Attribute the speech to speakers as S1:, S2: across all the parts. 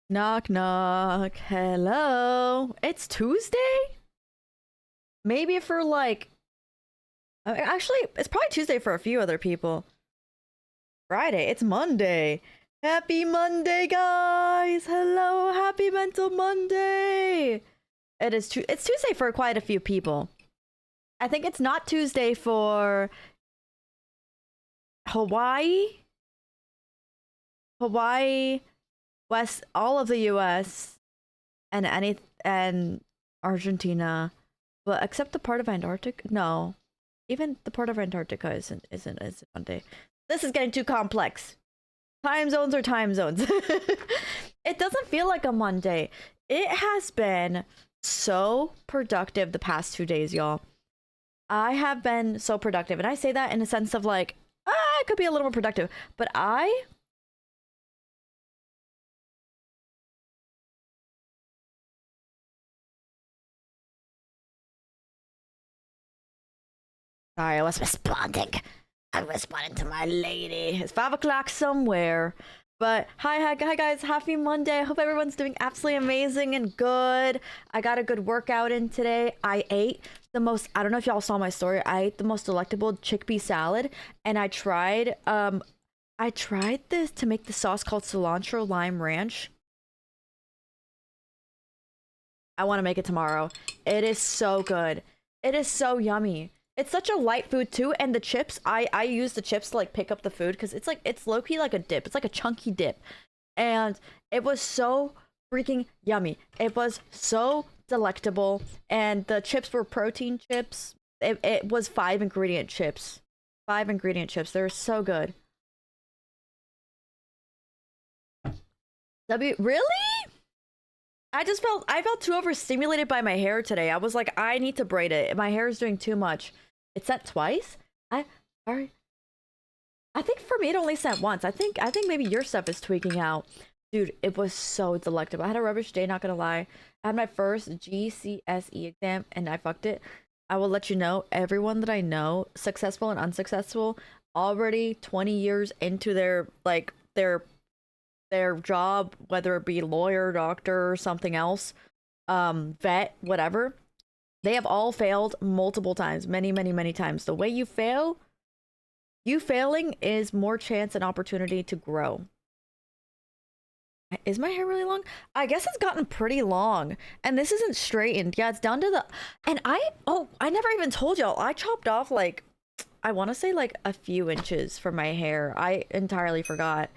S1: Knock knock. Hello. It's Tuesday? Maybe for like actually it's probably Tuesday for a few other people. Friday. It's Monday. Happy Monday, guys. Hello. Happy Mental Monday. It's Tuesday for quite a few people. I think it's not Tuesday for Hawaii. Hawaii, West, all of the US and Argentina, but except the part of Antarctica. No, even the part of Antarctica isn't Monday. This is getting too complex. Time zones are time zones. It doesn't feel like a Monday. It has been so productive the past 2 days, y'all. I have been so productive, and I say that in a sense of like, I could be a little more productive, but sorry, I was responding. I responded to my lady. It's 5 o'clock somewhere. But hi guys, happy Monday. I hope everyone's doing absolutely amazing and good. I got a good workout in today. I ate the most, I don't know if y'all saw my story. I ate the most delectable chickpea salad, and I tried this to make the sauce called cilantro lime ranch. I want to make it tomorrow. It is so good. It is so yummy. It's such a light food too, and the chips, I use the chips to like pick up the food because it's low-key like a dip. It's like a chunky dip. And it was so freaking yummy. It was so delectable, and the chips were protein chips. It was 5 ingredient chips. 5 ingredient chips. They're so good. Really? I felt too overstimulated by my hair today. I was like, I need to braid it. My hair is doing too much. It sent twice? Alright. I think for me it only sent once. I think maybe your stuff is tweaking out. Dude, it was so delectable. I had a rubbish day, not gonna lie. I had my first GCSE exam and I fucked it. I will let you know, everyone that I know, successful and unsuccessful, already 20 years into their job, whether it be lawyer, doctor, or something else, vet, whatever, they have all failed multiple times, many times. The way you fail, you failing is more chance and opportunity to grow. Is my hair really long? I guess it's gotten pretty long, and this isn't straightened. Yeah, it's down to the, and I never even told y'all, I chopped off like, I want to say like a few inches for my hair. I entirely forgot.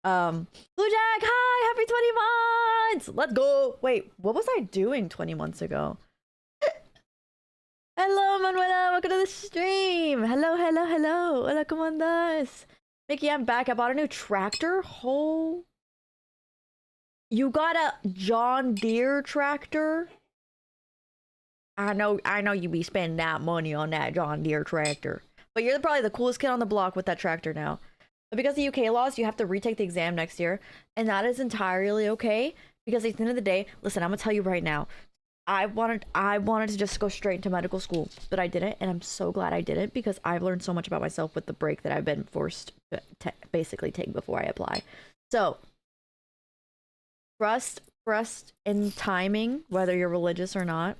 S1: Blue Jack, hi, happy 20 months. Let's go. Wait, what was I doing 20 months ago? Hello, Manuela, welcome to the stream. Hello. Hola, ¿cómo andas? Mickey, I'm back. I bought a new tractor. Oh, you got a John Deere tractor? I know you be spending that money on that John Deere tractor. But you're probably the coolest kid on the block with that tractor now. But because of UK laws, you have to retake the exam next year, and that is entirely okay. Because at the end of the day, listen, I'm gonna tell you right now, I wanted to just go straight into medical school, but I didn't, and I'm so glad I didn't because I've learned so much about myself with the break that I've been forced to basically take before I apply. So, trust in timing, whether you're religious or not.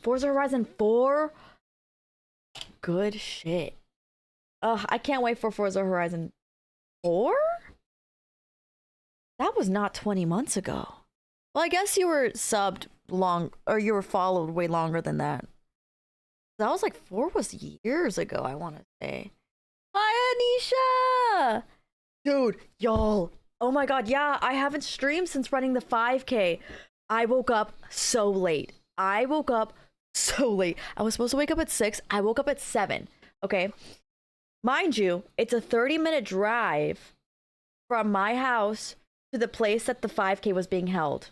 S1: Forza Horizon 4, good shit. I can't wait for Forza Horizon 4? That was not 20 months ago. Well, I guess you were subbed long, or you were followed way longer than that. That was like 4 was years ago, I want to say. Hi, Anisha! Dude, y'all. Oh my god, yeah, I haven't streamed since running the 5K. I woke up so late. I was supposed to wake up at 6. I woke up at 7. Okay? Mind you, it's a 30-minute drive from my house to the place that the 5K was being held,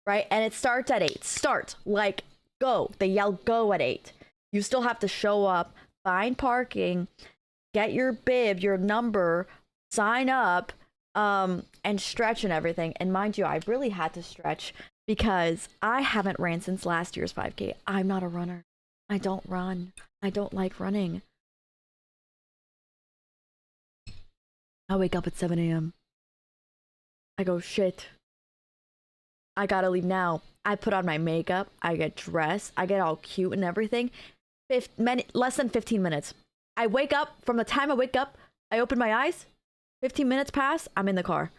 S1: right? And it starts at 8. Start, like, go. They yell go at 8. You still have to show up, find parking, get your bib, your number, sign up, and stretch and everything. And mind you, I really had to stretch because I haven't ran since last year's 5K. I'm not a runner. I don't run. I don't like running. I wake up at 7 a.m. I go, shit. I gotta leave now. I put on my makeup. I get dressed. I get all cute and everything. Less than 15 minutes. I wake up. From the time I wake up, I open my eyes. 15 minutes pass. I'm in the car.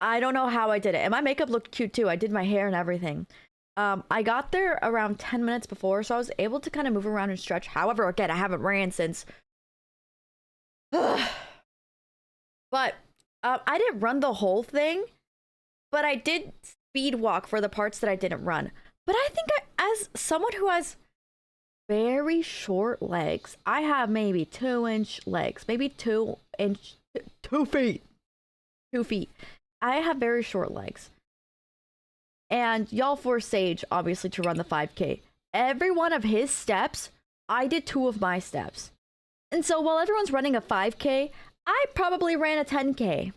S1: I don't know how I did it. And my makeup looked cute too. I did my hair and everything. I got there around 10 minutes before, so I was able to kind of move around and stretch. However, again, I haven't ran since. But I didn't run the whole thing, but I did speed walk for the parts that I didn't run. But I think as someone who has very short legs, I have maybe 2-inch legs, maybe 2 feet. 2 feet. I have very short legs. And y'all forced Sage, obviously, to run the 5K. Every one of his steps, I did 2 of my steps. And so while everyone's running a 5K, I probably ran a 10K.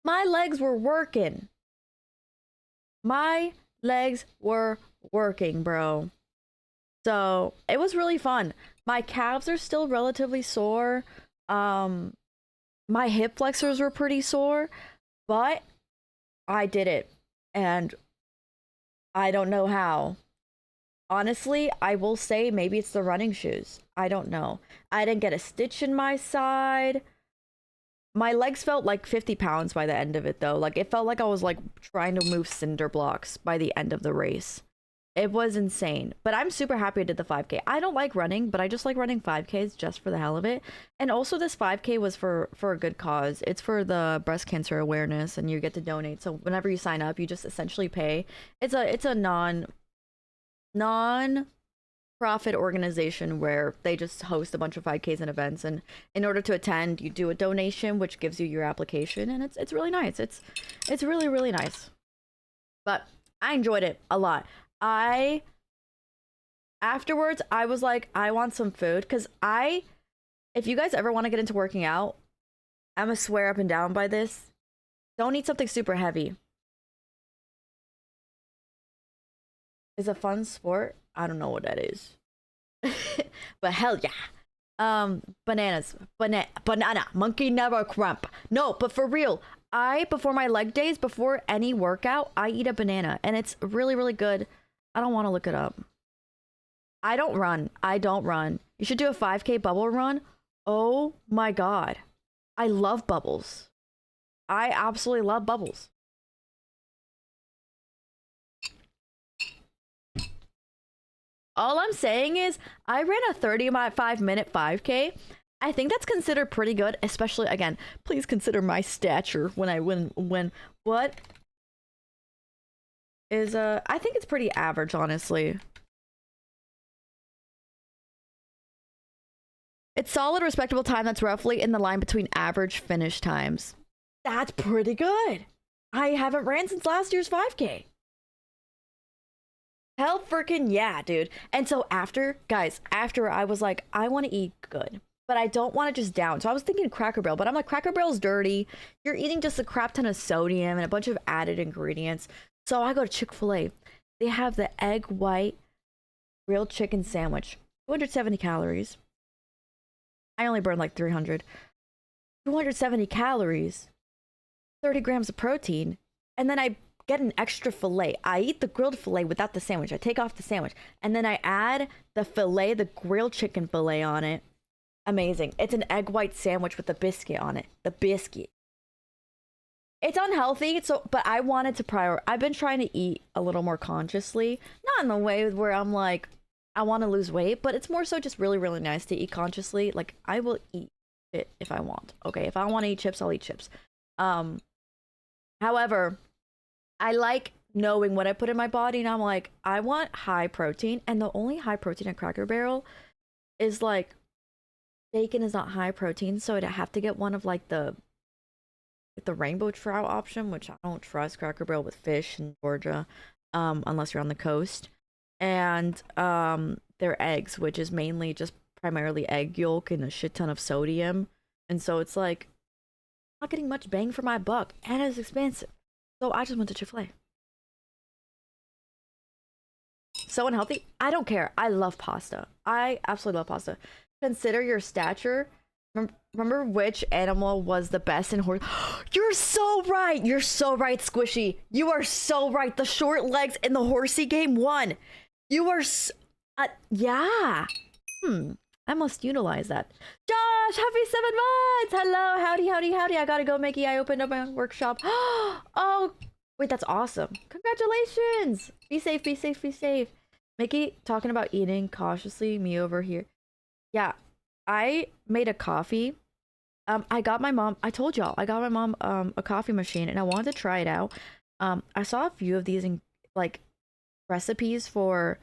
S1: My legs were working. My legs were working, bro. So it was really fun. My calves are still relatively sore. My hip flexors were pretty sore, but I did it. And I don't know how. Honestly, I will say maybe it's the running shoes. I don't know. I didn't get a stitch in my side. My legs felt like 50 pounds by the end of it, though. Like, it felt like I was, like, trying to move cinder blocks by the end of the race. It was insane. But I'm super happy I did the 5K. I don't like running, but I just like running 5Ks just for the hell of it. And also, this 5K was for a good cause. It's for the breast cancer awareness, and you get to donate. So whenever you sign up, you just essentially pay. It's a non-profit organization where they just host a bunch of 5Ks and events, and in order to attend, you do a donation, which gives you your application, and it's really nice. It's really, really nice. But I enjoyed it a lot. Afterwards, I was like, I want some food, because if you guys ever want to get into working out, I'm gonna swear up and down by this, don't eat something super heavy. Is a fun sport? I don't know what that is. But hell yeah. Bananas. Banana. Monkey never crump. No, but for real, before my leg days, before any workout, I eat a banana, and it's really, really good. I don't want to look it up. I don't run. You should do a 5K bubble run. Oh my god. I love bubbles. I absolutely love bubbles. All I'm saying is, I ran a 35-minute 5K. I think that's considered pretty good, especially, again, please consider my stature when what is, I think it's pretty average, honestly. It's solid, respectable time that's roughly in the line between average finish times. That's pretty good. I haven't ran since last year's 5K. Hell freaking yeah, dude. And so after I was like, I want to eat good, but I don't want to just down. So I was thinking Cracker Barrel, but I'm like, Cracker Barrel's dirty. You're eating just a crap ton of sodium and a bunch of added ingredients. So I go to Chick-fil-A. They have the egg white grilled chicken sandwich. 270 calories. I only burned like 300. 270 calories. 30 grams of protein. And then I get an extra fillet. I eat the grilled fillet without the sandwich. I take off the sandwich. And then I add the fillet, the grilled chicken fillet on it. Amazing. It's an egg white sandwich with a biscuit on it. The biscuit. It's unhealthy, but I wanted to I've been trying to eat a little more consciously. Not in the way where I'm like, I want to lose weight, but it's more so just really, really nice to eat consciously. Like, I will eat it if I want. Okay, if I want to eat chips, I'll eat chips. However, I like knowing what I put in my body, and I'm like, I want high protein, and the only high protein at Cracker Barrel is like, bacon is not high protein, so I'd have to get one of like the rainbow trout option, which I don't trust Cracker Barrel with fish in Georgia, unless you're on the coast, and their eggs, which is mainly just primarily egg yolk and a shit ton of sodium, and so it's like, I'm not getting much bang for my buck, and it's expensive. So I just went to Chick-fil-A. So unhealthy? I don't care. I love pasta. I absolutely love pasta. Consider your stature Remember which animal was the best in horse? You're so right. You're so right, Squishy. You are so right. The short legs in the horsey game won. You are yeah. I must utilize that. Josh, happy 7 months. Hello, howdy, howdy, howdy. I gotta go, Mickey. I opened up my own workshop. Oh, wait, that's awesome. Congratulations. Be safe, be safe, be safe. Mickey talking about eating cautiously. Me over here. Yeah, I made a coffee. I got my mom, I told y'all, I got my mom a coffee machine and I wanted to try it out. I saw a few of these in like recipes for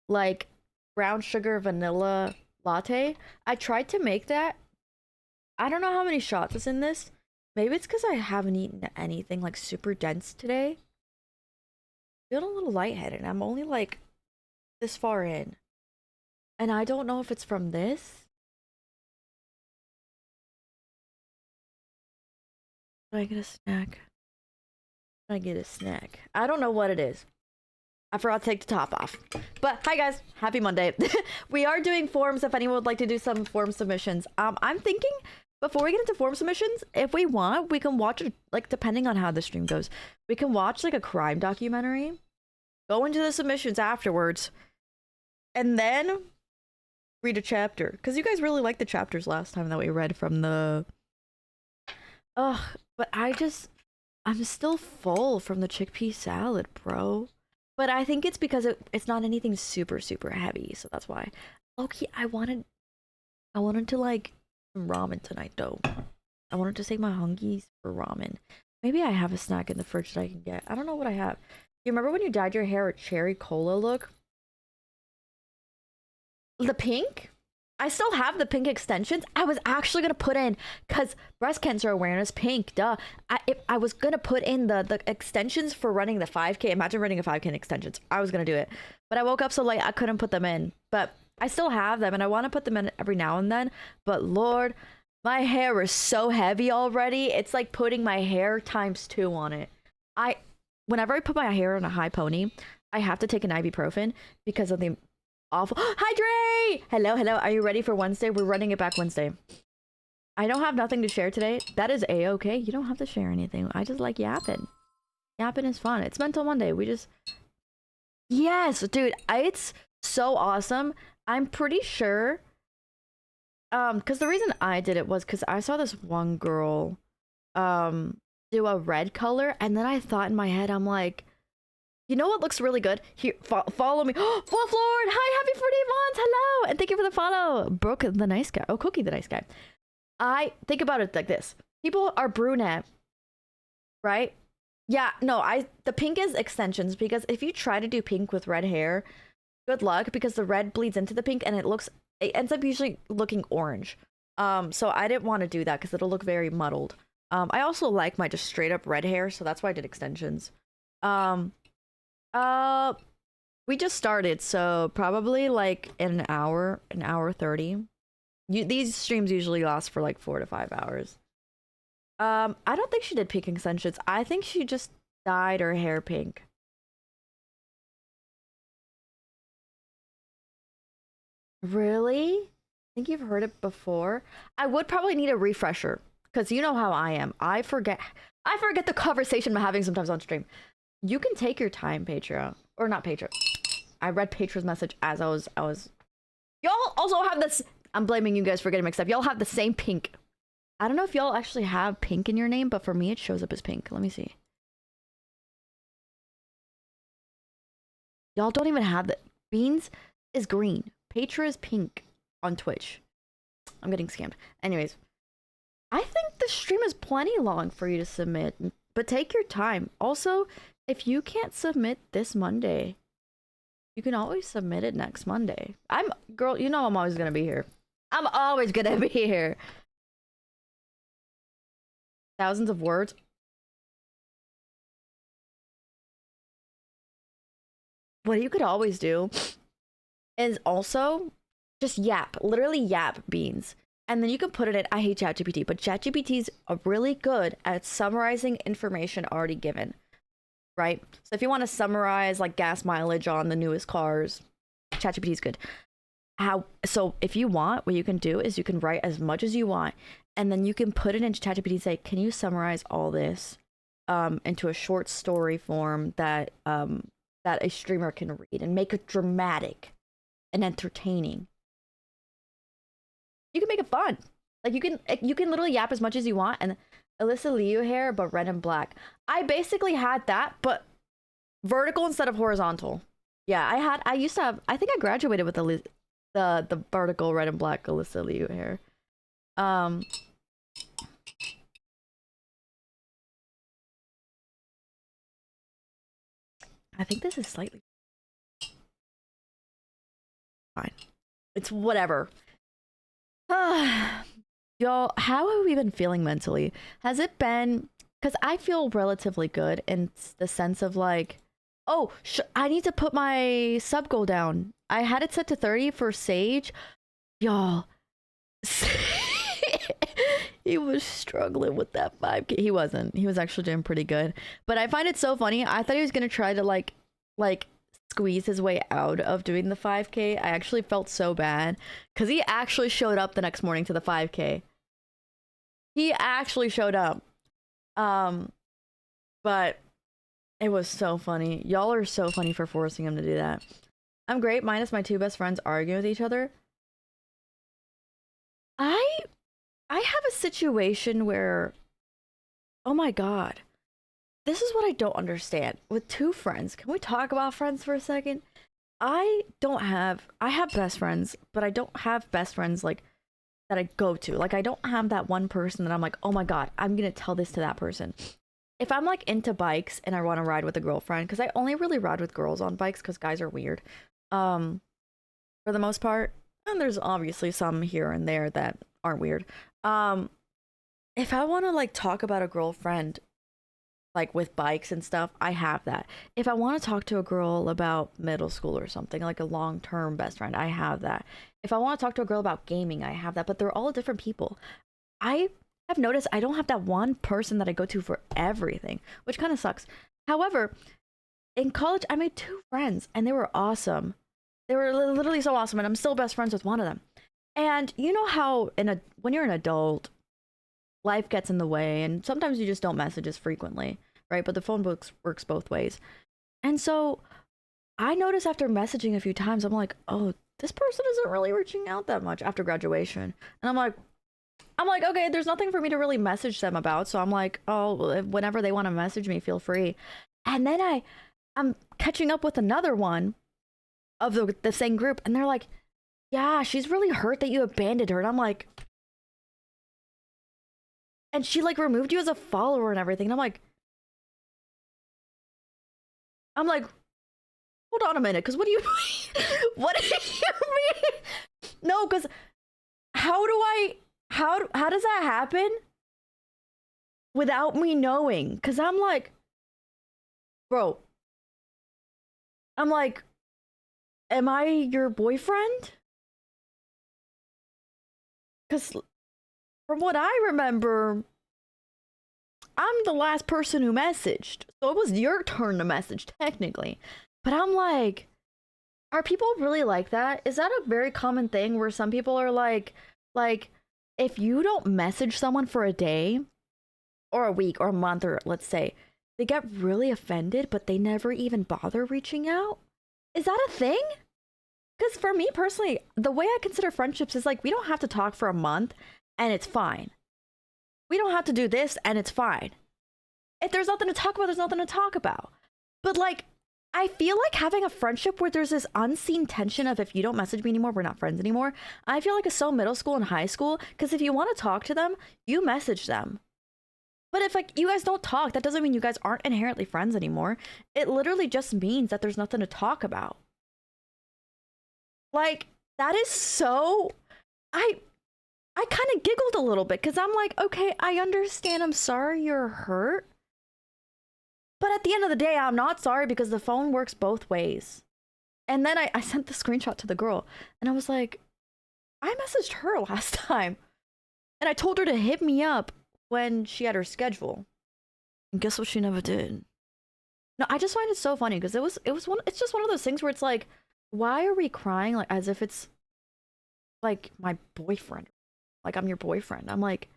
S1: like brown sugar vanilla latte. I tried to make that. I don't know how many shots is in this. Maybe it's because I haven't eaten anything like super dense today. Feeling a little lightheaded. I'm only like this far in. And I don't know if it's from this. Did I get a snack? Did I get a snack? I don't know what it is. I forgot to take the top off. But hi guys, happy Monday. We are doing forms if anyone would like to do some form submissions. I'm thinking before we get into form submissions, if we want, we can watch it, like depending on how the stream goes. We can watch like a crime documentary, go into the submissions afterwards, and then read a chapter. Because you guys really liked the chapters last time that we read from the... Ugh, but I'm still full from the chickpea salad, bro. But I think it's because it's not anything super, super heavy, so that's why. Okay, I wanted to like some ramen tonight, though. I wanted to save my hungies for ramen. Maybe I have a snack in the fridge that I can get. I don't know what I have. You remember when you dyed your hair a cherry cola look? The pink? I still have the pink extensions. I was actually gonna put in, because breast cancer awareness, pink, duh. I was gonna put in the extensions for running the 5K. Imagine running a 5K in extensions. I was gonna do it. But I woke up so late, I couldn't put them in. But I still have them, and I want to put them in every now and then. But Lord, my hair is so heavy already. It's like putting my hair ×2 on it. Whenever I put my hair in a high pony, I have to take an ibuprofen because of the awful... Hi, Dre! Hello, hello. Are you ready for Wednesday? We're running it back Wednesday. I don't have nothing to share today. That is a-okay. You don't have to share anything. I just like yapping. Yapping is fun. It's Mental Monday. We just... Yes, dude. It's so awesome. I'm pretty sure... because the reason I did it was because I saw this one girl do a red color, and then I thought in my head, I'm like... You know what looks really good? Here, follow me. Oh, Fluff Lord! Hi, happy 40 months! Hello! And thank you for the follow. Brooke, the nice guy. Oh, Cookie, the nice guy. I think about it like this. People are brunette, right? Yeah, no, the pink is extensions, because if you try to do pink with red hair, good luck, because the red bleeds into the pink and it ends up usually looking orange. So I didn't want to do that because it'll look very muddled. I also like my just straight up red hair, so that's why I did extensions. We just started, so probably like in an hour 30. These streams usually last for like 4 to 5 hours. I don't think she did pink extensions. I think she just dyed her hair pink. Really? I think you've heard it before. I would probably need a refresher, because you know how I am. I forget the conversation I'm having sometimes on stream. You can take your time, Patreon. Or not Patreon. I read Patreon's message as I was... Y'all also have this... I'm blaming you guys for getting mixed up. Y'all have the same pink. I don't know if y'all actually have pink in your name, but for me it shows up as pink. Let me see. Y'all don't even have the... Beans is green. Patra is pink on Twitch. I'm getting scammed. Anyways. I think the stream is plenty long for you to submit. But take your time. Also... If you can't submit this Monday, you can always submit it next Monday. Girl, you know I'm always gonna be here. I'm always gonna be here. Thousands of words. What you could always do is also just yap, literally yap beans. And then you can put it in, I hate ChatGPT, but ChatGPT's really good at summarizing information already given. Right? So if you want to summarize like gas mileage on the newest cars, ChatGPT is good. how, so if you want, what you can do is you can write as much as you want, and then you can put it into ChatGPT and say, can you summarize all this into a short story form that that a streamer can read and make it dramatic and entertaining. You can make it fun. Like you can literally yap as much as you want. And Alyssa Liu hair, but red and black. I basically had that, but vertical instead of horizontal. Yeah, I used to have. I think I graduated with the vertical red and black Alyssa Liu hair. I think this is slightly fine. It's whatever. Y'all, how have we been feeling mentally? Has it been, because I feel relatively good in the sense of like, oh, I need to put my sub goal down. I had it set to 30 for Sage. Y'all, he was struggling with that 5K. He wasn't. He was actually doing pretty good. But I find it so funny. I thought he was going to try to like squeeze his way out of doing the 5K. I actually felt so bad because he actually showed up the next morning to the 5K. He actually showed up. But it was so funny. Y'all are so funny for forcing him to do that. I'm great, minus my two best friends arguing with each other. I have a situation where, oh my god, this is what I don't understand. With two friends, can we talk about friends for a second? I have best friends, but I don't have best friends like that I go to. Like I don't have that one person that I'm like, oh my god, I'm gonna tell this to that person. If I'm like into bikes and I want to ride with a girlfriend, because I only really ride with girls on bikes because guys are weird, for the most part, and there's obviously some here and there that aren't weird. If I want to like talk about a girlfriend like with bikes and stuff, I have that. If I want to talk to a girl about middle school or something, like a long-term best friend, I have that. If I want to talk to a girl about gaming, I have that, but they're all different people. I have noticed I don't have that one person that I go to for everything, which kind of sucks. However, in college, I made two friends and they were awesome. They were literally so awesome, and I'm still best friends with one of them. And you know how when you're an adult, life gets in the way, and sometimes you just don't message as frequently, right? But the phone works both ways. And so I noticed after messaging a few times, I'm like, oh, this person isn't really reaching out that much after graduation. And I'm like, okay, there's nothing for me to really message them about. So I'm like, oh, whenever they want to message me, feel free. And then I'm catching up with another one of the same group, and they're like, yeah, she's really hurt that you abandoned her. And I'm like, and she like removed you as a follower and everything. And I'm like, hold on a minute, because what do you mean? What do you mean? No, because how does that happen without me knowing? Because I'm like, bro, I'm like, am I your boyfriend? Because from what I remember, I'm the last person who messaged. So it was your turn to message, technically. But I'm like, are people really like that? Is that a very common thing where some people are like, if you don't message someone for a day or a week or a month, or let's say, they get really offended, but they never even bother reaching out? Is that a thing? Because for me personally, the way I consider friendships is like, we don't have to talk for a month and it's fine. We don't have to do this and it's fine. If there's nothing to talk about, there's nothing to talk about. But like, I feel like having a friendship where there's this unseen tension of, if you don't message me anymore, we're not friends anymore. I feel like it's so middle school and high school, because if you want to talk to them, you message them. But if like you guys don't talk, that doesn't mean you guys aren't inherently friends anymore. It literally just means that there's nothing to talk about. Like, that is so... I kind of giggled a little bit, because I'm like, okay, I understand. I'm sorry you're hurt. But at the end of the day, I'm not sorry, because the phone works both ways. And then I sent the screenshot to the girl, and I was like, I messaged her last time. And I told her to hit me up when she had her schedule. And guess what she never did? No, I just find it so funny, because it's just one of those things where it's like, why are we crying like as if it's like my boyfriend. Like I'm your boyfriend. I'm like,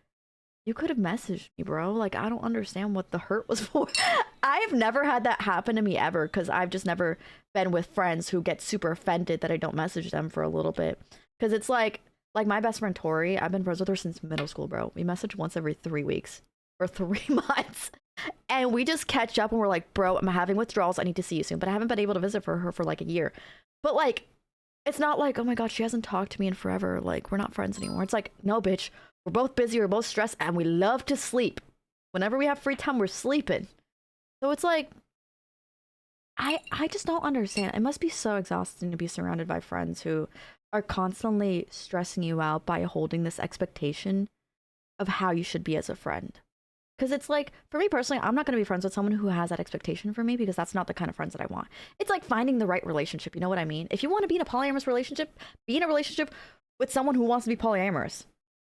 S1: you could have messaged me, bro. Like I don't understand what the hurt was for. I've never had that happen to me ever because I've just never been with friends who get super offended that I don't message them for a little bit. Because it's like my best friend Tori, I've been friends with her since middle school, bro. We message once every 3 weeks or 3 months. And we just catch up and we're like, bro, I'm having withdrawals. I need to see you soon. But I haven't been able to visit for her for like a year. But like, it's not like, oh my god, she hasn't talked to me in forever. Like, we're not friends anymore. It's like, no, bitch. We're both busy, we're both stressed, and we love to sleep. Whenever we have free time, we're sleeping. So it's like, I just don't understand. It must be so exhausting to be surrounded by friends who are constantly stressing you out by holding this expectation of how you should be as a friend. Because it's like, for me personally, I'm not going to be friends with someone who has that expectation for me because that's not the kind of friends that I want. It's like finding the right relationship. You know what I mean? If you want to be in a polyamorous relationship, be in a relationship with someone who wants to be polyamorous.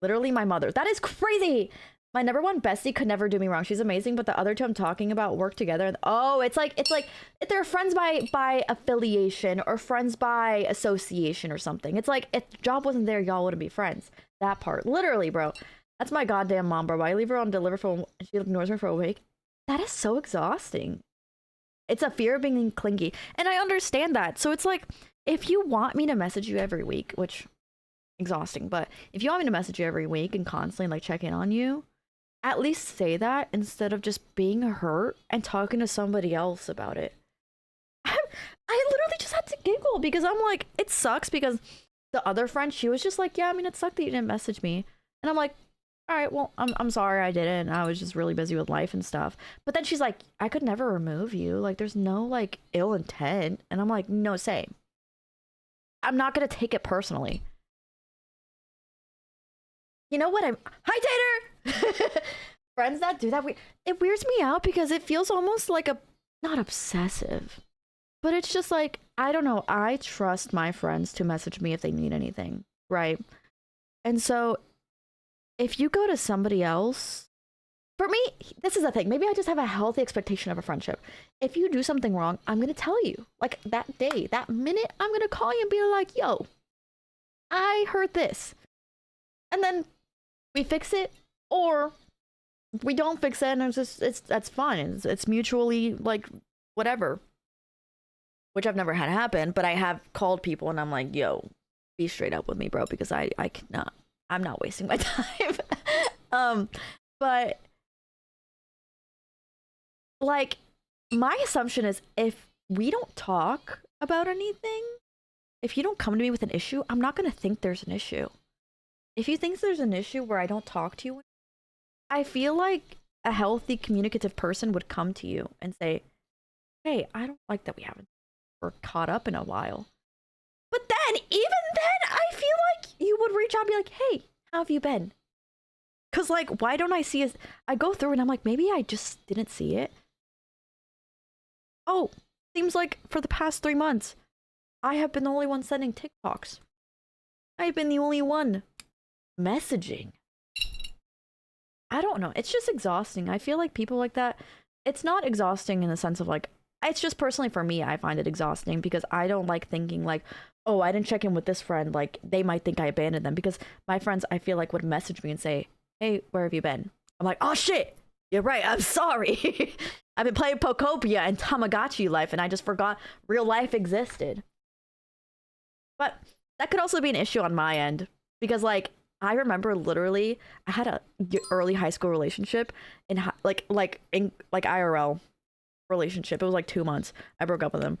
S1: Literally my mother. That is crazy. My number one bestie could never do me wrong. She's amazing, but the other two I'm talking about work together. Oh, it's like if they're friends by affiliation or friends by association or something. It's like if the job wasn't there, y'all wouldn't be friends. That part. Literally, bro. That's my goddamn mom, bro. I leave her on deliver for and she ignores me for a week. That is so exhausting. It's a fear of being clingy. And I understand that. So it's like, if you want me to message you every week, which exhausting, but if you want me to message you every week and constantly like check in on you, at least say that instead of just being hurt and talking to somebody else about it. I literally just had to giggle because I'm like, it sucks because the other friend, she was just like, yeah, I mean, it sucked that you didn't message me. And I'm like, all right, well, I'm sorry I didn't. I was just really busy with life and stuff. But then she's like, I could never remove you. Like, there's no like ill intent. And I'm like, no, same. I'm not going to take it personally. You know what? Hi, Tater! Friends that do that, it weirds me out because it feels almost like not obsessive, but it's just like, I don't know. I trust my friends to message me if they need anything, right? And so if you go to somebody else, for me, this is the thing. Maybe I just have a healthy expectation of a friendship. If you do something wrong, I'm going to tell you. Like that day, that minute, I'm going to call you and be like, yo, I heard this. And then we fix it, or we don't fix it, and that's fine. It's mutually like whatever. Which I've never had happen, but I have called people and I'm like, yo, be straight up with me, bro, because I cannot. I'm not wasting my time. But like my assumption is if we don't talk about anything, if you don't come to me with an issue, I'm not gonna think there's an issue. If you think there's an issue where I don't talk to you, I feel like a healthy communicative person would come to you and say, hey, I don't like that we haven't or caught up in a while. But then, even then, I feel like you would reach out and be like, hey, how have you been? Because, like, why don't I see it? I go through and I'm like, maybe I just didn't see it. Oh, seems like for the past 3 months, I have been the only one sending TikToks. I've been the only one messaging. I don't know. It's just exhausting. I feel like people like that, it's not exhausting in the sense of like, it's just personally for me, I find it exhausting because I don't like thinking like, oh, I didn't check in with this friend. Like they might think I abandoned them because my friends, I feel like would message me and say, hey, where have you been? I'm like, oh shit, you're right. I'm sorry. I've been playing Pokopia and Tamagotchi life and I just forgot real life existed. But that could also be an issue on my end because like, I remember literally I had a early high school relationship in like IRL relationship. It was like 2 months. I broke up with him.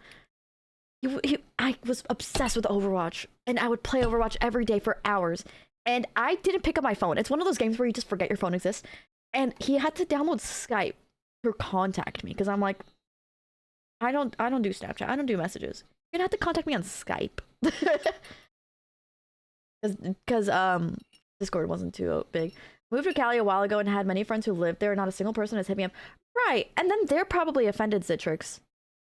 S1: I was obsessed with Overwatch and I would play Overwatch every day for hours and I didn't pick up my phone. It's one of those games where you just forget your phone exists. And he had to download Skype to contact me because I'm like, I don't do Snapchat. I don't do messages. You're gonna have to contact me on Skype. Because Discord wasn't too big. Moved to Cali a while ago and had many friends who lived there. Not a single person has hit me up. Right. And then they're probably offended, Citrix.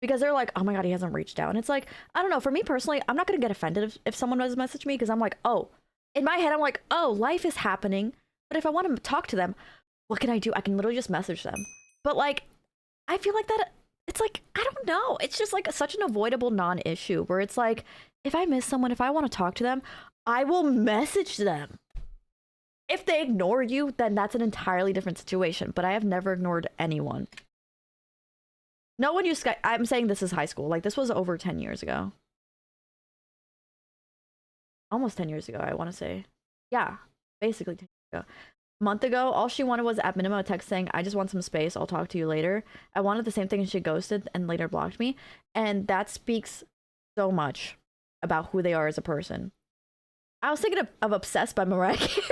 S1: Because they're like, oh my god, he hasn't reached out. And it's like, I don't know. For me personally, I'm not going to get offended if someone does message me because I'm like, oh. In my head, I'm like, oh, life is happening. But if I want to talk to them, what can I do? I can literally just message them. But like, I feel like that, it's like, I don't know. It's just like such an avoidable non-issue where it's like, if I miss someone, if I want to talk to them, I will message them. If they ignore you, then that's an entirely different situation. But I have never ignored anyone. No one used Skype. I'm saying this is high school. Like, this was over 10 years ago. Almost 10 years ago, I want to say. Yeah, basically 10 years ago. A month ago, all she wanted was at minimum a text saying, I just want some space. I'll talk to you later. I wanted the same thing and she ghosted and later blocked me. And that speaks so much about who they are as a person. I was thinking of Obsessed by Mariah Carey.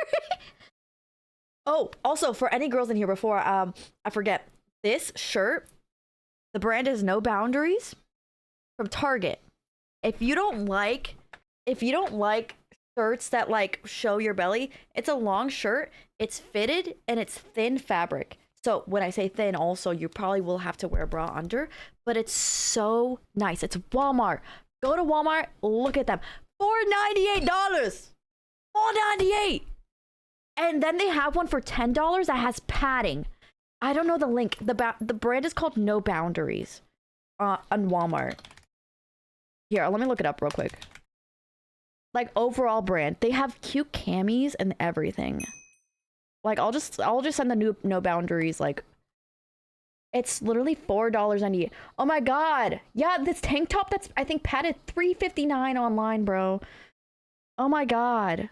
S1: Oh, also, for any girls in here before, I forget. This shirt, the brand is No Boundaries from Target. If you don't like shirts that like show your belly, it's a long shirt, it's fitted, and it's thin fabric. So when I say thin, also you probably will have to wear a bra under, but it's so nice. It's Walmart. Go to Walmart, look at them. $4.98. $4.98. And then they have one for $10 that has padding. I don't know the link. The brand is called No Boundaries on Walmart. Here, let me look it up real quick. Like, overall brand. They have cute camis and everything. Like, I'll just send the No Boundaries, like, it's literally $4.98. Oh my god. Yeah, this tank top that's, I think, padded $3.59 online, bro. Oh my god.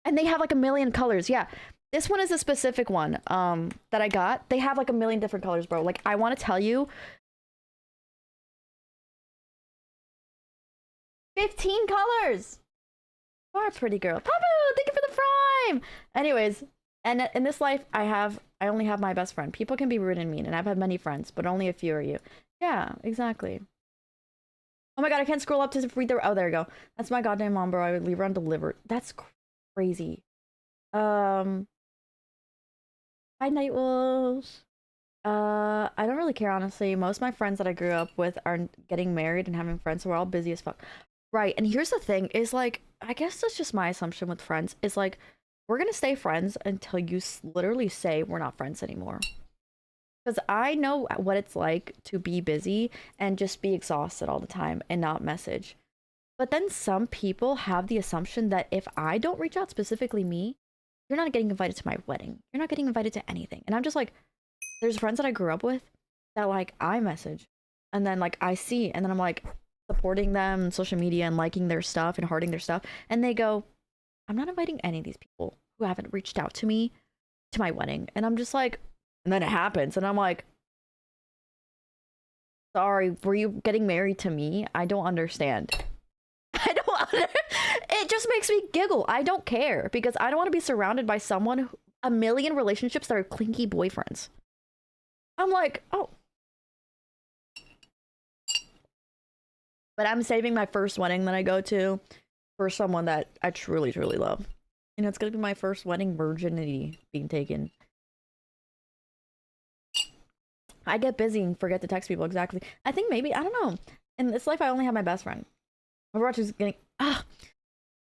S1: And they have like a million colors. Yeah. This one is a specific one that I got. They have like a million different colors, bro. Like, I want to tell you, 15 colors. You are a pretty girl. Papu, thank you for the prime. Anyways, and in this life, I only have my best friend. People can be rude and mean, and I've had many friends, but only a few are you. Yeah, exactly. Oh my god, I can't scroll up to read the. Oh, there you go. That's my goddamn mom, bro. I would leave her undelivered. That's crazy. Hi, Night Wolves. I don't really care, honestly. Most of my friends that I grew up with are getting married and having friends, so we're all busy as fuck. Right, and here's the thing, is like, I guess that's just my assumption with friends, is like, we're gonna stay friends until you literally say we're not friends anymore. Because I know what it's like to be busy and just be exhausted all the time and not message. But then some people have the assumption that if I don't reach out, specifically me, you're not getting invited to my wedding. You're not getting invited to anything. And I'm just like, there's friends that I grew up with that like I message and then like I see and then I'm like supporting them on social media and liking their stuff and hearting their stuff. And they go, I'm not inviting any of these people who haven't reached out to me to my wedding. And I'm just like, and then it happens. And I'm like, sorry, were you getting married to me? I don't understand. It just makes me giggle. I don't care because I don't want to be surrounded by someone a million relationships that are clinky boyfriends. I'm like, oh. But I'm saving my first wedding that I go to for someone that I truly, truly love. And it's gonna be my first wedding virginity being taken. I get busy and forget to text people, exactly. I think maybe, I don't know. In this life, I only have my best friend. Overwatch is getting...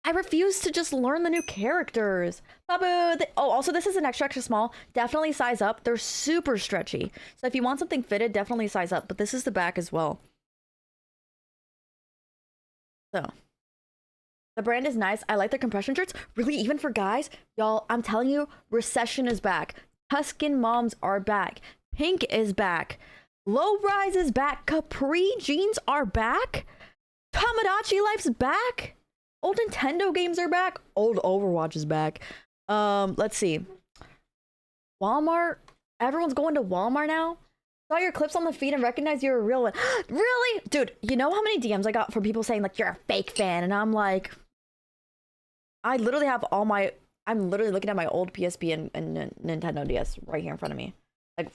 S1: I refuse to just learn the new characters. Babu! Oh, also, this is an extra, extra small. Definitely size up. They're super stretchy. So if you want something fitted, definitely size up. But this is the back as well. So. The brand is nice. I like their compression shirts. Really, even for guys? Y'all, I'm telling you, recession is back. Tuscan moms are back. Pink is back. Low rise is back. Capri jeans are back. Tamagotchi life's back. Old Nintendo games are back. Old Overwatch is back. Let's see. Walmart. Everyone's going to Walmart now. Saw your clips on the feed and recognized you're a real one. Really? Dude, you know how many DMs I got from people saying like you're a fake fan? And I'm like, I literally have all my, I'm literally looking at my old PSP and Nintendo DS right here in front of me. Like,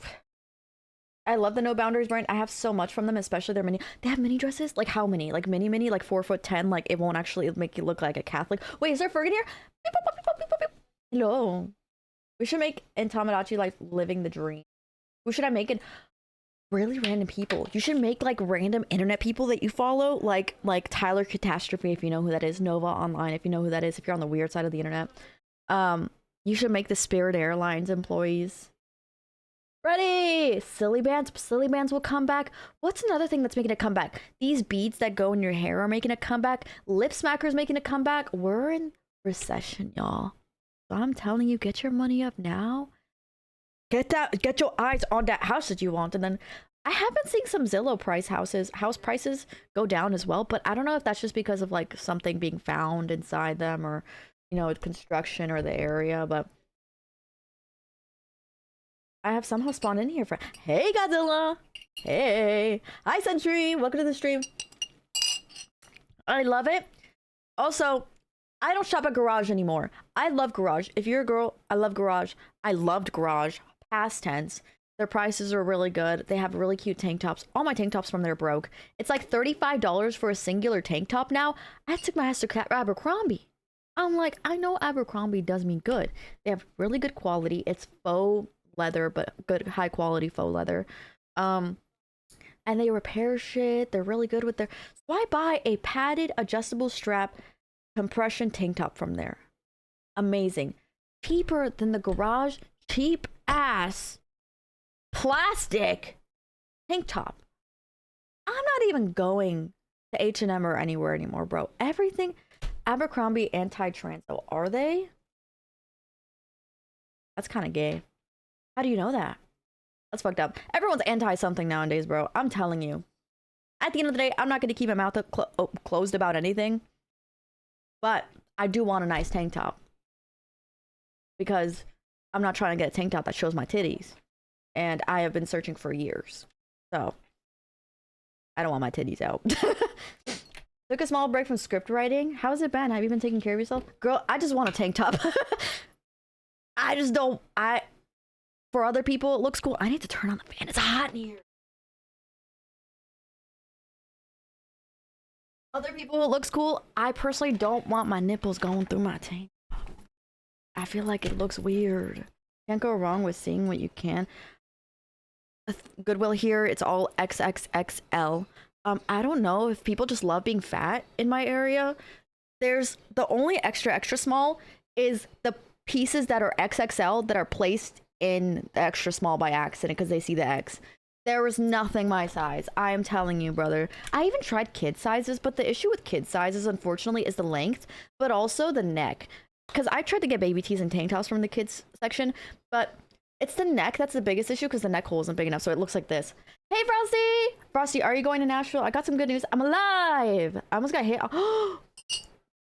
S1: I love the No Boundaries brand. I have so much from them, especially their mini. They have mini dresses. Like how many? Like mini, like 4'10". Like it won't actually make you look like a Catholic. Wait, is there Fergan here? Hello. We should make in Tamagotchi like living the dream. Who should I make it? Really random people. You should make like random internet people that you follow, like Tyler Catastrophe, if you know who that is. Nova Online, if you know who that is. If you're on the weird side of the internet, you should make the Spirit Airlines employees. Ready! Silly bands. Silly bands will come back. What's another thing that's making a comeback? These beads that go in your hair are making a comeback. Lip smackers making a comeback. We're in recession, y'all. So I'm telling you, get your money up now. Get your eyes on that house that you want. And then I have been seeing some Zillow house prices go down as well, but I don't know if that's just because of like something being found inside them or, you know, construction or the area, but I have somehow spawned in here for, hey Godzilla, hey, hi Sentry, welcome to the stream. I love it. Also, I don't shop at Garage anymore. I love Garage. If you're a girl, I love Garage. I loved Garage, past tense. Their prices are really good. They have really cute tank tops. All my tank tops from there broke. It's like $35 for a singular tank top now. I took my ass to Abercrombie. I'm like, I know Abercrombie does me good. They have really good quality. It's faux leather, but good high quality faux leather. And they repair shit. They're really good with their. So I buy a padded adjustable strap compression tank top from there. Amazing. Cheaper than the Garage cheap ass plastic tank top. I'm not even going to H&M or anywhere anymore, bro. Everything Abercrombie anti-trans. So are they? That's kind of gay. How do you know that? That's fucked up. Everyone's anti something nowadays, bro. I'm telling you. At the end of the day, I'm not going to keep my mouth closed about anything. But I do want a nice tank top. Because I'm not trying to get a tank top that shows my titties. And I have been searching for years. So, I don't want my titties out. Took a small break from script writing. How's it been? Have you been taking care of yourself? Girl, I just want a tank top. I just don't... For other people, it looks cool. I need to turn on the fan. It's hot in here. Other people, it looks cool. I personally don't want my nipples going through my tank. I feel like it looks weird. Can't go wrong with seeing what you can. Goodwill here, it's all XXXL. I don't know if people just love being fat in my area. There's the only extra small is the pieces that are XXL that are placed in the extra small by accident because they see the X. There was nothing my size. I am telling you, brother. I even tried kid sizes, but the issue with kid sizes, unfortunately, is the length, but also the neck. Because I tried to get baby tees and tank tops from the kids section, but it's the neck that's the biggest issue because the neck hole isn't big enough, so it looks like this. Hey, Frosty! Frosty, are you going to Nashville? I got some good news. I'm alive! I almost got hit.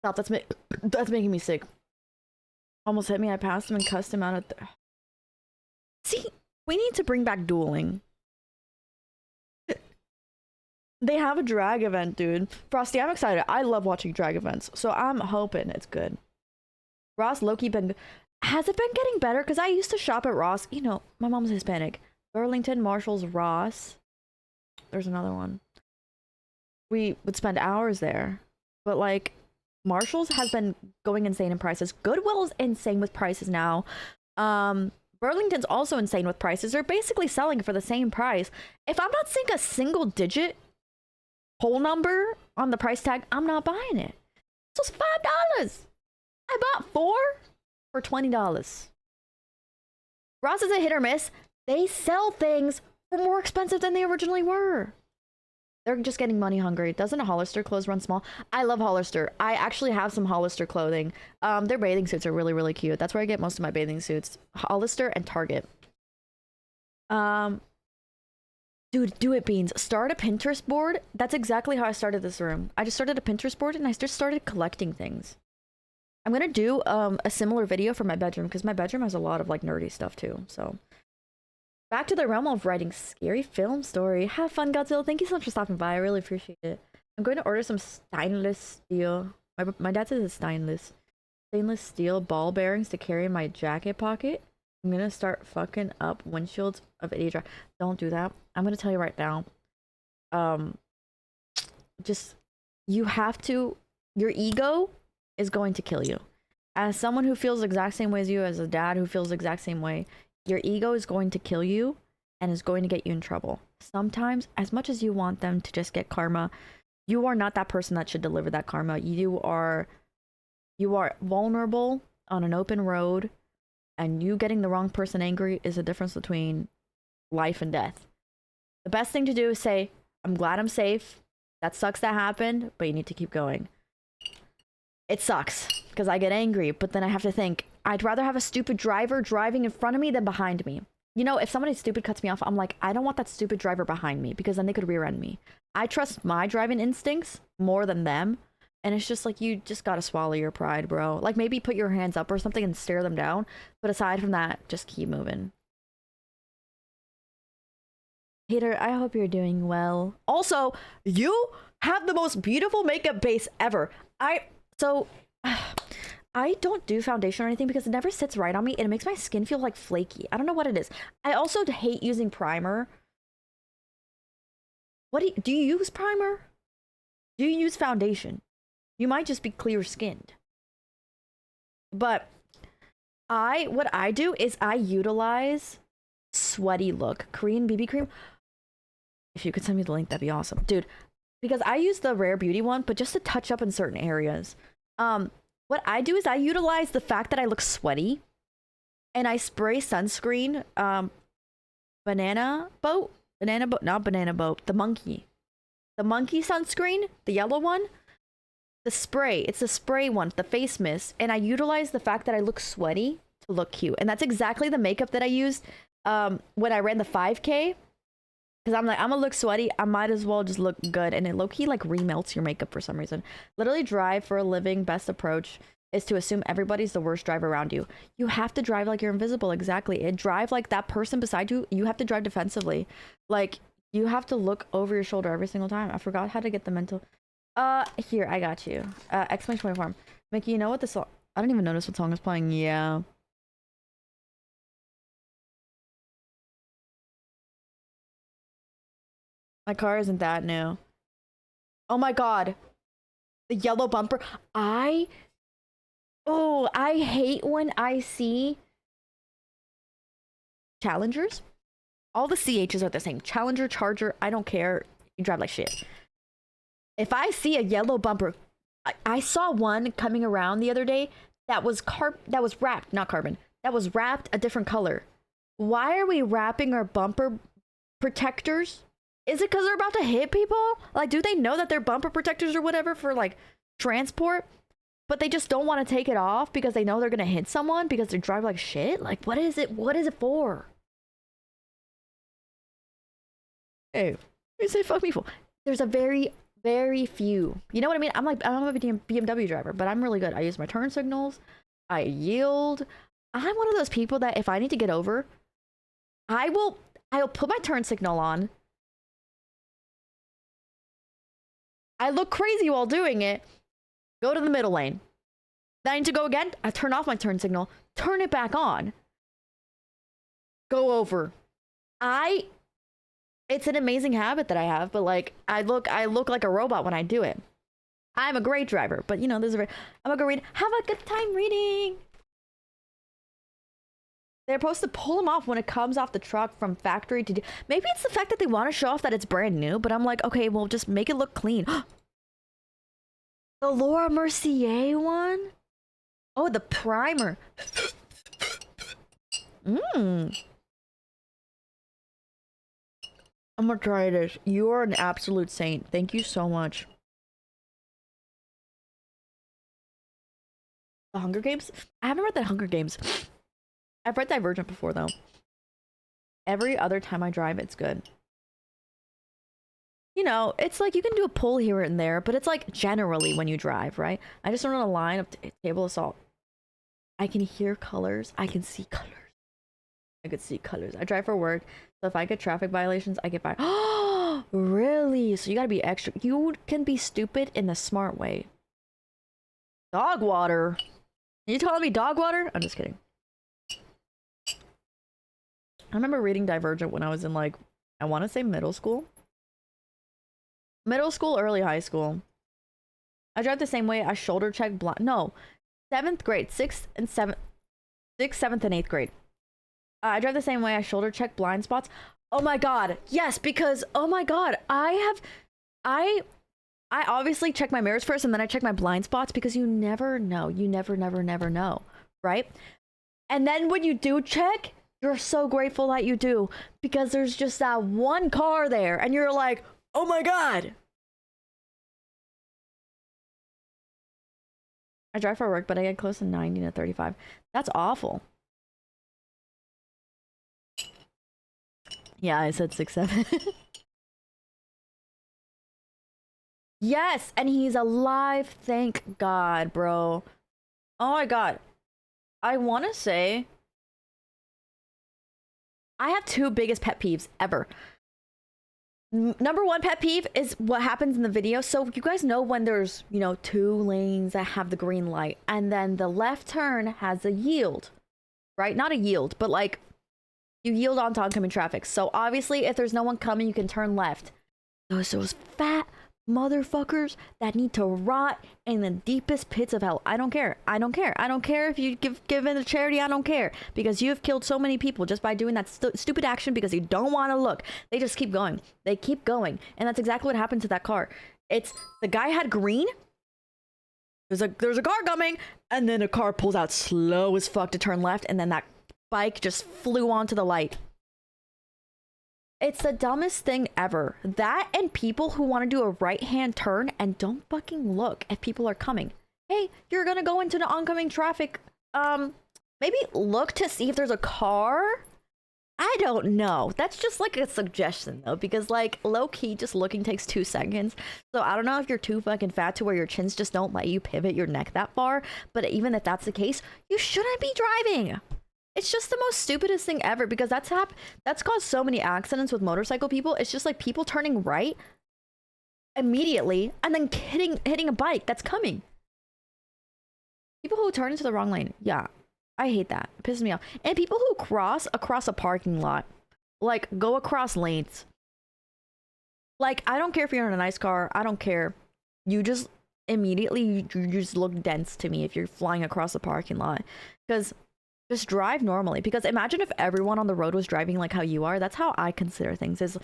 S1: Stop, that's making me sick. Almost hit me. I passed him and cussed him out at the... See, we need to bring back dueling. They have a drag event, dude. Frosty, I'm excited. I love watching drag events, so I'm hoping it's good. Ross, Loki, has it been getting better? Because I used to shop at Ross. You know, my mom's Hispanic. Burlington, Marshalls, Ross. There's another one. We would spend hours there. But, like, Marshalls has been going insane in prices. Goodwill's insane with prices now. Burlington's also insane with prices. They're basically selling for the same price. If I'm not seeing a single digit whole number on the price tag, I'm not buying it. So it's $5. I bought 4 for $20. Ross is a hit or miss. They sell things for more expensive than they originally were. They're just getting money hungry. Doesn't Hollister clothes run small? I love Hollister. I actually have some Hollister clothing. Their bathing suits are really, really cute. That's where I get most of my bathing suits. Hollister and Target. Dude, do it, Beans. Start a Pinterest board. That's exactly how I started this room. I just started a Pinterest board and I just started collecting things. I'm gonna do a similar video for my bedroom because my bedroom has a lot of like nerdy stuff too. So back to the realm of writing scary film story. Have fun, Godzilla. Thank you so much for stopping by. I really appreciate it. I'm going to order some stainless steel. My dad says it's stainless steel ball bearings to carry in my jacket pocket. I'm gonna start fucking up windshields of idiot drive. Don't do that. I'm gonna tell you right now. Just you have to. Your ego is going to kill you. As someone who feels the exact same way as you, as a dad who feels the exact same way, your ego is going to kill you and is going to get you in trouble. Sometimes, as much as you want them to just get karma, you are not that person that should deliver that karma. You are vulnerable on an open road, and you getting the wrong person angry is the difference between life and death. The best thing to do is say, I'm glad I'm safe. That sucks that happened, but you need to keep going. It sucks because I get angry, but then I have to think, I'd rather have a stupid driver driving in front of me than behind me. You know, if somebody stupid cuts me off, I'm like, I don't want that stupid driver behind me because then they could rear end me. I trust my driving instincts more than them. And it's just like, you just gotta swallow your pride, bro. Like, maybe put your hands up or something and stare them down. But aside from that, just keep moving. Peter, I hope you're doing well. Also, you have the most beautiful makeup base ever. I don't do foundation or anything because it never sits right on me and it makes my skin feel like flaky. I don't know what it is. I also hate using primer. What do you use primer? Do you use foundation? You might just be clear skinned. But what I do is I utilize Sweaty Look Korean BB cream. If you could send me the link, that'd be awesome, dude. Because I use the Rare Beauty one, but just to touch up in certain areas. What I do is I utilize the fact that I look sweaty and I spray sunscreen, Banana boat, not Banana Boat, the monkey sunscreen, the yellow one, the spray. It's the spray one, the face mist. And I utilize the fact that I look sweaty to look cute. And that's exactly the makeup that I used, when I ran the 5K. Because I'm like, I'm gonna look sweaty. I might as well just look good. And it low-key like remelts your makeup for some reason. Literally drive for a living. Best approach is to assume everybody's the worst driver around you. You have to drive like you're invisible. Exactly. It drive like that person beside you. You have to drive defensively. Like, you have to look over your shoulder every single time. I forgot how to get the mental. Here, I got you. Exclamation point form. Mickey, you know what the song? I don't even notice what song is playing. Yeah. My car isn't that new. Oh my god. The yellow bumper. I hate when I see Challengers. All the CHs are the same. Challenger, Charger, I don't care. You drive like shit. If I see a yellow bumper, I saw one coming around the other day that was wrapped, not carbon. That was wrapped a different color. Why are we wrapping our bumper protectors? Is it because they're about to hit people? Like, do they know that they're bumper protectors or whatever for, like, transport? But they just don't want to take it off because they know they're going to hit someone because they drive like shit? Like, what is it? What is it for? Hey, what do you say fuck me for? There's a very, very few. You know what I mean? I'm a BMW driver, but I'm really good. I use my turn signals. I yield. I'm one of those people that if I need to get over, I'll put my turn signal on. I look crazy while doing it. Go to the middle lane. Then I need to go again. I turn off my turn signal. Turn it back on. Go over. It's an amazing habit that I have, but like I look like a robot when I do it. I'm a great driver, but you know, I'm a good reader. Have a good time reading. They're supposed to pull them off when it comes off the truck from factory to do. Maybe it's the fact that they want to show off that it's brand new, but I'm like, okay, well, just make it look clean. The Laura Mercier one? Oh, the primer. I'm gonna try this. You are an absolute saint. Thank you so much. The Hunger Games? I haven't read the Hunger Games. I've read Divergent before, though. Every other time I drive, it's good. You know, it's like you can do a pull here and there, but it's like generally when you drive, right? I just run a line of table assault. I can hear colors. I can see colors. I could see colors. I drive for work, so if I get traffic violations, I get by. Oh, really? So you gotta be extra. You can be stupid in the smart way. Dog water? Are you telling me dog water? I'm just kidding. I remember reading Divergent when I was in, like, I want to say middle school. Middle school, early high school. I drive the same way. I shoulder check blind. No, 7th grade, 6th, 7th, and 8th grade. I drive the same way. I shoulder check blind spots. Oh my god, yes, because oh my god, I obviously check my mirrors first, and then I check my blind spots because you never know. You never know, right? And then when you do check, You're so grateful that you do because there's just that one car there and you're like, oh my God. I drive for work, but I get close to 90 to 35. That's awful. Yeah, I said 6'7". Yes, and he's alive. Thank God, bro. Oh my God. I want to say I have two biggest pet peeves ever. Number one pet peeve is what happens in the video. So you guys know when there's, you know, two lanes that have the green light and then the left turn has a yield, right? Not a yield, but like you yield onto oncoming traffic. So obviously if there's no one coming, you can turn left. Those fat motherfuckers that need to rot in the deepest pits of hell. I don't care. I don't care. I don't care if you give in to charity. I don't care because you've killed so many people just by doing that stupid action because you don't want to look. They just keep going. They keep going, and that's exactly what happened to that car. It's the guy had green. There's a car coming, and then a car pulls out slow as fuck to turn left, and then that bike just flew onto the light. It's the dumbest thing ever. That and people who want to do a right-hand turn and don't fucking look if people are coming. Hey, you're gonna go into the oncoming traffic. Maybe look to see if there's a car? I don't know. That's just like a suggestion though, because like low-key just looking takes 2 seconds. So I don't know if you're too fucking fat to where your chins just don't let you pivot your neck that far. But even if that's the case, you shouldn't be driving. It's just the most stupidest thing ever because that's caused so many accidents with motorcycle people. It's just like people turning right immediately and then hitting a bike that's coming. People who turn into the wrong lane. Yeah, I hate that. It pisses me off. And people who cross across a parking lot. Like, go across lanes. Like, I don't care if you're in a nice car. I don't care. You just immediately, you just look dense to me if you're flying across a parking lot. Because just drive normally, because imagine if everyone on the road was driving like how you are. That's how I consider things. Is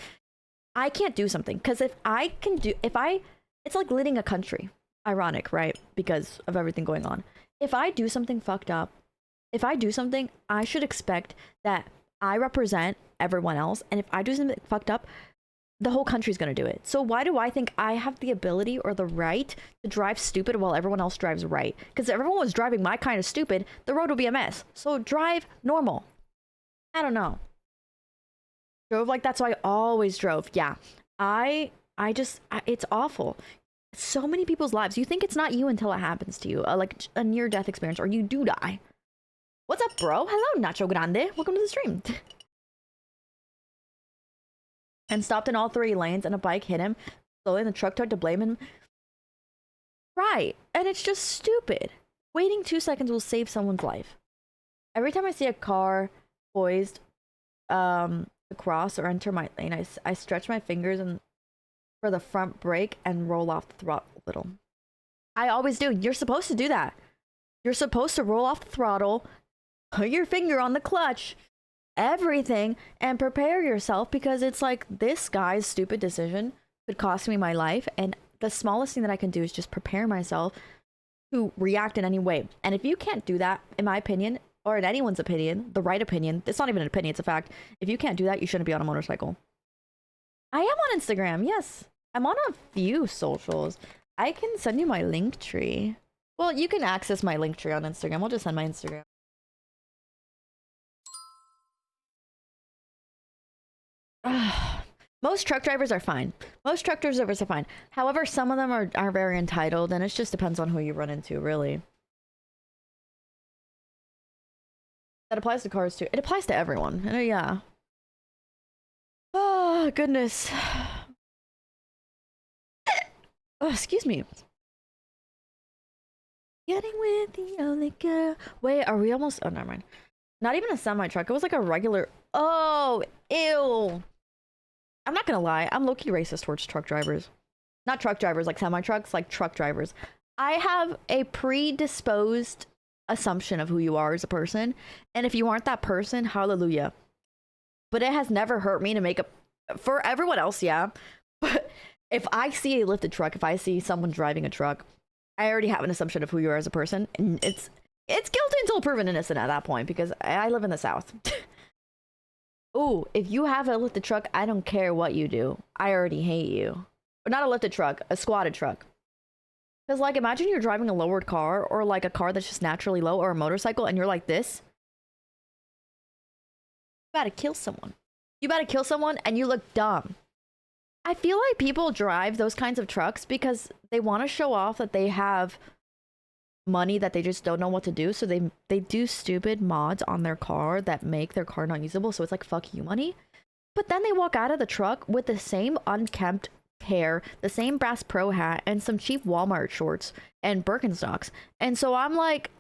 S1: I can't do something because it's like leading a country. Ironic, right? Because of everything going on. If I do something fucked up, if I do something, I should expect that I represent everyone else. And if I do something fucked up, the whole country's gonna do it. So why do I think I have the ability or the right to drive stupid while everyone else drives right? Because if everyone was driving my kind of stupid, the road would be a mess. So drive normal. I don't know. Drove like that, so I always drove. Yeah. It's awful. So many people's lives. You think it's not you until it happens to you. Like a near-death experience, or you do die. What's up, bro? Hello, Nacho Grande. Welcome to the stream. And stopped in all 3 lanes and a bike hit him. Slowly the truck tried to blame him. Right. And it's just stupid. Waiting 2 seconds will save someone's life. Every time I see a car poised to cross or enter my lane, I stretch my fingers and for the front brake and roll off the throttle a little. I always do. You're supposed to do that. You're supposed to roll off the throttle, put your finger on the clutch, everything, and prepare yourself, because it's like this guy's stupid decision could cost me my life, and the smallest thing that I can do is just prepare myself to react in any way. And if you can't do that, in my opinion, or in anyone's opinion, the right opinion, it's not even an opinion, it's a fact. If you can't do that, you shouldn't be on a motorcycle. I am on Instagram, yes. I'm on a few socials. I can send you my link tree. Well, you can access my link tree on Instagram. I'll just send my Instagram. Most truck drivers are fine. Most truck drivers are fine. However, some of them are very entitled, and it just depends on who you run into, really. That applies to cars too. It applies to everyone. Yeah. Oh, goodness. Oh, excuse me. Getting with the only girl. Wait, are we almost? Oh, never mind. Not even a semi truck. It was like a regular. Oh, ew. I'm not gonna lie. I'm low-key racist towards truck drivers. Not truck drivers, like semi trucks, like truck drivers. I have a predisposed assumption of who you are as a person, and if you aren't that person, hallelujah. But it has never hurt me to make a. For everyone else, yeah. But if I see a lifted truck, if I see someone driving a truck, I already have an assumption of who you are as a person, and it's guilty until proven innocent at that point, because I live in the South. Ooh, if you have a lifted truck, I don't care what you do. I already hate you. Or not a lifted truck, a squatted truck. Because, like, imagine you're driving a lowered car or like a car that's just naturally low or a motorcycle and you're like this. You gotta kill someone. You gotta kill someone and you look dumb. I feel like people drive those kinds of trucks because they want to show off that they have money that they just don't know what to do. So they do stupid mods on their car that make their car not usable. So it's like fuck you money. But then they walk out of the truck with the same unkempt hair, the same Bass Pro hat, and some cheap Walmart shorts and Birkenstocks. And so I'm like,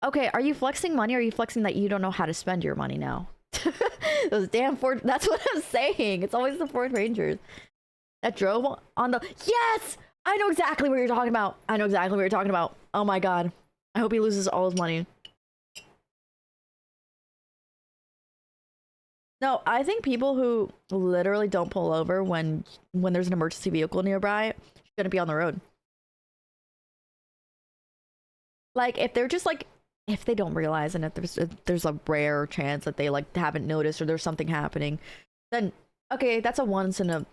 S1: okay, are you flexing money or are you flexing that you don't know how to spend your money now? Those damn Ford, that's what I'm saying. It's always the Ford Rangers that drove on the, yes! I know exactly what you're talking about. I know exactly what you're talking about. Oh my god. I hope he loses all his money. No, I think people who literally don't pull over when there's an emergency vehicle nearby shouldn't be on the road. Like if they're just like if they don't realize and if there's a rare chance that they like haven't noticed or there's something happening, then okay, that's a once in a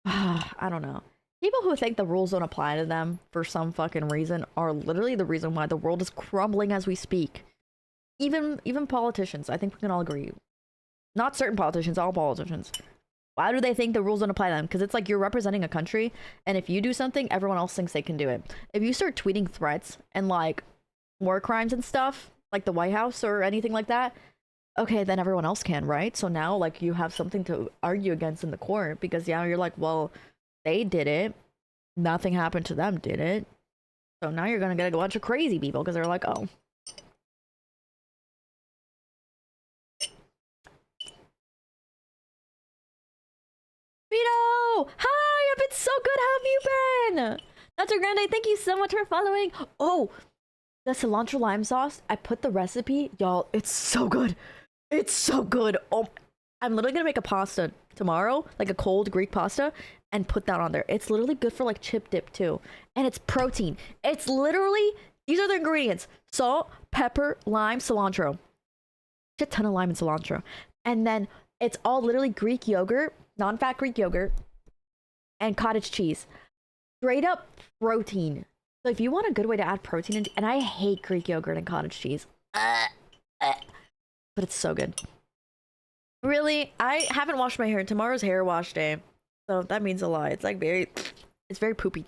S1: I don't know. People who think the rules don't apply to them for some fucking reason are literally the reason why the world is crumbling as we speak. Even politicians, I think we can all agree. Not certain politicians, all politicians. Why do they think the rules don't apply to them? Because it's like you're representing a country, and if you do something, everyone else thinks they can do it. If you start tweeting threats and like war crimes and stuff, like the White House or anything like that, okay, then everyone else can, right? So now like you have something to argue against in the court because yeah, you're like, well, they did it. Nothing happened to them, did it? So now you're gonna get a bunch of crazy people because they're like, oh. Vito! Hi! I've been so good. How have you been? Dr. Grande, thank you so much for following. Oh, the cilantro lime sauce. I put the recipe. Y'all, it's so good. It's so good. Oh, I'm literally gonna make a pasta tomorrow, like a cold Greek pasta, and put that on there. It's literally good for like chip dip too. And it's protein. It's literally, these are the ingredients. Salt, pepper, lime, cilantro. Shit ton of lime and cilantro. And then it's all literally Greek yogurt, non-fat Greek yogurt, and cottage cheese. Straight up protein. So if you want a good way to add protein in, and I hate Greek yogurt and cottage cheese. But it's so good. Really, I haven't washed my hair. Tomorrow's hair wash day. So that means a lot. It's like it's very poopy.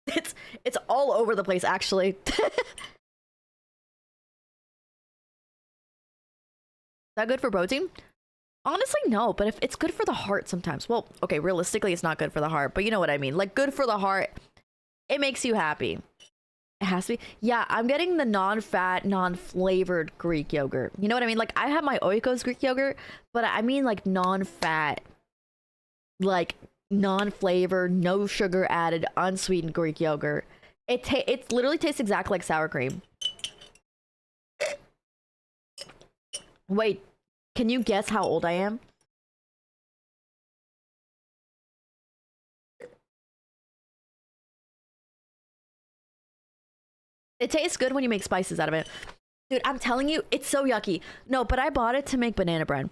S1: It's all over the place actually. Is that good for protein? Honestly, no, but if it's good for the heart sometimes. Well, okay, realistically, it's not good for the heart, but you know what I mean. Like, good for the heart, it makes you happy. It has to be. Yeah, I'm getting the non-fat, non-flavored Greek yogurt. You know what I mean? Like, I have my Oikos Greek yogurt, but I mean like non-fat, like non-flavored, no sugar added, unsweetened Greek yogurt. It literally tastes exactly like sour cream. Wait, can you guess how old I am? It tastes good when you make spices out of it. Dude, I'm telling you, it's so yucky. No, but I bought it to make banana bread.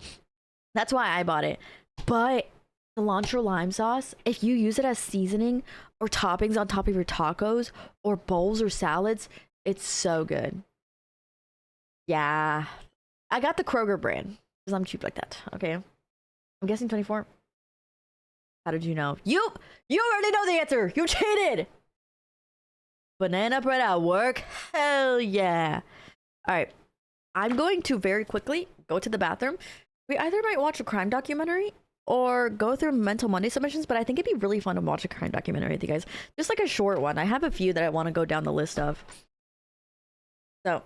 S1: That's why I bought it. But cilantro lime sauce, if you use it as seasoning or toppings on top of your tacos or bowls or salads, it's so good. Yeah. I got the Kroger brand because I'm cheap like that. Okay. I'm guessing 24. How did you know? You already know the answer. You cheated. Banana bread at work? Hell yeah. All right. I'm going to very quickly go to the bathroom. We either might watch a crime documentary or go through Mental Monday submissions, but I think it'd be really fun to watch a crime documentary with you guys. Just like a short one. I have a few that I want to go down the list of. So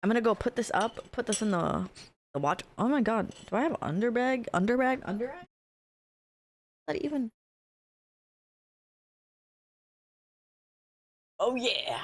S1: I'm gonna go put this up, put this in the watch. Oh my god. Do I have underbag? Underbag? Underbag? That even? Oh yeah.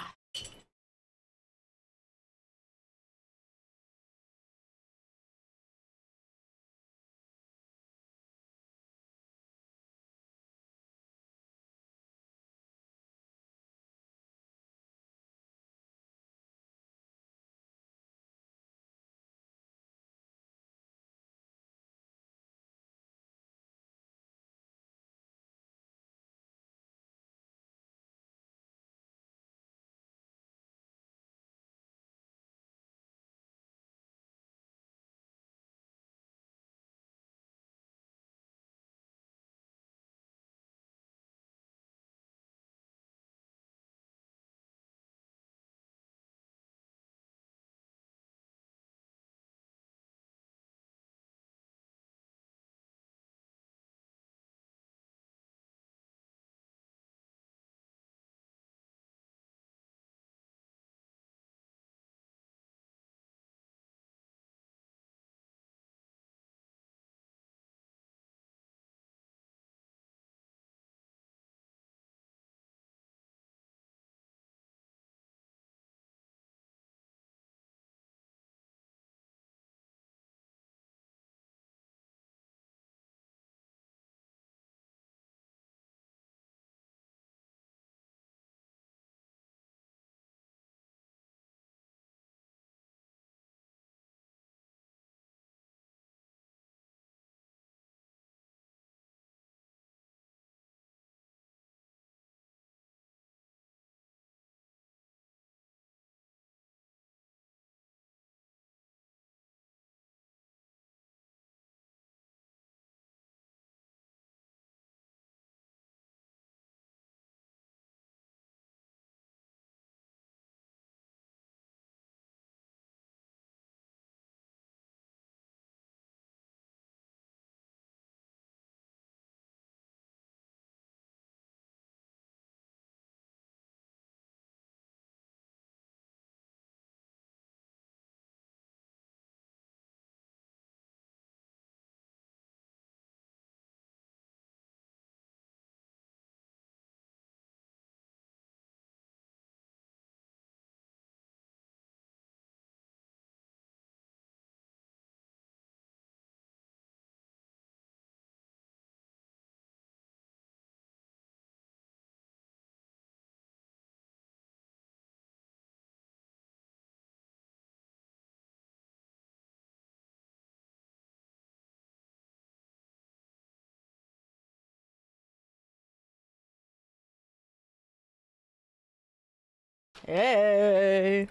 S1: Hey.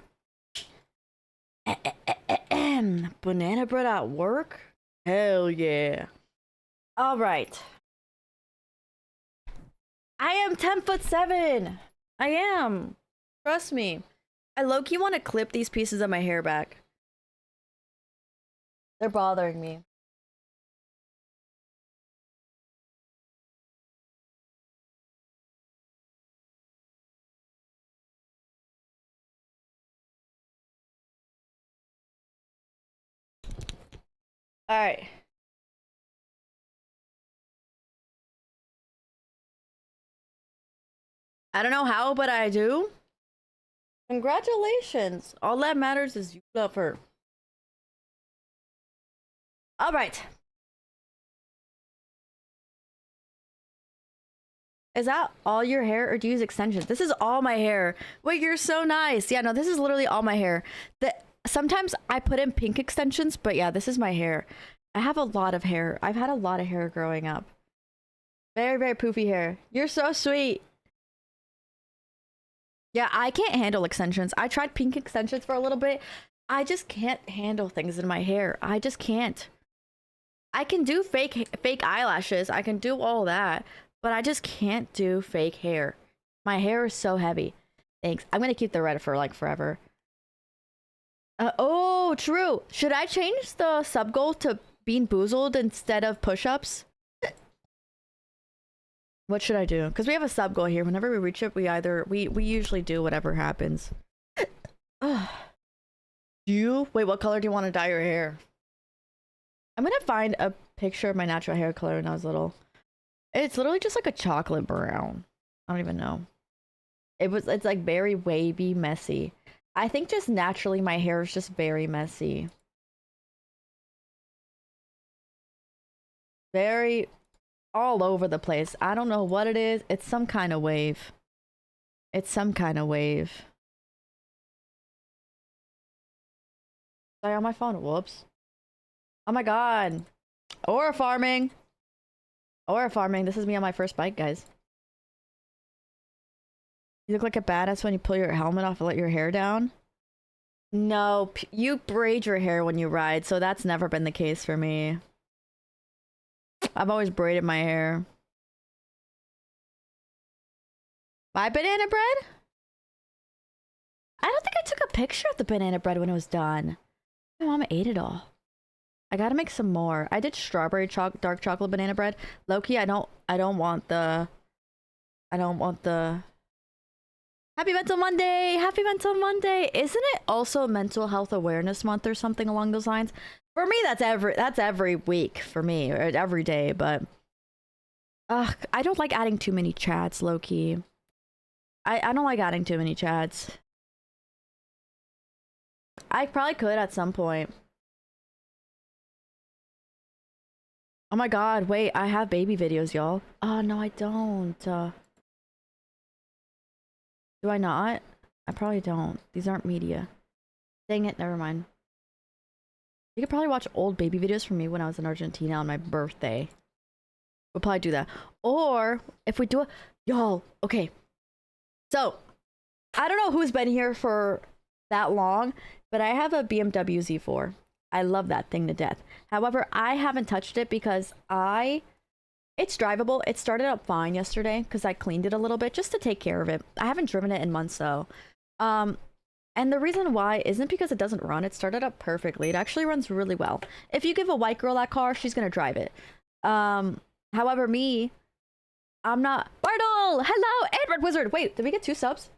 S1: Banana bread at work? Hell yeah. All right. I am 10'7". I am. Trust me. I low-key want to clip these pieces of my hair back. They're bothering me. All right. I don't know how, but I do. Congratulations. All that matters is you love her. All right. Is that all your hair or do you use extensions? This is all my hair. Wait, you're so nice. Yeah, no, this is literally all my hair. Sometimes I put in pink extensions, but yeah, this is my hair. I have a lot of hair. I've had a lot of hair growing up. Very, very poofy hair. You're so sweet. Yeah, I can't handle extensions. I tried pink extensions for a little bit. I just can't handle things in my hair. I just can't. I can do fake eyelashes. I can do all that, but I just can't do fake hair. My hair is so heavy. Thanks. I'm gonna keep the red for like forever. Oh, true. Should I change the sub goal to Bean Boozled instead of push-ups? What should I do? Because we have a sub goal here. Whenever we reach it, we usually do whatever happens. Wait, what color do you want to dye your hair? I'm gonna find a picture of my natural hair color when I was little. It's literally just like a chocolate brown. I don't even know. It's like very wavy, messy. I think just naturally my hair is just very messy. Very all over the place. I don't know what it is. It's some kind of wave. It's some kind of wave. Sorry, on my phone. Whoops. Oh my god. Aura farming. Aura farming. This is me on my first bike, guys. You look like a badass when you pull your helmet off and let your hair down. No, you braid your hair when you ride, so that's never been the case for me. I've always braided my hair. My banana bread? I don't think I took a picture of the banana bread when it was done. My mama ate it all. I gotta make some more. I did strawberry dark chocolate banana bread. Low-key, I don't want the Happy Mental Monday! Happy Mental Monday! Isn't it also Mental Health Awareness Month or something along those lines? For me, that's every week for me, or every day, but I don't like adding too many chats, low-key. I don't like adding too many chats. I probably could at some point. Oh my god, wait, I have baby videos, y'all. Oh, no, I don't. Do I not? I probably don't. These aren't media. Dang it, never mind. You could probably watch old baby videos from me when I was in Argentina on my birthday. We'll probably do that. Or, if we do it... Y'all, okay. So, I don't know who's been here for that long, but I have a BMW Z4. I love that thing to death. However, I haven't touched it because it's drivable. It started up fine yesterday because I cleaned it a little bit just to take care of it. I haven't driven it in months though. And the reason why isn't because it doesn't run. It started up perfectly. It actually runs really well. If you give a white girl that car, she's gonna drive it. However, me, I'm not. Bartle! Hello, Edward Wizard. Wait, did we get 2 subs?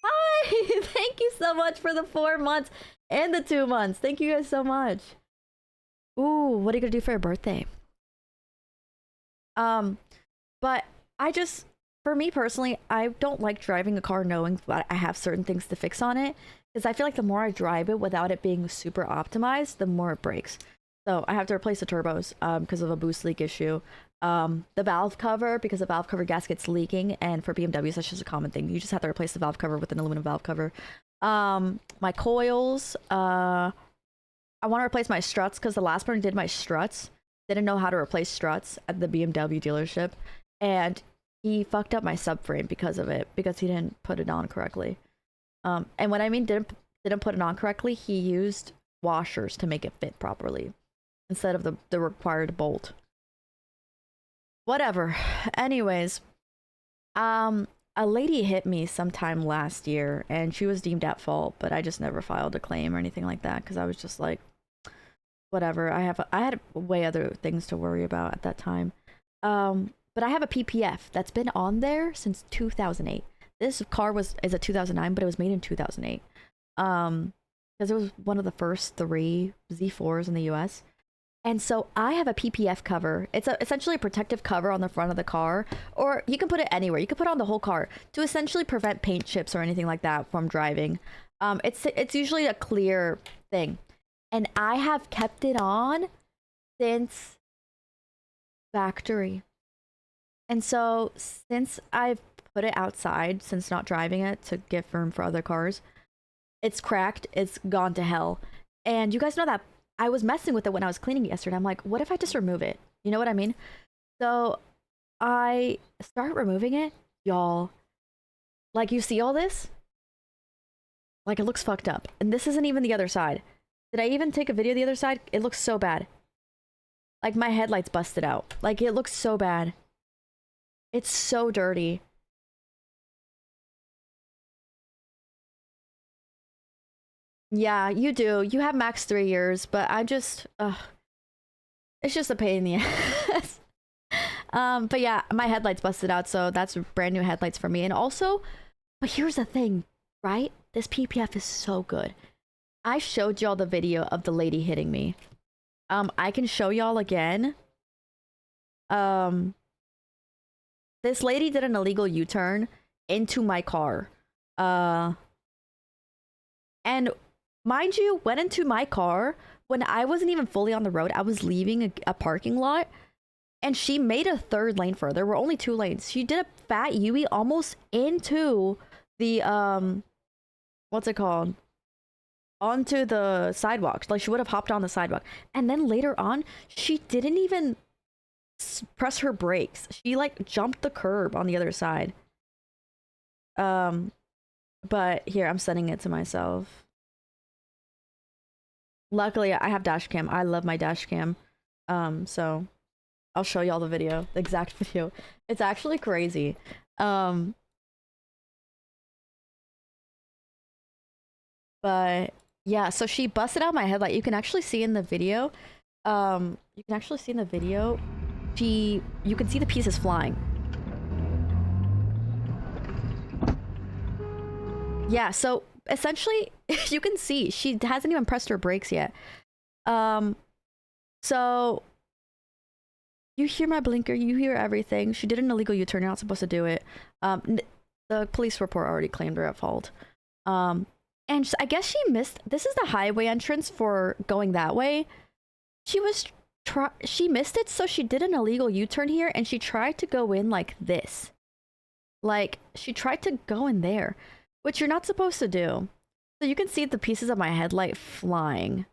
S1: Hi! Thank you so much for the 4 months and the 2 months. Thank you guys so much. Ooh, what are you gonna do for your birthday? But for me personally, I don't like driving a car knowing that I have certain things to fix on it. Because I feel like the more I drive it without it being super optimized, the more it breaks. So I have to replace the turbos because of a boost leak issue. The valve cover, because the valve cover gasket's leaking, and for BMWs, that's just a common thing. You just have to replace the valve cover with an aluminum valve cover. My coils, I want to replace my struts because the last person did my struts. Didn't know how to replace struts at the BMW dealership, and he fucked up my subframe because of it, because he didn't put it on correctly. And what I mean didn't put it on correctly, he used washers to make it fit properly instead of the required bolt. Whatever. Anyways, a lady hit me sometime last year and she was deemed at fault, but I just never filed a claim or anything like that because I was just like, whatever. I had way other things to worry about at that time. But I have a PPF that's been on there since 2008. This car is a 2009, but it was made in 2008. Because it was one of the first 3 Z4s in the US. And so I have a PPF cover. It's essentially a protective cover on the front of the car, or you can put it anywhere. You can put it on the whole car to essentially prevent paint chips or anything like that from driving. It's usually a clear thing, and I have kept it on since factory. And so since I've put it outside, since not driving it to give room for other cars, it's cracked. It's gone to hell. And you guys know that I was messing with it when I was cleaning it yesterday. I'm like, what if I just remove it? You know what I mean? So I start removing it, y'all. Like, you see all this? Like, it looks fucked up. And this isn't even the other side. Did I even take a video of the other side? It looks so bad. Like, my headlights busted out. Like, it looks so bad. It's so dirty. Yeah, you do. You have max 3 years, but I just, it's just a pain in the ass. But yeah, my headlights busted out, so that's brand new headlights for me. And also, but here's the thing, right? This PPF is so good. I showed y'all the video of the lady hitting me. I can show y'all again. This lady did an illegal U-turn into my car. And mind you, went into my car when I wasn't even fully on the road. I was leaving a parking lot, and she made a 3rd lane for her. There were only 2 lanes. She did a fat U-turn almost into the what's it called? Onto the sidewalk. Like, she would have hopped on the sidewalk. And then later on, she didn't even press her brakes. She like jumped the curb on the other side. But here, I'm sending it to myself. Luckily, I have dash cam. I love my dash cam. So I'll show y'all the video, the exact video. It's actually crazy. But yeah, so she busted out my headlight. You can actually see in the video. You can actually see in the video. You can see the pieces flying. Yeah, so essentially, you can see she hasn't even pressed her brakes yet. So you hear my blinker, you hear everything. She did an illegal U-turn. You're not supposed to do it. The police report already claimed her at fault. And I guess she missed. This is the highway entrance for going that way. She missed it, so she did an illegal U-turn here, and she tried to go in like this. Like, she tried to go in there, which you're not supposed to do. So you can see the pieces of my headlight flying,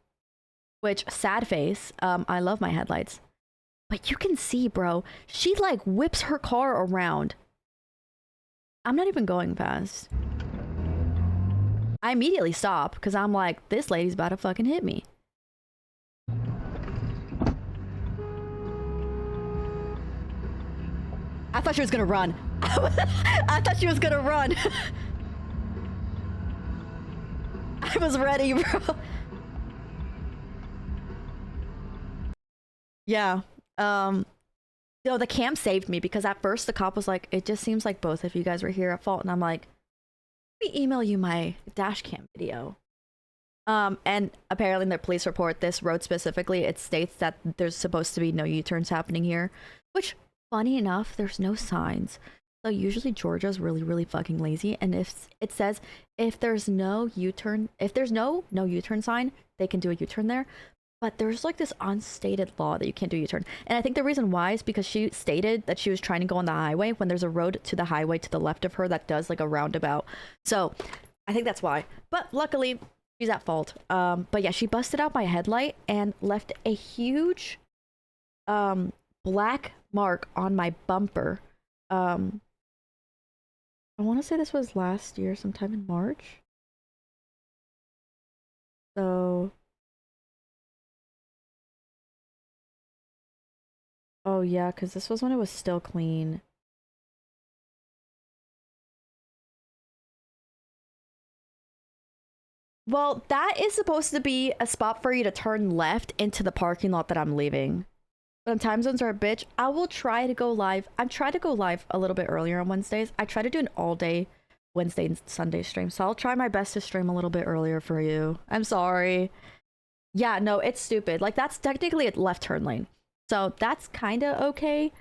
S1: which, sad face. I love my headlights. But you can see, bro, she like whips her car around. I'm not even going fast. I immediately stop because I'm like, this lady's about to fucking hit me. I thought she was gonna run. I thought she was gonna run. I was ready, bro. Yeah. No, the cam saved me because at first the cop was like, it just seems like both of you guys were here at fault. And I'm like, let me email you my dash cam video. And apparently in the police report, this road specifically, it states that there's supposed to be no U-turns happening here, which, funny enough, there's no signs. So usually Georgia's really, really fucking lazy. And if it says, if there's no U-turn, if there's no U-turn sign, they can do a U-turn there. But there's like this unstated law that you can't do a U-turn. And I think the reason why is because she stated that she was trying to go on the highway when there's a road to the highway to the left of her that does like a roundabout. So I think that's why. But luckily, she's at fault. But yeah, she busted out my headlight and left a huge black mark on my bumper. I want to say this was last year, sometime in March. So, oh yeah, because this was when it was still clean. Well, that is supposed to be a spot for you to turn left into the parking lot that I'm leaving. But time zones are a bitch. I will try to go live. I'm trying to go live a little bit earlier on Wednesdays. I try to do an all day Wednesday and Sunday stream. So I'll try my best to stream a little bit earlier for you. I'm sorry. Yeah, no, it's stupid. Like that's technically a left turn lane. So that's kind of okay.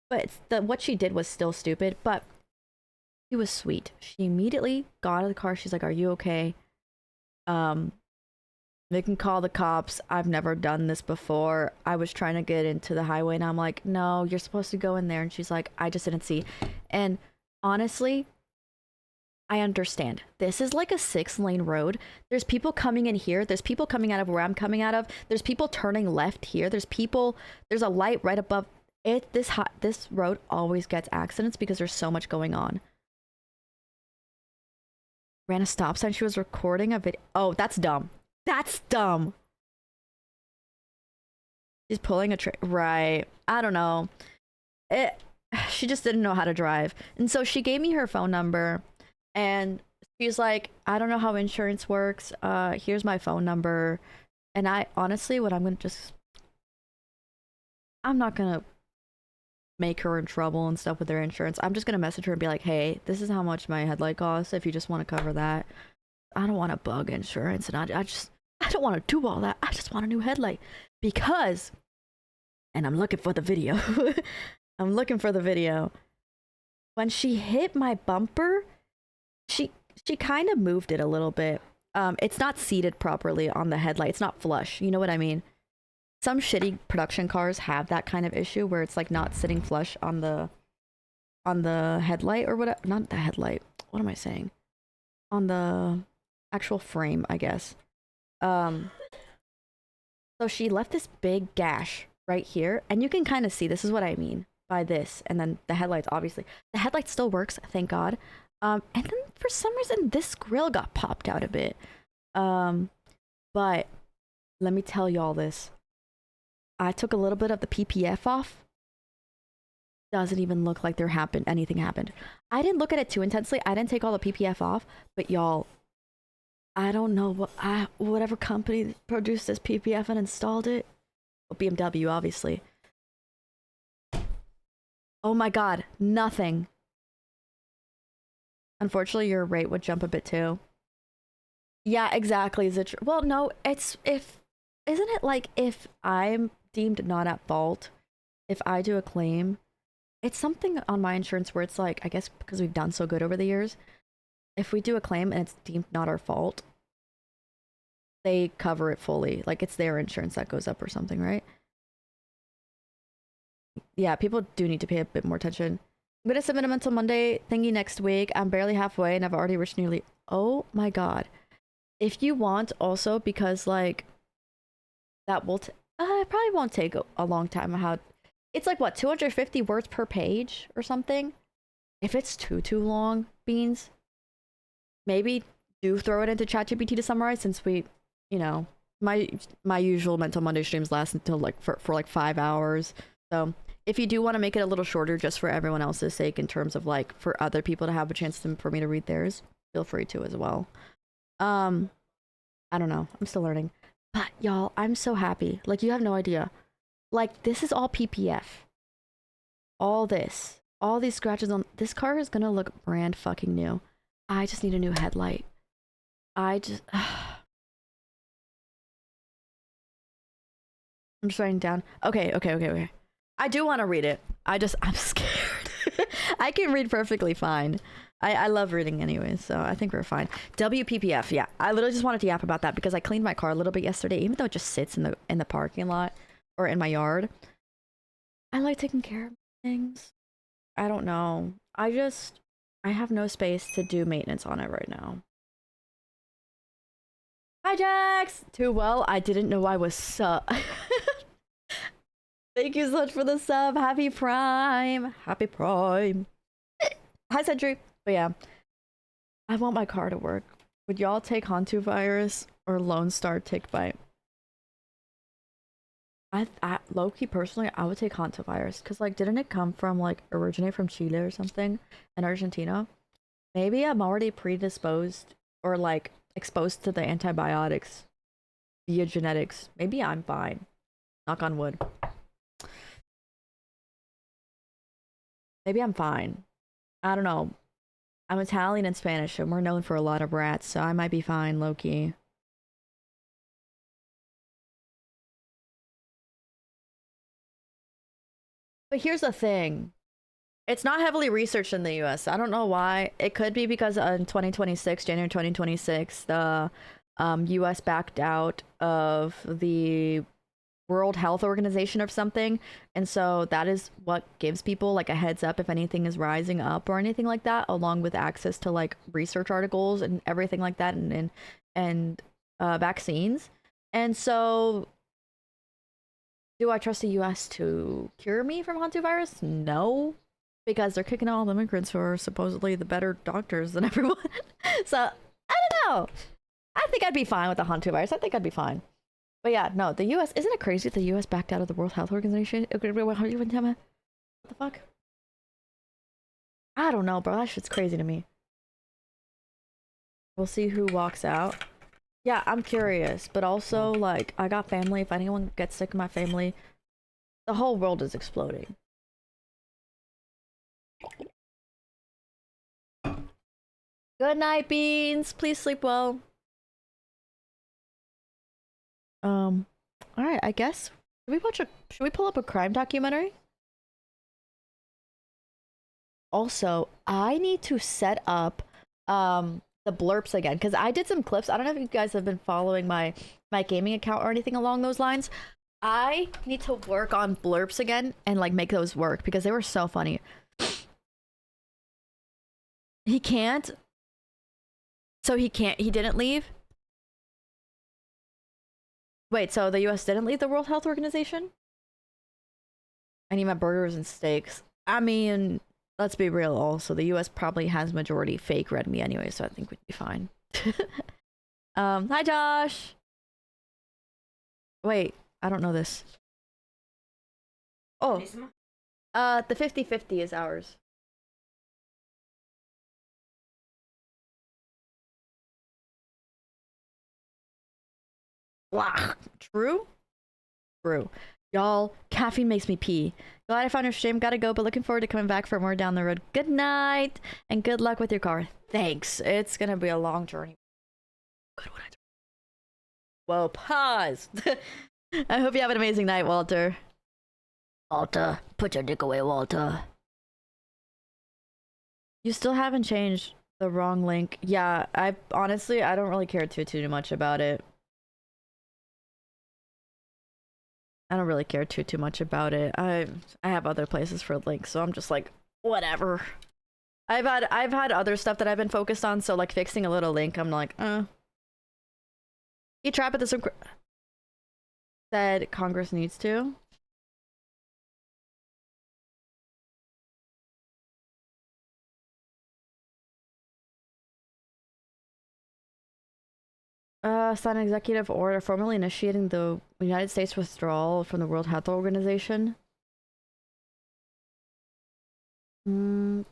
S1: But what she did was still stupid, but she was sweet. She immediately got out of the car. She's like, "Are you okay? Um, they can call the cops. I've never done this before. I was trying to get into the highway." And I'm like, "No, you're supposed to go in there." And she's like, "I just didn't see." And honestly, I understand. This is like a 6-lane road. There's people coming in here. There's people coming out of where I'm coming out of. There's people turning left here. There's a light right above it. This road always gets accidents because there's so much going on. Ran a stop sign. She was recording a video. Oh, that's dumb. That's dumb. She's pulling a right. I don't know. She just didn't know how to drive. And so she gave me her phone number and she's like, "I don't know how insurance works. Here's my phone number." And I honestly, I'm not gonna make her in trouble and stuff with their insurance. I'm just gonna message her and be like, "Hey, this is how much my headlight costs if you just want to cover that." I don't want to bug insurance, and I don't want to do all that. I just want a new headlight because, and I'm looking for the video. I'm looking for the video. When she hit my bumper, she kind of moved it a little bit. It's not seated properly on the headlight. It's not flush. You know what I mean? Some shitty production cars have that kind of issue where it's like not sitting flush on the headlight or whatever. Not the headlight. What am I saying? On the actual frame, I guess. So she left this big gash right here, and you can kind of see, this is what I mean by this. And then the headlights, obviously. The headlight still works, thank God. And then for some reason, this grill got popped out a bit. But let me tell y'all this. I took a little bit of the PPF off. Doesn't even look like anything happened. I didn't look at it too intensely. I didn't take all the PPF off, but y'all, I don't know whatever company produced this PPF and installed it. Well, BMW, obviously. Oh my God, nothing. Unfortunately, your rate would jump a bit too. Yeah, exactly. Well, no, isn't it like if I'm deemed not at fault, if I do a claim, it's something on my insurance where it's like, I guess because we've done so good over the years, if we do a claim and it's deemed not our fault, they cover it fully. Like it's their insurance that goes up or something, right? Yeah, people do need to pay a bit more attention. I'm gonna submit a Mental Monday thingy next week. I'm barely halfway and I've already reached nearly. Oh my God. If you want also, because like that will it probably won't take a long time. It's like what, 250 words per page or something? If it's too long, Beans, maybe do throw it into ChatGPT to summarize, since we, you know, my usual Mental Monday streams last until like for like 5 hours. So if you do want to make it a little shorter just for everyone else's sake, in terms of like for other people to have a chance for me to read theirs, feel free to as well. I don't know. I'm still learning. But y'all, I'm so happy. Like you have no idea. Like this is all PPF. All these scratches on this car is gonna look brand fucking new. I just need a new headlight. I'm just writing down. Okay. I do want to read it. I'm scared. I can read perfectly fine. I love reading anyway, so I think we're fine. WPPF, yeah. I literally just wanted to yap about that because I cleaned my car a little bit yesterday, even though it just sits in the parking lot or in my yard. I like taking care of things. I don't know. I have no space to do maintenance on it right now. Hi, Jax! Too well, I didn't know I was Thank you so much for the sub. Happy Prime. Happy Prime. Hi, Sentry. But yeah, I want my car to work. Would y'all take Hantu or Lone Star tick bite? I low-key personally, I would take hantavirus because like didn't it come from like originate from Chile or something in Argentina? Maybe I'm already predisposed or like exposed to the antibiotics via genetics. Maybe I'm fine. Knock on wood. Maybe I'm fine. I don't know. I'm Italian and Spanish, and we're known for a lot of rats, so I might be fine, low-key. But here's the thing. It's not heavily researched in the US. I don't know why. It could be because in 2026, January 2026, the US backed out of the World Health Organization or something. And so that is what gives people like a heads up if anything is rising up or anything like that, along with access to like research articles and everything like that and vaccines. And so do I trust the US to cure me from hantavirus? No, because they're kicking out all the immigrants who are supposedly the better doctors than everyone. So I don't know. I think I'd be fine with the hantavirus. I think I'd be fine. But yeah, no, the US, isn't it crazy that the US backed out of the World Health Organization? What the fuck? I don't know, bro. That shit's crazy to me. We'll see who walks out. Yeah, I'm curious, but also, like, I got family. If anyone gets sick in my family, the whole world is exploding. Good night, Beans. Please sleep well. Alright, I guess. Should we pull up a crime documentary? Also, I need to set up, the blurps again, because I did some clips. I don't know if you guys have been following my gaming account or anything along those lines. I need to work on blurps again and like make those work because they were so funny. He can't. So he didn't leave? Wait, so the US didn't leave the World Health Organization? I need my burgers and steaks. I mean, let's be real also. The US probably has majority fake red meat anyway, so I think we'd be fine. Hi Josh! Wait, I don't know this. Oh, the 50-50 is ours. Blah. True? True. Y'all, caffeine makes me pee. Glad I found your stream. Gotta go, but looking forward to coming back for more down the road. Good night, and good luck with your car. Thanks. It's gonna be a long journey. Good one. Whoa, pause. I hope you have an amazing night, Walter. Walter, put your dick away, Walter. You still haven't changed the wrong link. Yeah, I honestly, I don't really care too much about it. I don't really care too much about it. I have other places for links, so I'm just like, whatever. I've had other stuff that I've been focused on, so like fixing a little link, I'm like, You trap at this said Congress needs to. Sign an executive order formally initiating the United States withdrawal from the World Health Organization. And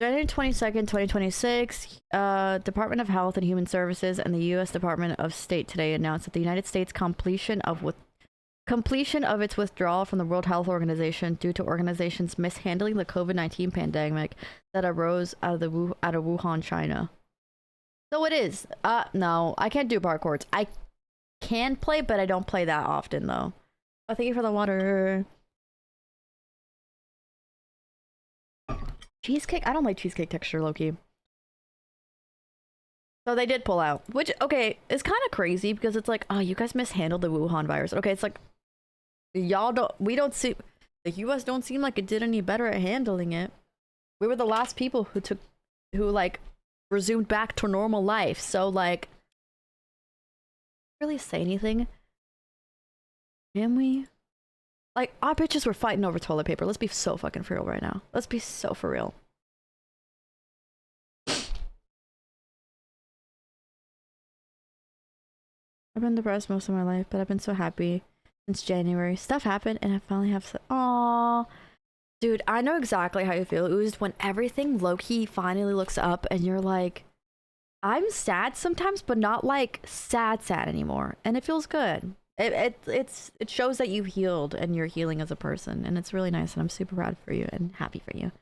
S1: January 22nd, 2026, Department of Health and Human Services and the U.S. Department of State today announced that the United States completion of its withdrawal from the World Health Organization due to organization's mishandling the COVID-19 pandemic that arose out of Wuhan, China. So it is. No, I can't do parkours. I can play, but I don't play that often, though. Oh, thank you for the water. Cheesecake? I don't like cheesecake texture, Loki. So they did pull out. Which, okay, it's kind of crazy because it's like, oh, you guys mishandled the Wuhan virus. Okay, it's like, the US don't seem like it did any better at handling it. We were the last people who resumed back to normal life. So like, really say anything? Can we? Like, our bitches were fighting over toilet paper. Let's be so fucking for real right now. Let's be so for real. I've been depressed most of my life, but I've been so happy since January. Stuff happened and I finally have Aww. Dude, I know exactly how you feel. It was when everything low-key finally looks up and you're like, I'm sad sometimes, but not like sad anymore. And it feels good. It shows that you've healed and you're healing as a person, and it's really nice, and I'm super proud for you and happy for you.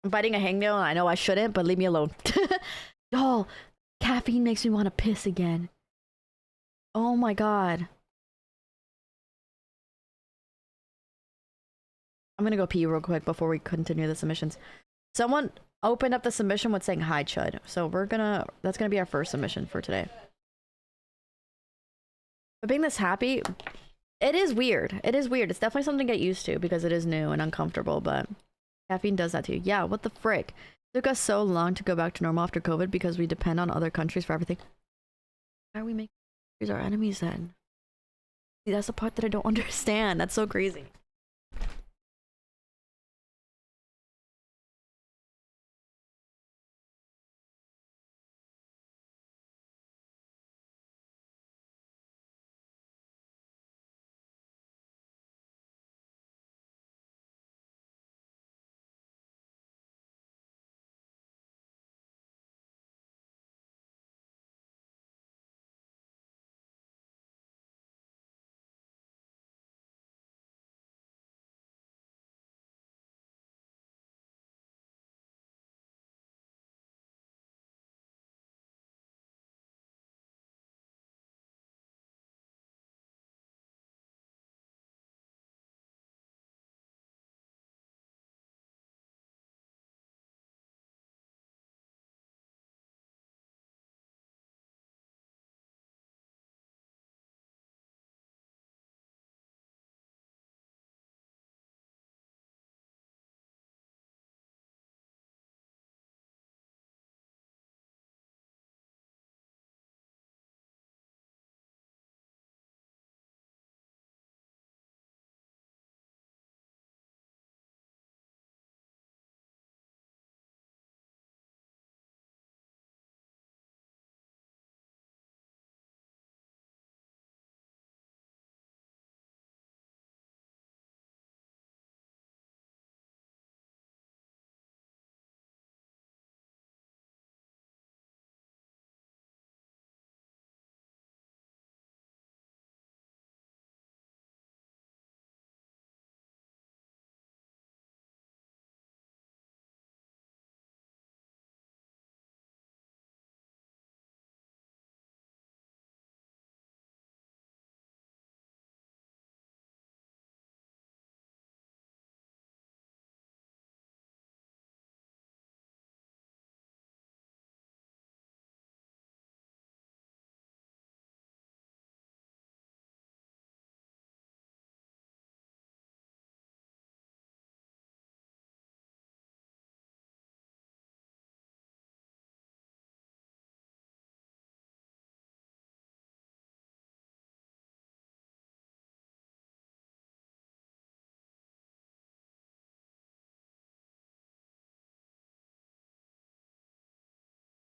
S1: I'm biting a hangnail and I know I shouldn't, but leave me alone. Oh, caffeine makes me want to piss again. Oh my god. I'm gonna go pee real quick before we continue the submissions. Someone opened up the submission with saying hi, Chud. So that's gonna be our first submission for today. But being this happy, it is weird. It is weird. It's definitely something to get used to because it is new and uncomfortable, but caffeine does that to you. Yeah, what the frick? It took us so long to go back to normal after COVID because we depend on other countries for everything. Why are we making countries our enemies then? See, that's the part that I don't understand. That's so crazy.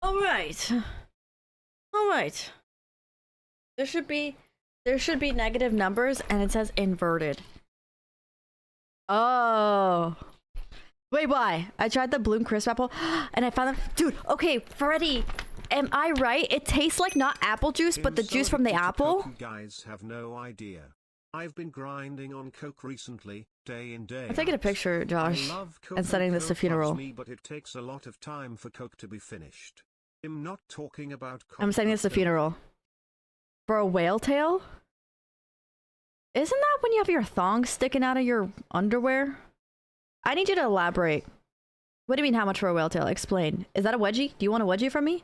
S1: Alright. Alright. There should be negative numbers and it says inverted. Oh. Wait, why? I tried the Bloom Crisp apple and I found them. Dude, okay, Freddy, am I right? It tastes like not apple juice, but the juice from the apple?
S2: You guys have no idea. I've been grinding on coke recently, day in day.
S1: I'm taking a picture, Josh, and sending this to funeral.
S2: But it takes a lot of time for coke to be finished. I'm not talking about coke.
S1: I'm sending this to funeral. For a whale tail? Isn't that when you have your thong sticking out of your underwear? I need you to elaborate. What do you mean how much for a whale tail? Explain. Is that a wedgie? Do you want a wedgie from me?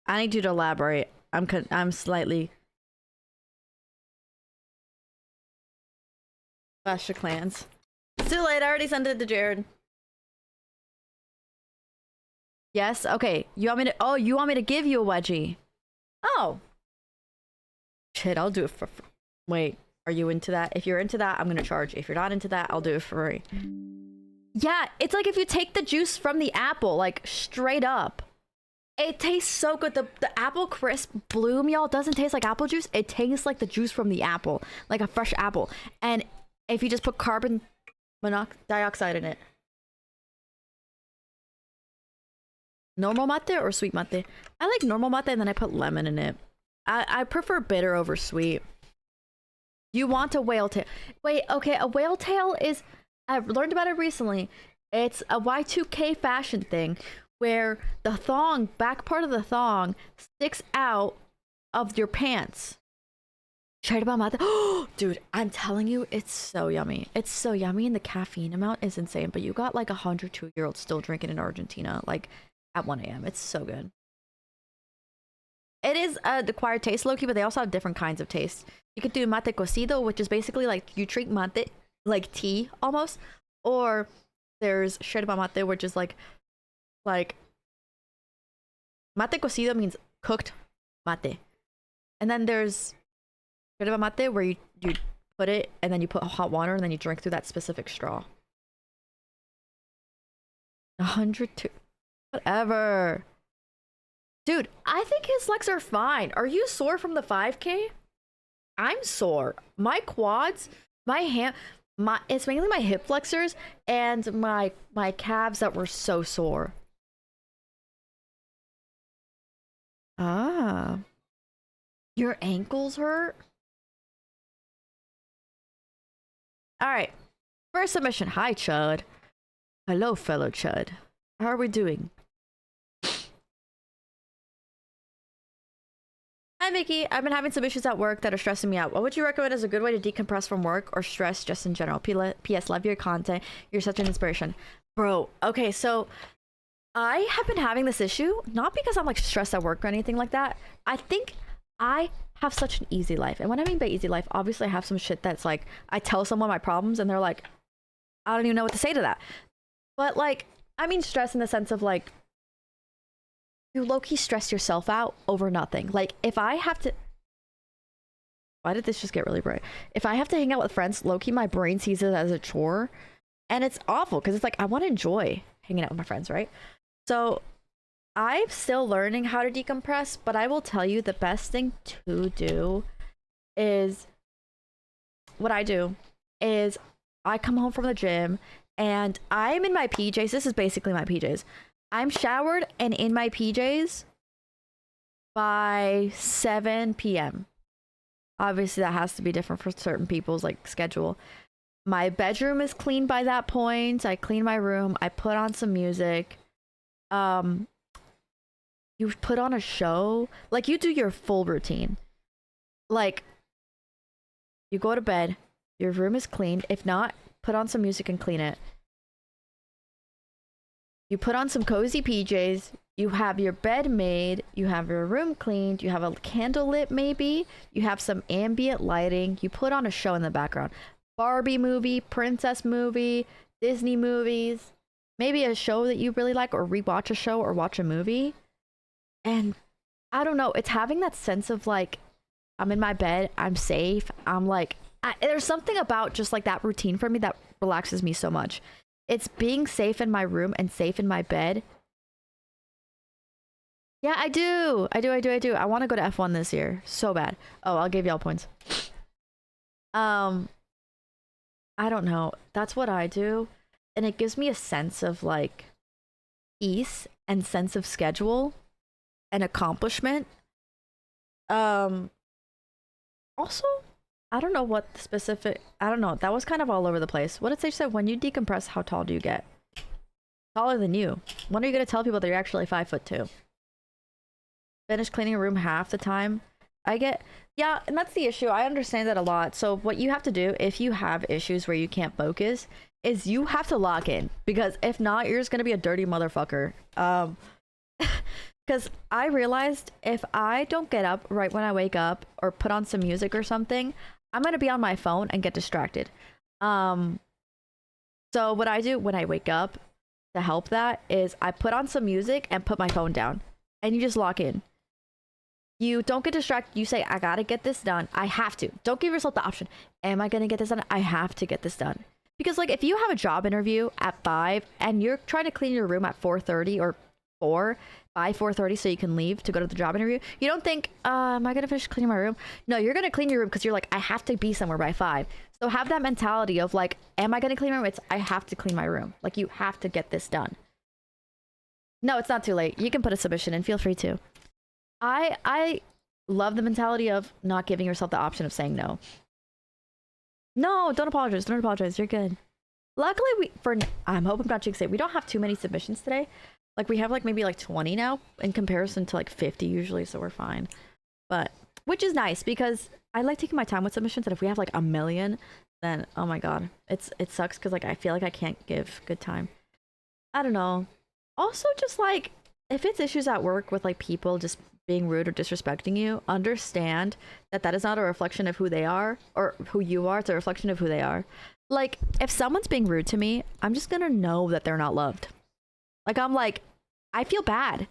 S1: I need you to elaborate. I'm slightly Clash of Clans. It's too late. I already sent it to Jared. Yes. Okay. You want me to? Oh, you want me to give you a wedgie? Oh. Shit. I'll do it for. Wait, are you into that? If you're into that, I'm gonna charge. If you're not into that, I'll do it for free. Yeah, it's like if you take the juice from the apple, like straight up. It tastes so good. The apple crisp bloom, y'all, doesn't taste like apple juice. It tastes like the juice from the apple, like a fresh apple. And if you just put carbon dioxide in it. Normal mate or sweet mate? I like normal mate and then I put lemon in it. I prefer bitter over sweet. You want a whale tail. Wait, okay, a whale tail is... I've learned about it recently. It's a Y2K fashion thing where the thong, back part of the thong, sticks out of your pants. Tried about mate. Oh, dude, I'm telling you, it's so yummy. It's so yummy and the caffeine amount is insane. But you got like 102-year-olds still drinking in Argentina, like at 1 a.m. It's so good. It is a acquired taste, low-key, but they also have different kinds of taste. You could do mate cocido, which is basically like you drink mate like tea almost, or there's yerba mate, which is like mate cocido means cooked mate, and then there's yerba mate where you put it and then you put hot water and then you drink through that specific straw. 102, whatever. Dude, I think his legs are fine. Are you sore from the 5K? I'm sore. My quads, my hand, it's mainly my hip flexors and my calves that were so sore. Ah. Your ankles hurt? Alright. First submission. Hi, Chud. Hello, fellow Chud. How are we doing? Hi, Mickey. I've been having some issues at work that are stressing me out. What would you recommend as a good way to decompress from work or stress just in general? P.S. Love your content. You're such an inspiration. Bro, okay, so I have been having this issue, not because I'm like stressed at work or anything like that. I think I have such an easy life. And when I mean by easy life, obviously I have some shit that's like, I tell someone my problems and they're like, I don't even know what to say to that. But like, I mean stress in the sense of like, you low-key stress yourself out over nothing. Like, if I have to... Why did this just get really bright? If I have to hang out with friends, low-key my brain sees it as a chore. And it's awful, because it's like, I want to enjoy hanging out with my friends, right? So, I'm still learning how to decompress, but I will tell you the best thing to do is... What I do is, I come home from the gym, and I'm in my PJs. This is basically my PJs. I'm showered and in my PJs by 7 p.m. Obviously, that has to be different for certain people's like schedule. My bedroom is clean by that point. I clean my room. I put on some music. You put on a show. Like, you do your full routine. Like, you go to bed. Your room is clean. If not, put on some music and clean it. You put on some cozy PJs, you have your bed made, you have your room cleaned, you have a candle lit maybe, you have some ambient lighting, you put on a show in the background. Barbie movie, princess movie, Disney movies, maybe a show that you really like, or rewatch a show or watch a movie. And I don't know, it's having that sense of like, I'm in my bed, I'm safe, I'm like, there's something about just like that routine for me that relaxes me so much. It's being safe in my room and safe in my bed. Yeah, I do. I want to go to F1 this year. So bad. Oh, I'll give y'all points. I don't know. That's what I do. And it gives me a sense of like ease and sense of schedule and accomplishment. Also, I don't know what the specific... I don't know. That was kind of all over the place. What did they say? When you decompress, how tall do you get? Taller than you. When are you going to tell people that you're actually 5'2"? Finish cleaning a room half the time. I get... Yeah, and that's the issue. I understand that a lot. So what you have to do, if you have issues where you can't focus, is you have to lock in. Because if not, you're just going to be a dirty motherfucker. Because I realized if I don't get up right when I wake up or put on some music or something, I'm going to be on my phone and get distracted. So what I do when I wake up to help that is I put on some music and put my phone down. And you just lock in. You don't get distracted. You say, I gotta get this done. I have to. Don't give yourself the option. Am I gonna get this done? I have to get this done. Because like if you have a job interview at 5 and you're trying to clean your room at 4:30 or 4 by 4:30 so you can leave to go to the job interview, you don't think, am I gonna finish cleaning my room? No, you're gonna clean your room because you're like, I have to be somewhere by 5. So have that mentality of like, am I gonna clean my room? It's I have to clean my room. Like you have to get this done. No, it's not too late. You can put a submission in. Feel free to. I love the mentality of not giving yourself the option of saying no. No, don't apologize. Don't apologize. You're good. Luckily, I'm hoping not jinx it. We don't have too many submissions today. Like we have like maybe like 20 now in comparison to like 50 usually, so we're fine. But which is nice because I like taking my time with submissions, and if we have like a million, then oh my god, it sucks because like I feel like I can't give good time. I don't know. Also, just like if it's issues at work with like people just being rude or disrespecting you, understand that that is not a reflection of who they are or who you are. It's a reflection of who they are. Like if someone's being rude to me, I'm just gonna know that they're not loved. Like I'm like, I feel bad.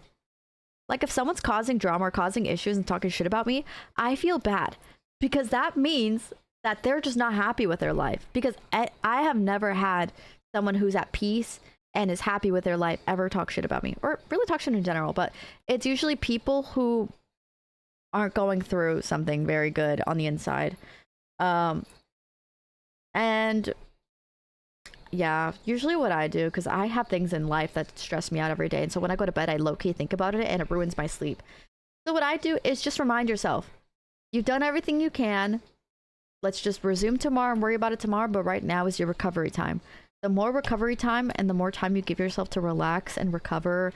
S1: Like if someone's causing drama or causing issues and talking shit about me, I feel bad because that means that they're just not happy with their life. Because I have never had someone who's at peace and is happy with their life ever talk shit about me, or really talk shit in general. But it's usually people who aren't going through something very good on the inside. And yeah, usually what I do, because I have things in life that stress me out every day, and so when I go to bed I low-key think about it and it ruins my sleep. So what I do is just remind yourself, you've done everything you can. Let's just resume tomorrow and worry about it tomorrow, but right now is your recovery time. The more recovery time and the more time you give yourself to relax and recover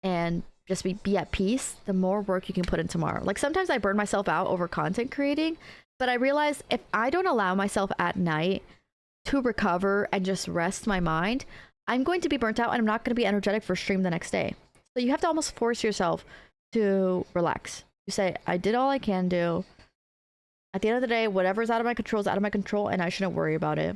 S1: and just be at peace, the more work you can put in tomorrow. Like sometimes I burn myself out over content creating, but I realize if I don't allow myself at night to recover and just rest my mind, I'm going to be burnt out and I'm not going to be energetic for stream the next day. So you have to almost force yourself to relax. You say, I did all I can do. At the end of the day, whatever's out of my control is out of my control and I shouldn't worry about it.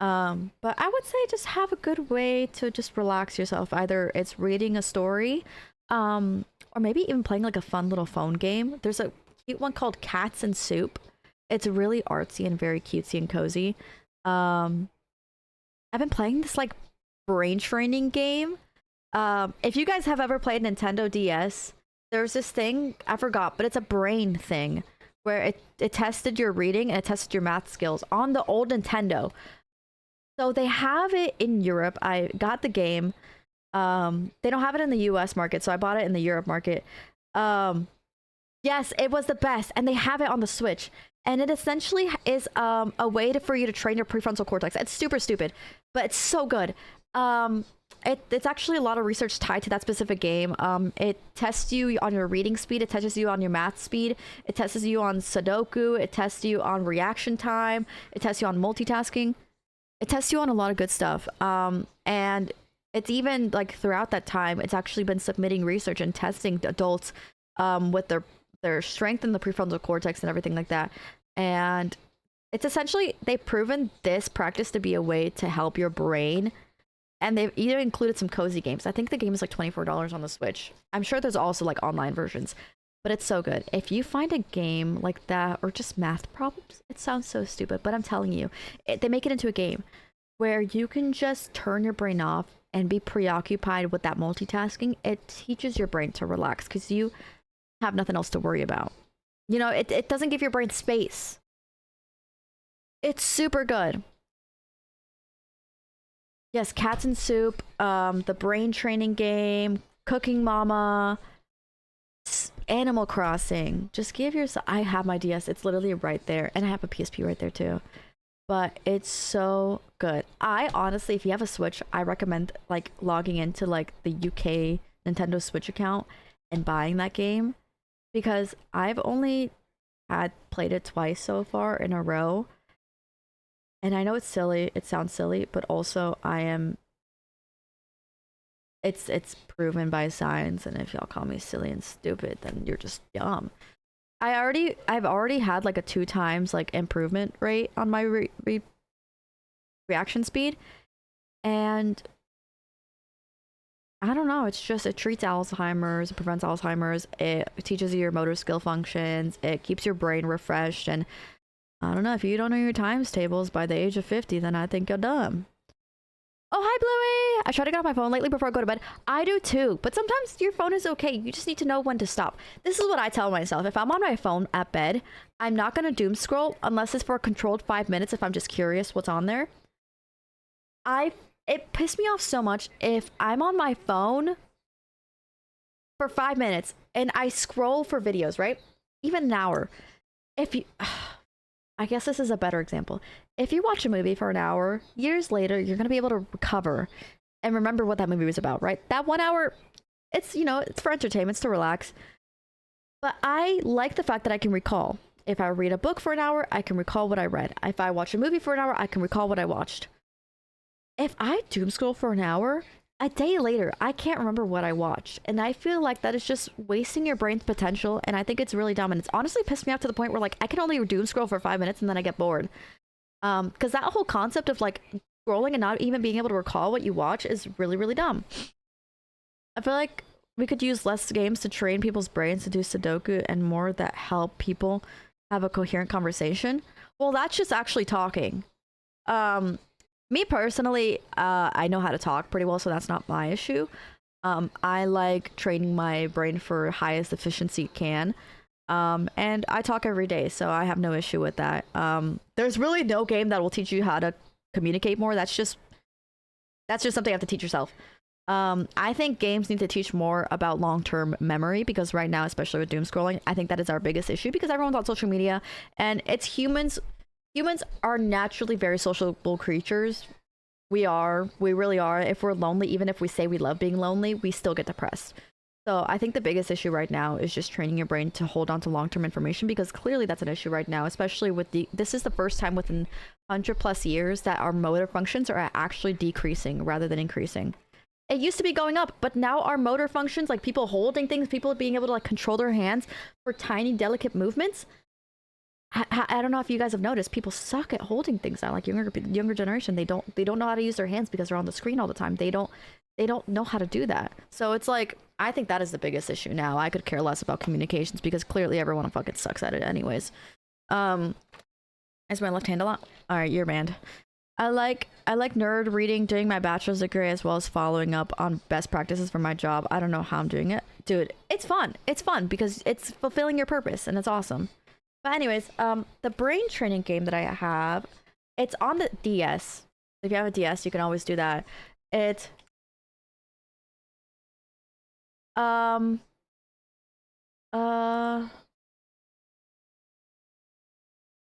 S1: But I would say just have a good way to just relax yourself. Either it's reading a story, or maybe even playing like a fun little phone game. There's a cute one called Cats and Soup. It's really artsy and very cutesy and cozy. I've been playing this like brain training game. If you guys have ever played Nintendo DS, there's this thing, I forgot, but it's a brain thing where it tested your reading and it tested your math skills on the old Nintendo. So they have it in Europe. I got the game. They don't have it in the US market, so I bought it in the Europe market. Yes, it was the best, and they have it on the Switch. And it essentially is a way for you to train your prefrontal cortex. It's super stupid, but it's so good. It's actually a lot of research tied to that specific game. It tests you on your reading speed. It tests you on your math speed. It tests you on Sudoku. It tests you on reaction time. It tests you on multitasking. It tests you on a lot of good stuff. And it's even like throughout that time, it's actually been submitting research and testing adults with their strength in the prefrontal cortex and everything like that. And it's essentially, they've proven this practice to be a way to help your brain. And they've even included some cozy games. I think the game is like $24 on the Switch. I'm sure there's also like online versions, but it's so good. If you find a game like that or just math problems, it sounds so stupid, but I'm telling you, they make it into a game where you can just turn your brain off and be preoccupied with that multitasking. It teaches your brain to relax because you have nothing else to worry about. You know, it doesn't give your brain space. It's super good. Yes, Cats and Soup, the brain training game, Cooking Mama, Animal Crossing. Just give yourself... I have my DS. It's literally right there. And I have a PSP right there too. But it's so good. I honestly, if you have a Switch, I recommend like logging into like the UK Nintendo Switch account and buying that game. Because I've only played it twice so far in a row. And I know it's silly, it sounds silly, but also it's proven by science, and if y'all call me silly and stupid, then you're just dumb. I've already had like a 2 times like improvement rate on my reaction speed, and I don't know. It's just it treats Alzheimer's, it prevents Alzheimer's. It teaches you your motor skill functions. It keeps your brain refreshed. And I don't know, if you don't know your times tables by the age of 50, then I think you're dumb. Oh, hi, Bluey. I try to get off my phone lately before I go to bed. I do too, but sometimes your phone is okay. You just need to know when to stop. This is what I tell myself. If I'm on my phone at bed, I'm not going to doom scroll unless it's for a controlled 5 minutes if I'm just curious what's on there. It pissed me off so much if I'm on my phone for 5 minutes and I scroll for videos, right? Even an hour. If you I guess this is a better example. If you watch a movie for an hour, years later, you're going to be able to recover and remember what that movie was about, right? That 1 hour, it's, it's for entertainment, it's to relax. But I like the fact that I can recall. If I read a book for an hour, I can recall what I read. If I watch a movie for an hour, I can recall what I watched. If I doom scroll for an hour, a day later, I can't remember what I watched. And I feel like that is just wasting your brain's potential. And I think it's really dumb. And it's honestly pissed me off to the point where, like, I can only doom scroll for 5 minutes and then I get bored. Because that whole concept of, like, scrolling and not even being able to recall what you watch is really, really dumb. I feel like we could use less games to train people's brains to do Sudoku and more that help people have a coherent conversation. Well, that's just actually talking. Me personally, I know how to talk pretty well, so that's not my issue. I like training my brain for highest efficiency it can. And I talk every day, so I have no issue with that. There's really no game that will teach you how to communicate more. That's just something you have to teach yourself. I think games need to teach more about long-term memory, because right now, especially with doom scrolling, I think that is our biggest issue, because everyone's on social media and it's humans. Humans are naturally very sociable creatures. We really are. If we're lonely, even if we say we love being lonely, we still get depressed. So I think the biggest issue right now is just training your brain to hold on to long-term information, because clearly that's an issue right now, especially with this is the first time within 100+ years that our motor functions are actually decreasing rather than increasing. It used to be going up, but now our motor functions, like people holding things, people being able to like control their hands for tiny, delicate movements. I don't know if you guys have noticed, people suck at holding things now. Like younger generation, they don't know how to use their hands because they're on the screen all the time. They don't know how to do that. So it's like, I think that is the biggest issue now. I could care less about communications because clearly everyone fucking sucks at it anyways. Is my left hand a lot? All right, you're banned. I like nerd reading, doing my bachelor's degree, as well as following up on best practices for my job. I don't know how I'm doing it. Dude, it's fun. It's fun because it's fulfilling your purpose and it's awesome. But anyways, the brain training game that I have, it's on the DS. If you have a DS, you can always do that. It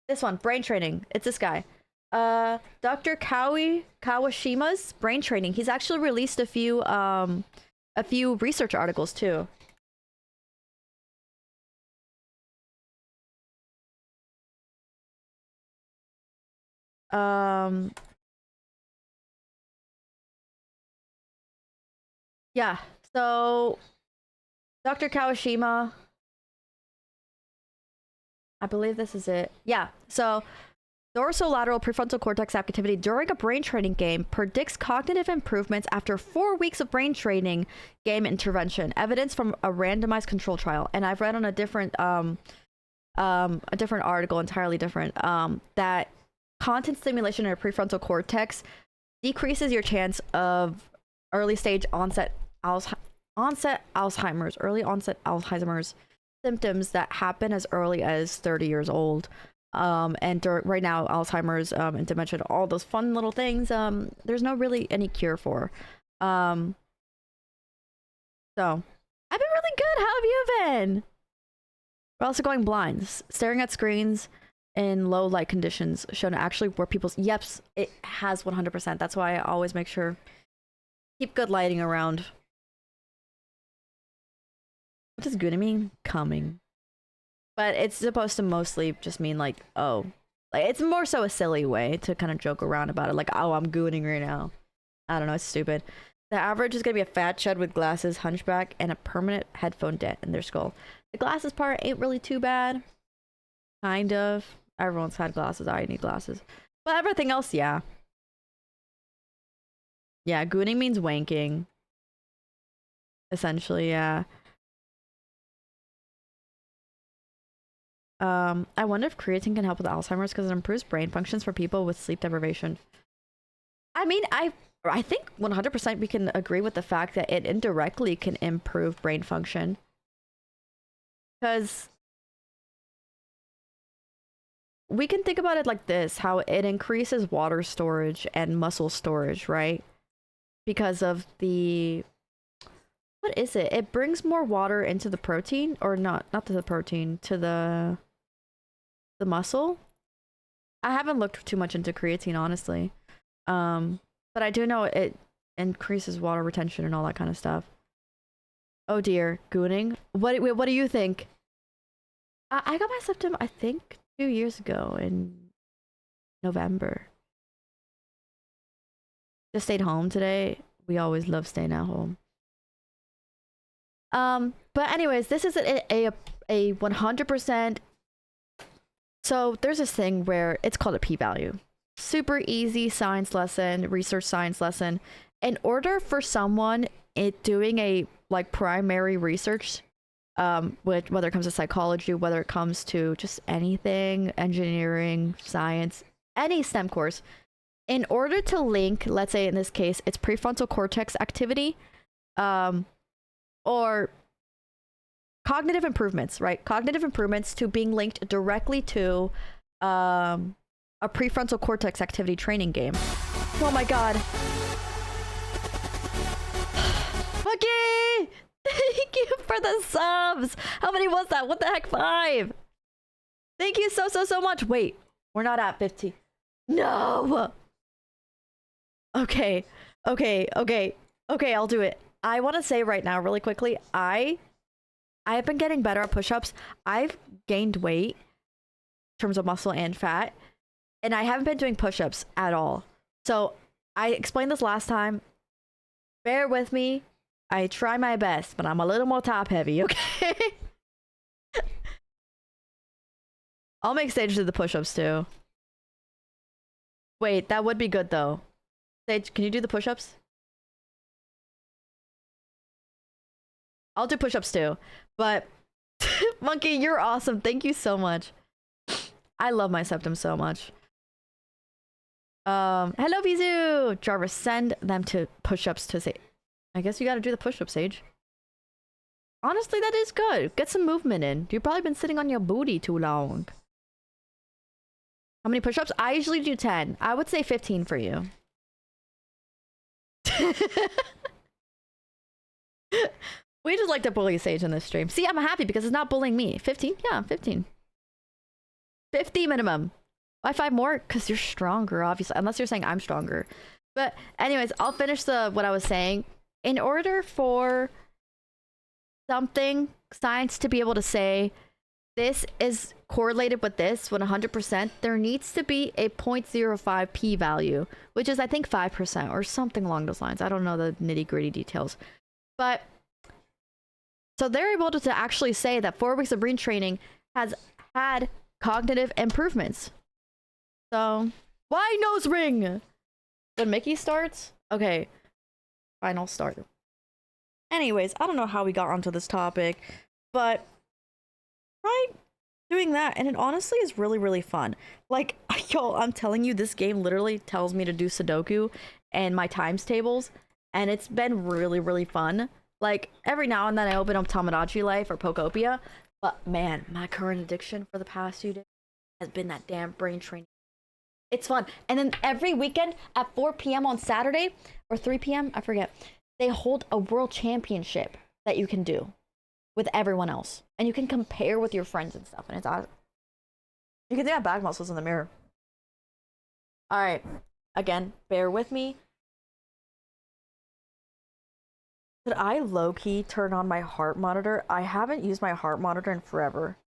S1: this one, brain training. It's this guy. Dr. Kawashima's brain training. He's actually released a few research articles too. Yeah, so Dr. Kawashima, I believe this is it. Yeah, so dorsolateral prefrontal cortex activity during a brain training game predicts cognitive improvements after 4 weeks of brain training game intervention. Evidence from a randomized control trial. And I've read on a different article, entirely different, that content stimulation in a prefrontal cortex decreases your chance of early onset Alzheimer's symptoms that happen as early as 30 years old. And right now, Alzheimer's and dementia, all those fun little things, there's no really any cure for. So I've been really good. How have you been? We're also going blind. Staring at screens in low light conditions shown actually where people's yeps, it has 100%. That's why I always make sure keep good lighting around. What does good mean? Coming. But it's supposed to mostly just mean like, oh, like it's more so a silly way to kind of joke around about it. Like, oh, I'm gooning right now. I don't know, it's stupid. The average is gonna be a fat chud with glasses, hunchback, and a permanent headphone dent in their skull. The glasses part ain't really too bad. Kind of. Everyone's had glasses. I need glasses. But everything else, yeah. Yeah, gooning means wanking. essentially, yeah. I wonder if creatine can help with Alzheimer's because it improves brain functions for people with sleep deprivation. I mean, I think 100% we can agree with the fact that it indirectly can improve brain function. Because we can think about it like this, how it increases water storage and muscle storage, right? Because of the what is it? It brings more water into the protein, or not to the protein, to the muscle. I haven't looked too much into creatine, honestly. But I do know it increases water retention and all that kind of stuff. Oh dear, gooning. What do you think? I got my septum, I think, 2 years ago in November. Just stayed home today. We always love staying at home. But anyways, this is a 100%. So there's this thing where it's called a p-value. Super easy science lesson, research science lesson. In order for someone doing a like primary research, with whether it comes to psychology, whether it comes to just anything, engineering, science, any STEM course, in order to link, let's say in this case, it's prefrontal cortex activity, or cognitive improvements, right? Cognitive improvements to being linked directly to a prefrontal cortex activity training game. Oh my god. Okay! Thank you for the subs! How many was that? What the heck? 5! Thank you so much! Wait, we're not at 50. No! Okay, I'll do it. I want to say right now, really quickly, I have been getting better at push-ups. I've gained weight in terms of muscle and fat, and I haven't been doing push-ups at all. So I explained this last time. Bear with me. I try my best, but I'm a little more top heavy, okay? I'll make Sage do the push-ups too. Wait, that would be good though. Sage, can you do the push-ups? I'll do push-ups too. But Monkey, you're awesome. Thank you so much. I love my septum so much. Hello Bizu! Jarvis, send them to push-ups to say. I guess you gotta do the push-ups, Sage. Honestly, that is good. Get some movement in. You've probably been sitting on your booty too long. How many push-ups? I usually do 10. I would say 15 for you. We just like to bully Sage in this stream. See, I'm happy because it's not bullying me. 15? Yeah, 15. 50 minimum. Why 5 more? Because you're stronger, obviously. Unless you're saying I'm stronger. But anyways, I'll finish what I was saying. In order for something, science to be able to say this is correlated with this 100%, there needs to be a 0.05 p-value, which is I think 5% or something along those lines. I don't know the nitty-gritty details. But so they're able to actually say that 4 weeks of brain training has had cognitive improvements. So, why nose ring? When Mickey starts? Okay, fine, I'll start. Anyways, I don't know how we got onto this topic, but try doing that, and it honestly is really, really fun. Like, yo, I'm telling you, this game literally tells me to do Sudoku and my times tables, and it's been really, really fun. Like, every now and then I open up Tamagotchi Life or Pokopia, but man, my current addiction for the past few days has been that damn brain training. It's fun. And then every weekend at 4 p.m. on Saturday, or 3 p.m., I forget, they hold a world championship that you can do with everyone else. And you can compare with your friends and stuff, and it's awesome. You can do that back muscles in the mirror. Alright, again, bear with me. Did I low-key turn on my heart monitor? I haven't used my heart monitor in forever.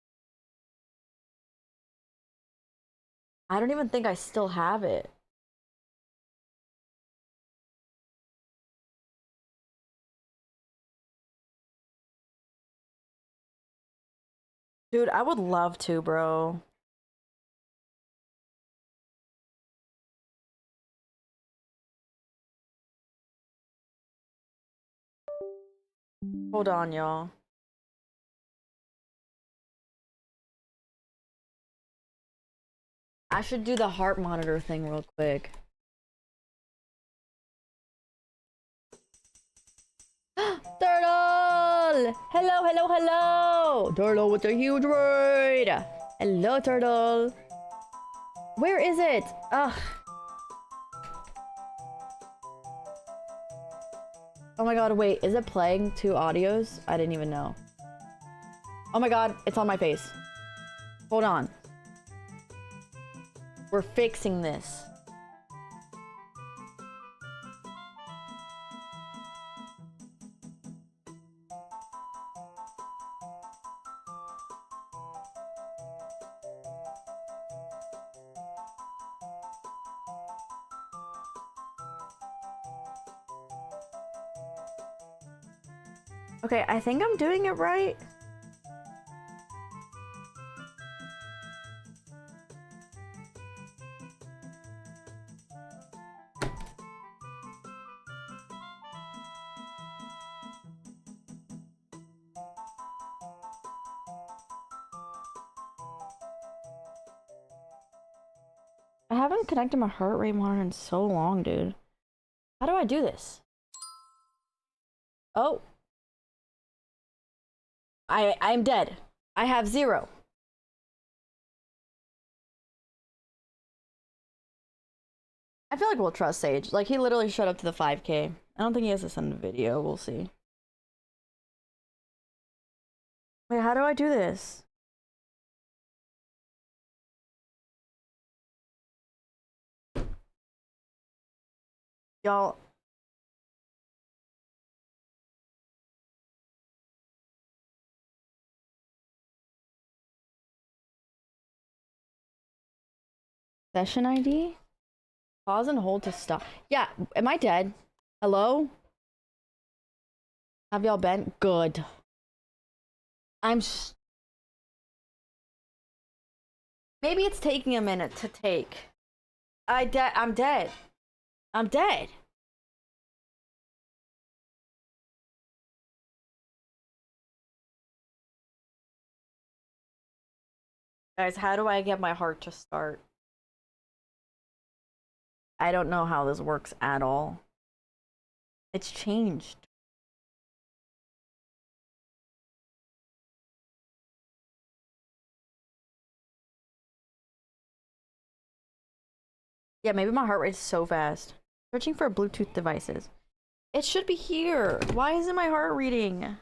S1: I don't even think I still have it. Dude, I would love to, bro. Hold on, y'all. I should do the heart monitor thing real quick. Turtle! Hello, hello, hello! Turtle with a huge raid! Hello, Turtle! Where is it? Ugh. Oh my god, wait, is it playing two audios? I didn't even know. Oh my god, it's on my face. Hold on. We're fixing this. Okay, I think I'm doing it right. I haven't connected my heart rate monitor in so long, dude. How do I do this? Oh. I'm dead. I have 0. I feel like we'll trust Sage. Like, he literally showed up to the 5K. I don't think he has to send a video. We'll see. Wait, how do I do this? Y'all. Session ID? Pause and hold to stop. Yeah, am I dead? Hello? Have y'all been? Good. Maybe it's taking a minute to take. I'm dead. I'm dead. Guys, how do I get my heart to start? I don't know how this works at all. It's changed. Yeah, maybe my heart rate's so fast. Searching for Bluetooth devices. It should be here. Why isn't my heart reading?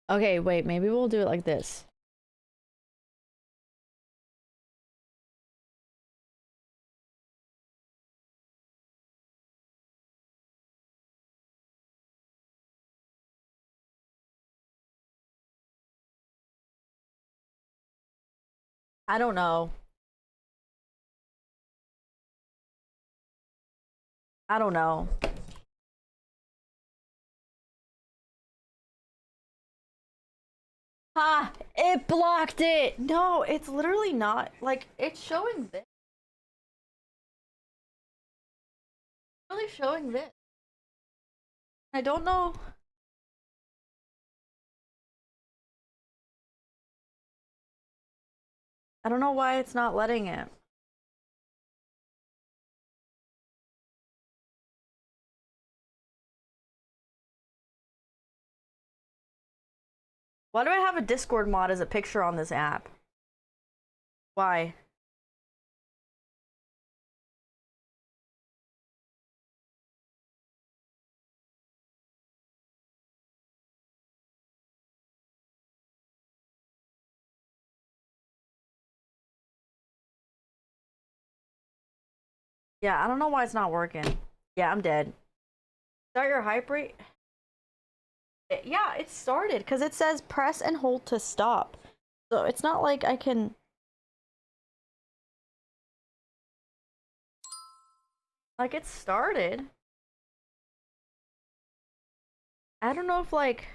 S1: Okay, wait, maybe we'll do it like this. I don't know. I don't know. Ah, it blocked it. No, it's literally not. Like, it's showing this. Really showing this. I don't know. I don't know why it's not letting it. Why do I have a Discord mod as a picture on this app? Why? Yeah, I don't know why it's not working. Yeah, I'm dead. Start your hype rate? Yeah, it started because it says press and hold to stop. So it's not like I can. Like, it started. I don't know if, like.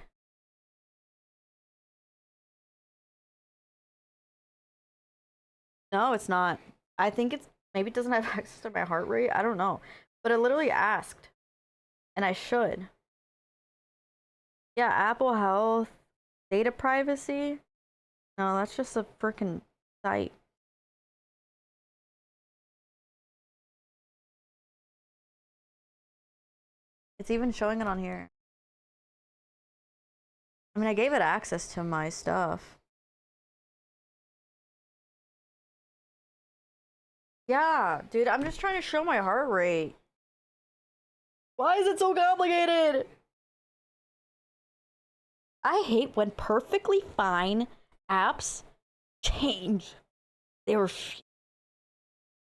S1: No, it's not. I think it's Maybe it doesn't have access to my heart rate. I don't know. But it literally asked. And I should. Yeah, Apple Health, data privacy. No, that's just a freaking site. It's even showing it on here. I mean, I gave it access to my stuff. Yeah, dude, I'm just trying to show my heart rate. Why is it so complicated? I hate when perfectly fine apps change. They were.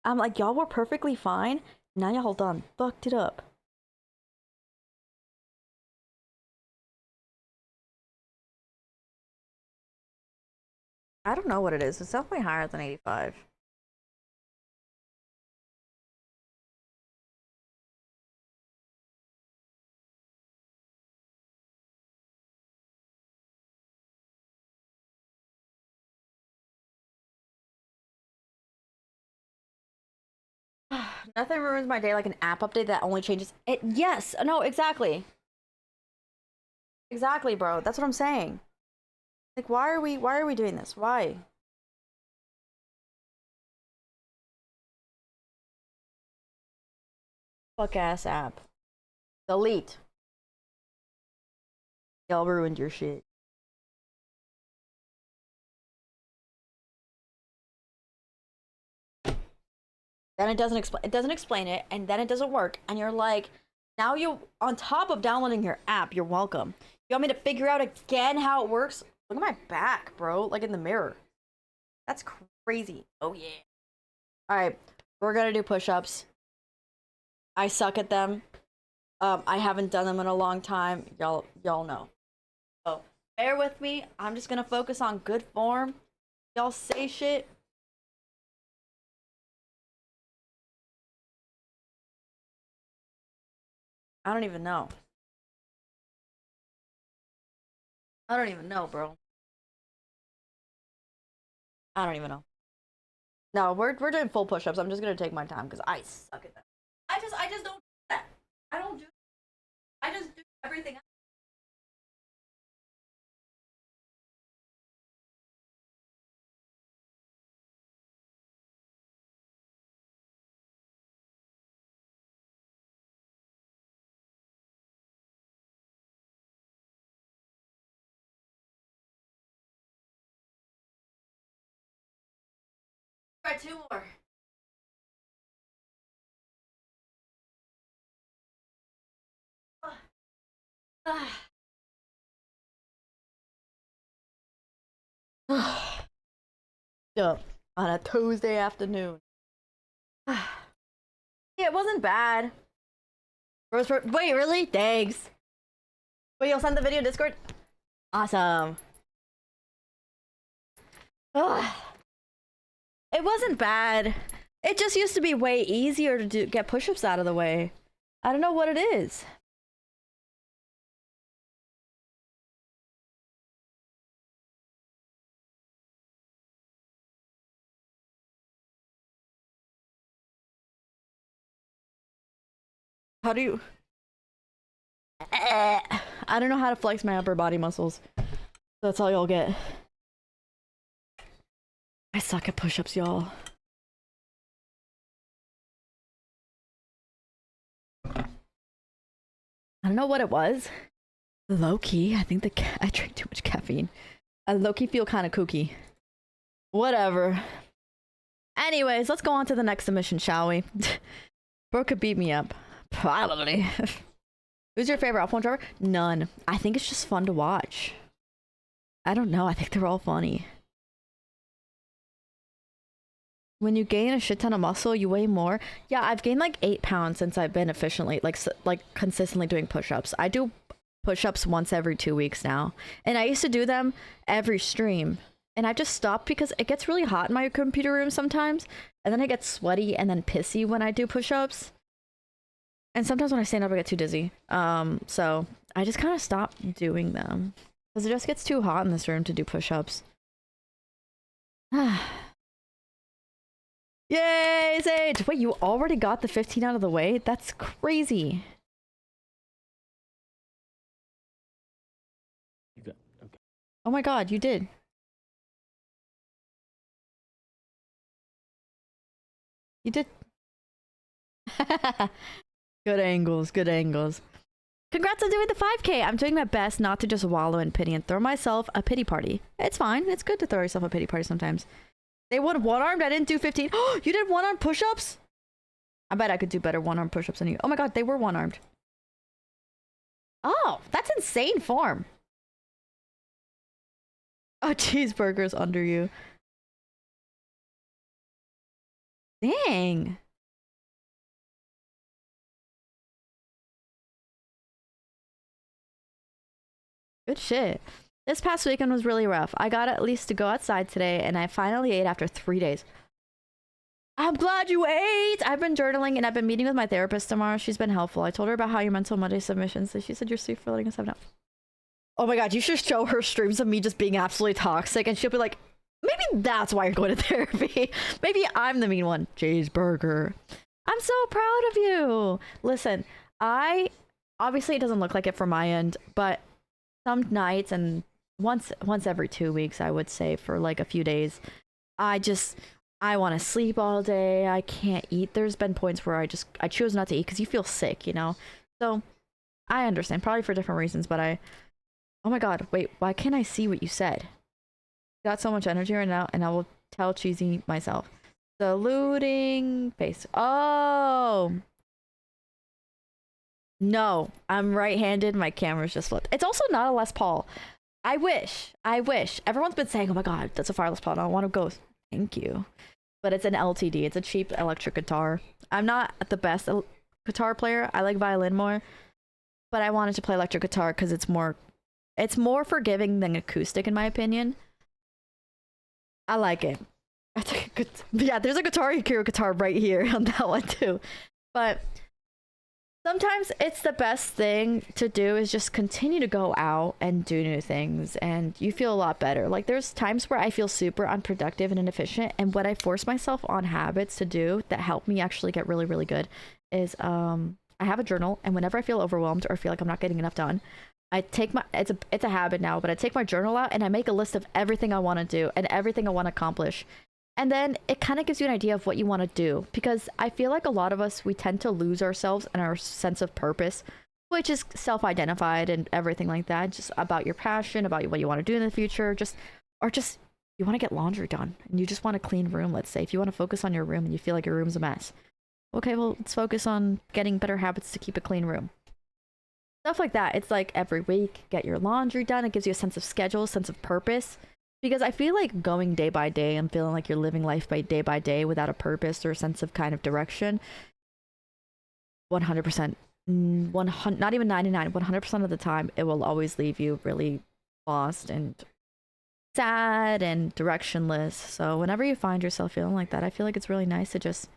S1: I'm like, y'all were perfectly fine. Now y'all done fucked it up. I don't know what it is. It's definitely higher than 85. Nothing ruins my day like an app update that only changes it. Yes, no, exactly. Exactly, bro. That's what I'm saying. Like, why are we doing this? Why? Fuck ass app. Delete. Y'all ruined your shit. Then it doesn't explain it, and then it doesn't work, and you're like, now you on top of downloading your app, you're welcome. You want me to figure out again how it works? Look at my back, bro, like in the mirror. That's crazy. Oh yeah. All right, we're gonna do push-ups. I suck at them. I haven't done them in a long time. Y'all know. So bear with me. I'm just gonna focus on good form. Y'all say shit. I don't even know. I don't even know, bro. I don't even know. No, we're doing full push-ups. I'm just gonna take my time because I suck at that. I just don't do that. I don't do. I just do everything else. Try two more. Up on a Tuesday afternoon. Yeah, it wasn't bad. Wait, really? Thanks. Wait, you'll send the video to Discord? Awesome. Ugh. It wasn't bad. It just used to be way easier to get push-ups out of the way. I don't know what it is. How do you... I don't know how to flex my upper body muscles. That's all y'all get. I suck at push-ups, y'all. I don't know what it was. Low-key, I think I drank too much caffeine. I low-key feel kind of kooky. Whatever. Anyways, let's go on to the next submission, shall we? Bro could beat me up. Probably. Who's your favorite iPhone driver? None. I think it's just fun to watch. I don't know. I think they're all funny. When you gain a shit ton of muscle, you weigh more. Yeah, I've gained like 8 pounds since I've been efficiently, like consistently doing push-ups. I do push-ups once every 2 weeks now. And I used to do them every stream. And I just stopped because it gets really hot in my computer room sometimes. And then I get sweaty and then pissy when I do push-ups. And sometimes when I stand up, I get too dizzy. So I just kind of stopped doing them. Because it just gets too hot in this room to do push-ups. Yay, Sage! Wait, you already got the 15 out of the way? That's crazy.
S3: Okay.
S1: Oh my god, you did. You did. Good angles, good angles. Congrats on doing the 5K. I'm doing my best not to just wallow in pity and throw myself a pity party. It's fine. It's good to throw yourself a pity party sometimes. They won one-armed. I didn't do 15. Oh, you did one-armed push-ups? I bet I could do better one-armed push-ups than you. Oh my god, they were one-armed. Oh, that's insane form. Oh, cheeseburger's under you. Dang. Good shit. This past weekend was really rough. I got at least to go outside today, and I finally ate after 3 days. I'm glad you ate! I've been journaling, and I've been meeting with my therapist tomorrow. She's been helpful. I told her about how your mental Monday submissions, so she said you're sweet for letting us have enough. Oh my god, you should show her streams of me just being absolutely toxic, and she'll be like, maybe that's why you're going to therapy. Maybe I'm the mean one. Cheeseburger. I'm so proud of you. Listen, obviously it doesn't look like it from my end, but some nights and once every 2 weeks, I would say, for like a few days, I want to sleep all day. I can't eat. There's been points where I choose not to eat because you feel sick, you know? So I understand, probably for different reasons, but oh my god, wait, why can't I see what you said? Got so much energy right now, and I will tell Cheesy myself. Saluting paste. Oh! No, I'm right-handed. My camera's just flipped. It's also not a Les Paul. I wish. Everyone's been saying, oh my god, that's a fire Les Paul. And I want to go, thank you. But it's an LTD. It's a cheap electric guitar. I'm not the best guitar player. I like violin more. But I wanted to play electric guitar because it's more forgiving than acoustic, in my opinion. I like it. Yeah, there's a Guitar Hero guitar right here on that one too. But sometimes it's the best thing to do is just continue to go out and do new things, and you feel a lot better. Like, there's times where I feel super unproductive and inefficient, and what I force myself on habits to do that help me actually get really, really good is I have a journal, and whenever I feel overwhelmed or feel like I'm not getting enough done, I take it's a habit now, but I take my journal out and I make a list of everything I want to do and everything I want to accomplish. And then it kind of gives you an idea of what you want to do, because I feel like a lot of us, we tend to lose ourselves and our sense of purpose, which is self-identified and everything like that, just about your passion, about what you want to do in the future, or you want to get laundry done and you just want a clean room. Let's say if you want to focus on your room and you feel like your room's a mess. Okay, well, let's focus on getting better habits to keep a clean room. Stuff like that. It's like every week, get your laundry done. It gives you a sense of schedule, sense of purpose. Because I feel like going day by day and feeling like you're living life by day without a purpose or a sense of kind of direction, 100%, not even 99, 100% of the time, it will always leave you really lost and sad and directionless. So whenever you find yourself feeling like that, I feel like it's really nice to just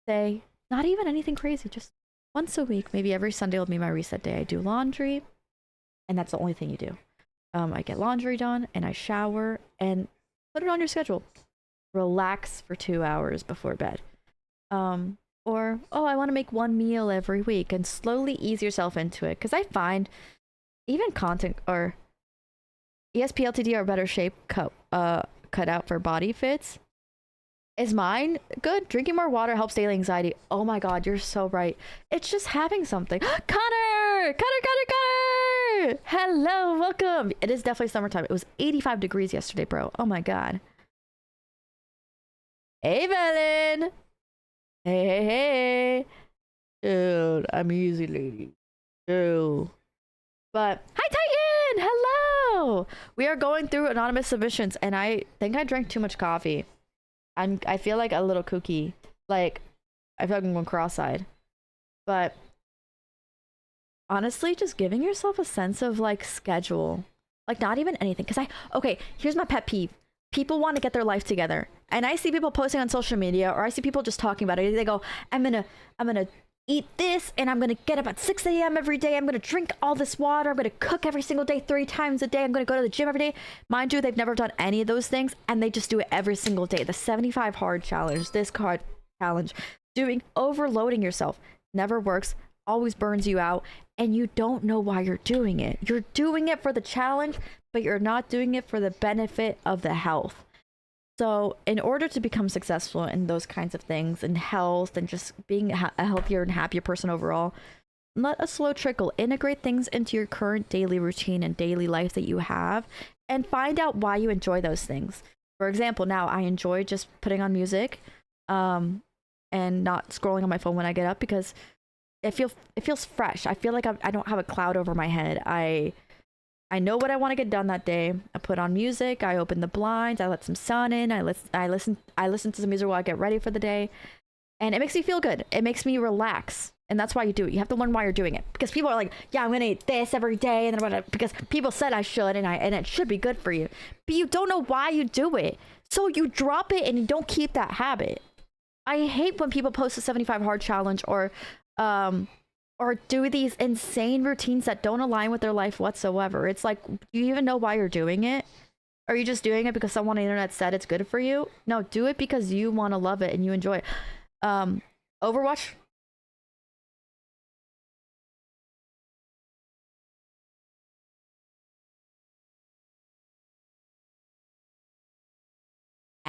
S1: say, not even anything crazy, just once a week, maybe every Sunday will be my reset day. I do laundry, and that's the only thing you do. I get laundry done, and I shower, and put it on your schedule. Relax for 2 hours before bed. Or, I want to make one meal every week, and slowly ease yourself into it. Because I find even content or ESPLTD are better shape cut out for body fits. Is mine good? Drinking more water helps daily anxiety. Oh my god, you're so right. It's just having something. Connor! Hello, welcome. It is definitely summertime. It was 85 degrees yesterday, bro. Oh my god. Hey, Velen. Hey. Dude, I'm easy, lady. Dude. But, hi, Titan! Hello! We are going through anonymous submissions, and I think I drank too much coffee. I feel like a little kooky. Like, I feel like I'm going cross-eyed. But honestly, just giving yourself a sense of like schedule. Like, not even anything. Okay, here's my pet peeve. People want to get their life together. And I see people posting on social media, or I see people just talking about it. They go, I'm gonna eat this, and I'm gonna get up at 6 a.m. every day. I'm gonna drink all this water. I'm gonna cook every single day 3 times a day. I'm gonna go to the gym every day. Mind you, they've never done any of those things, and they just do it every single day. The 75 hard challenge, this card challenge, overloading yourself never works, always burns you out, and you don't know why you're doing it. You're doing it for the challenge, but you're not doing it for the benefit of the health. So in order to become successful in those kinds of things, in health and just being a healthier and happier person overall, let a slow trickle. Integrate things into your current daily routine and daily life that you have, and find out why you enjoy those things. For example, now I enjoy just putting on music and not scrolling on my phone when I get up, because it feels fresh. I feel like I don't have a cloud over my head. I know what I want to get done that day. I put on music. I open the blinds. I let some sun in. I listen to some music while I get ready for the day, and it makes me feel good. It makes me relax, and that's why you do it. You have to learn why you're doing it, because people are like, "Yeah, I'm gonna eat this every day," and then because people said I should, and it should be good for you, but you don't know why you do it, so you drop it and you don't keep that habit. I hate when people post a 75 hard challenge or do these insane routines that don't align with their life whatsoever. It's like, do you even know why you're doing it? Are you just doing it because someone on the internet said it's good for you? No, do it because you want to love it and you enjoy it. Overwatch.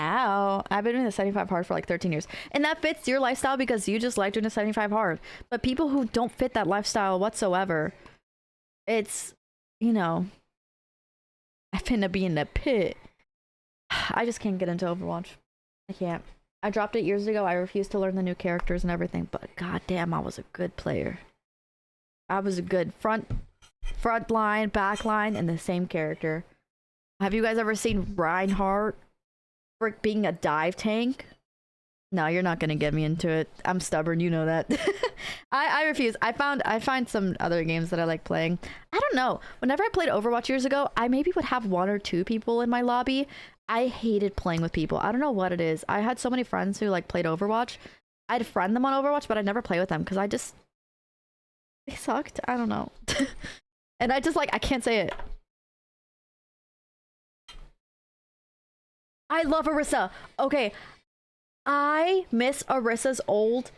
S1: Ow. I've been doing the 75 hard for like 13 years. And that fits your lifestyle because you just like doing the 75 hard. But people who don't fit that lifestyle whatsoever, it's, you know, I finna be in the pit. I just can't get into Overwatch. I can't. I dropped it years ago. I refused to learn the new characters and everything, but goddamn, I was a good player. I was a good front line, back line, and the same character. Have you guys ever seen Reinhardt for being a dive tank? No, you're not gonna get me into it. I'm stubborn, you know that. I refuse. I find some other games that I like playing. I don't know. Whenever I played Overwatch years ago, I maybe would have 1 or 2 people in my lobby. I hated playing with people. I don't know what it is. I had so many friends who like played Overwatch. I'd friend them on Overwatch, but I'd never play with them because they sucked. I don't know. And I just like, I can't say it. I love Orisa. Okay. I miss Orisa's old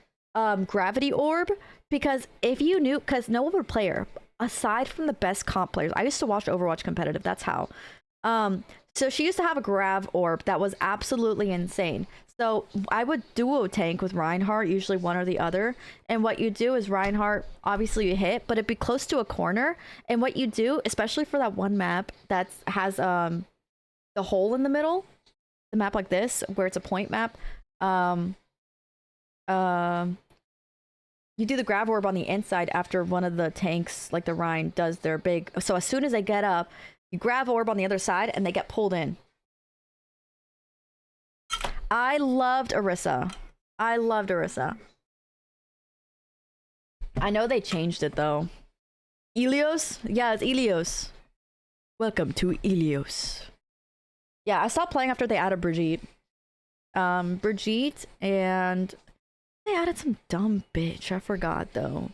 S1: gravity orb, because if you knew, because no one would play her aside from the best comp players. I used to watch Overwatch competitive. That's how. So she used to have a grav orb that was absolutely insane. So I would duo tank with Reinhardt, usually one or the other. And what you do is Reinhardt, obviously you hit, but it'd be close to a corner. And what you do, especially for that one map that has the hole in the middle, the map like this, where it's a point map, you do the grav orb on the inside after one of the tanks, like the Rein, does their big. So as soon as they get up, you grav orb on the other side and they get pulled in. I loved Orisa. I loved Orisa. I know they changed it though. Ilios? Yeah, it's Ilios. Welcome to Ilios. Yeah, I stopped playing after they added Brigitte. Brigitte, and they added some dumb bitch. I forgot though.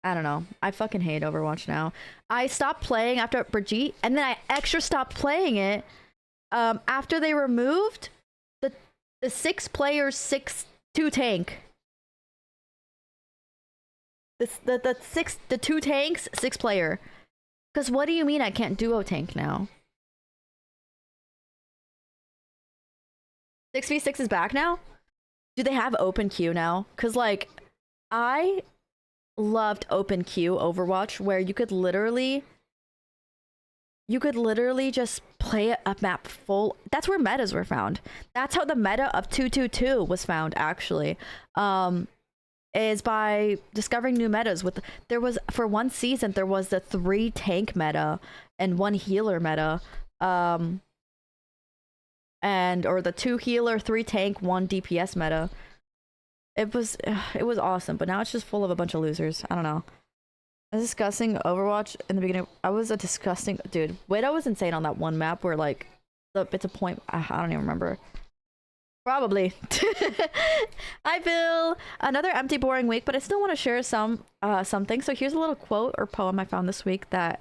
S1: I don't know. I fucking hate Overwatch now. I stopped playing after Brigitte, and then I extra stopped playing it after they removed the 6-player 6-2 tank. The 2 tanks 6-player. Because what do you mean I can't duo tank now? 6v6 is back now? Do they have open queue now? Because like, I loved open queue Overwatch, where you could literally just play a map full. That's where metas were found. That's how the meta of 222 was found, actually. Is by discovering new metas. There was, for one season, there was the 3 tank meta and 1 healer meta. Or the 2 healer, 3 tank, 1 DPS meta. It was awesome, but now it's just full of a bunch of losers. I don't know. I was discussing Overwatch in the beginning. I was a disgusting dude. Widow was insane on that one map where like it's a point. I don't even remember. Probably. I feel another empty, boring week, but I still want to share something. So here's a little quote or poem I found this week that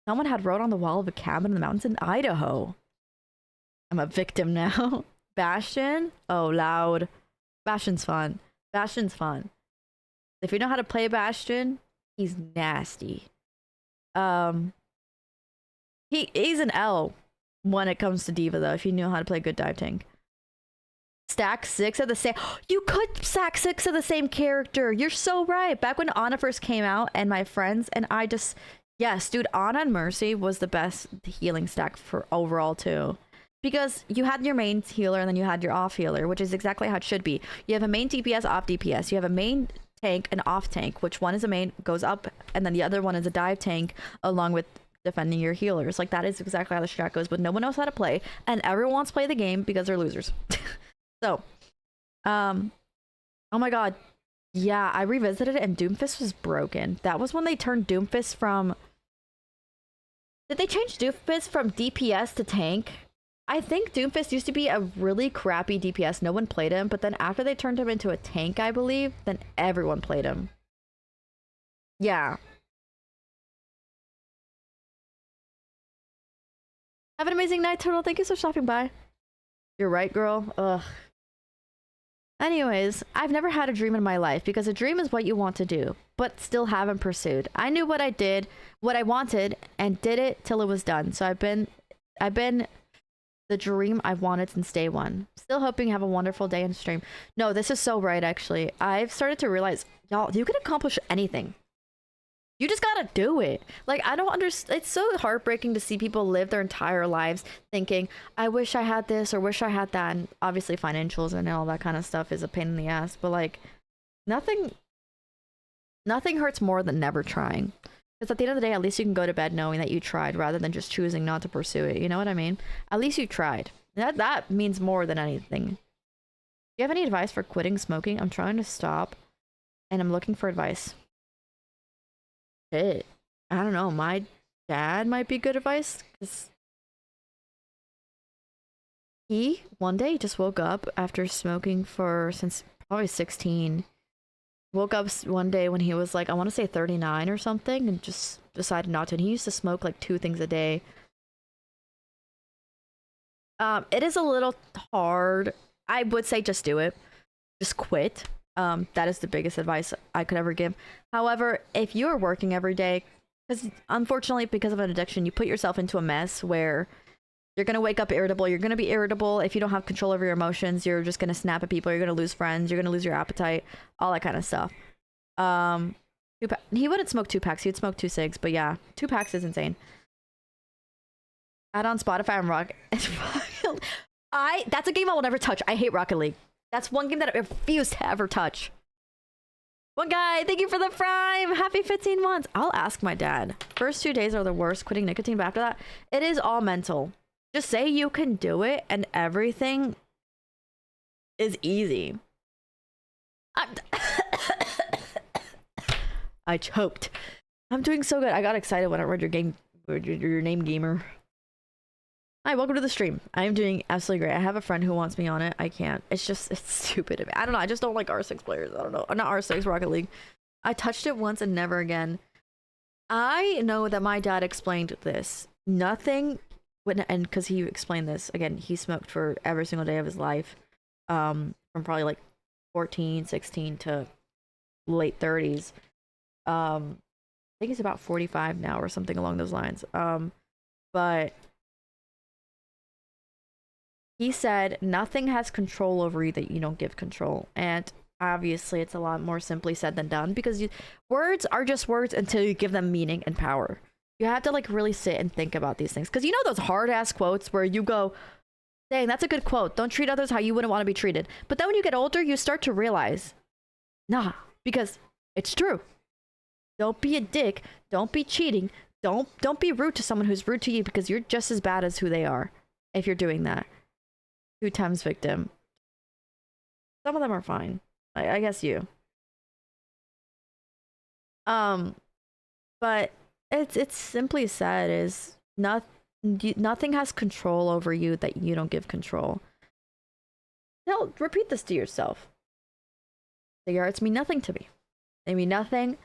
S1: someone had wrote on the wall of a cabin in the mountains in Idaho. I'm a victim now. Bastion? Oh, loud. Bastion's fun. Bastion's fun. If you know how to play Bastion, he's nasty. He's an L when it comes to D.Va though, if you know how to play good dive tank. Stack 6 of the same. You could stack 6 of the same character. You're so right. Back when Ana first came out and my friends and I just, yes, dude, Ana and Mercy was the best healing stack for overall too. Because you had your main healer and then you had your off healer, which is exactly how it should be. You have a main DPS, off DPS. You have a main tank and off tank, which one is a main, goes up, and then the other one is a dive tank along with defending your healers. Like that is exactly how the strat goes, but no one knows how to play and everyone wants to play the game because they're losers. So, oh my god, yeah, I revisited it and Doomfist was broken. That was when they turned Doomfist from... Did they change Doomfist from DPS to tank? I think Doomfist used to be a really crappy DPS. No one played him, but then after they turned him into a tank, I believe, then everyone played him. Yeah. Have an amazing night, Turtle. Thank you for stopping by. You're right, girl. Ugh. Anyways, I've never had a dream in my life because a dream is what you want to do, but still haven't pursued. I knew what I wanted, and did it till it was done. So I've been the dream I've wanted since day one. Still hoping you have a wonderful day and stream. No, this is so right, actually. I've started to realize, y'all, you can accomplish anything. You just gotta do it. Like, I don't understand. It's so heartbreaking to see people live their entire lives thinking, I wish I had this or wish I had that. And obviously financials and all that kind of stuff is a pain in the ass. But like, nothing hurts more than never trying. Because at the end of the day, at least you can go to bed knowing that you tried rather than just choosing not to pursue it. You know what I mean? At least you tried. That means more than anything. Do you have any advice for quitting smoking? I'm trying to stop and I'm looking for advice. Shit. I don't know. My dad might be good advice because he one day just woke up after smoking since probably 16. Woke up one day when he was like, I want to say 39 or something, and just decided not to. And he used to smoke like 2 things a day. It is a little hard. I would say just do it. Just quit. That is the biggest advice I could ever give. However, if you are working every day, because unfortunately, because of an addiction, you put yourself into a mess where you're going to wake up irritable. You're going to be irritable. If you don't have control over your emotions, you're just going to snap at people. You're going to lose friends. You're going to lose your appetite, all that kind of stuff. He wouldn't smoke 2 packs. He would smoke 2 cigs, but yeah, 2 packs is insane. Add on Spotify and Rock. That's a game I will never touch. I hate Rocket League. That's one game that I refuse to ever touch. One guy, thank you for the prime. Happy 15 months. I'll ask my dad. First 2 days are the worst, quitting nicotine, but after that, it is all mental. Just say you can do it and everything is easy. I choked. I'm doing so good. I got excited when I read your name, gamer. Hi, welcome to the stream. I am doing absolutely great. I have a friend who wants me on it. I can't. It's stupid. I don't know. I just don't like R6 players. I don't know. Not R6, Rocket League. I touched it once and never again. I know that my dad explained this. Nothing, and because he explained this, again, he smoked for every single day of his life. From probably like 14, 16 to late 30s. I think he's about 45 now or something along those lines. But he said nothing has control over you that you don't give control. And obviously it's a lot more simply said than done, because words are just words until you give them meaning and power. You have to like really sit and think about these things, because you know those hard ass quotes where you go, dang, that's a good quote, don't treat others how you wouldn't want to be treated. But then when you get older, you start to realize, nah, because it's true. Don't be a dick, don't be cheating, don't be rude to someone who's rude to you, because you're just as bad as who they are if you're doing that. 2 times victim. Some of them are fine. I guess you. But it's simply said is nothing has control over you that you don't give control. repeat this to yourself. Cigarettes mean nothing to me. They mean nothing.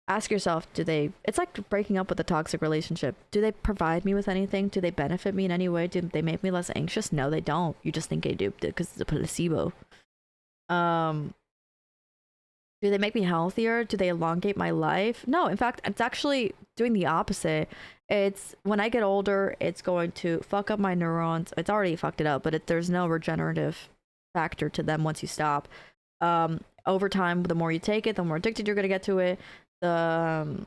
S1: Ask yourself, it's like breaking up with a toxic relationship. Do they provide me with anything? Do they benefit me in any way? Do they make me less anxious? No, they don't. You just think they do because it's a placebo. Do they make me healthier? Do they elongate my life? No, in fact, it's actually doing the opposite. It's when I get older, it's going to fuck up my neurons. It's already fucked it up, but there's no regenerative factor to them once you stop. Over time, the more you take it, the more addicted you're going to get to it, the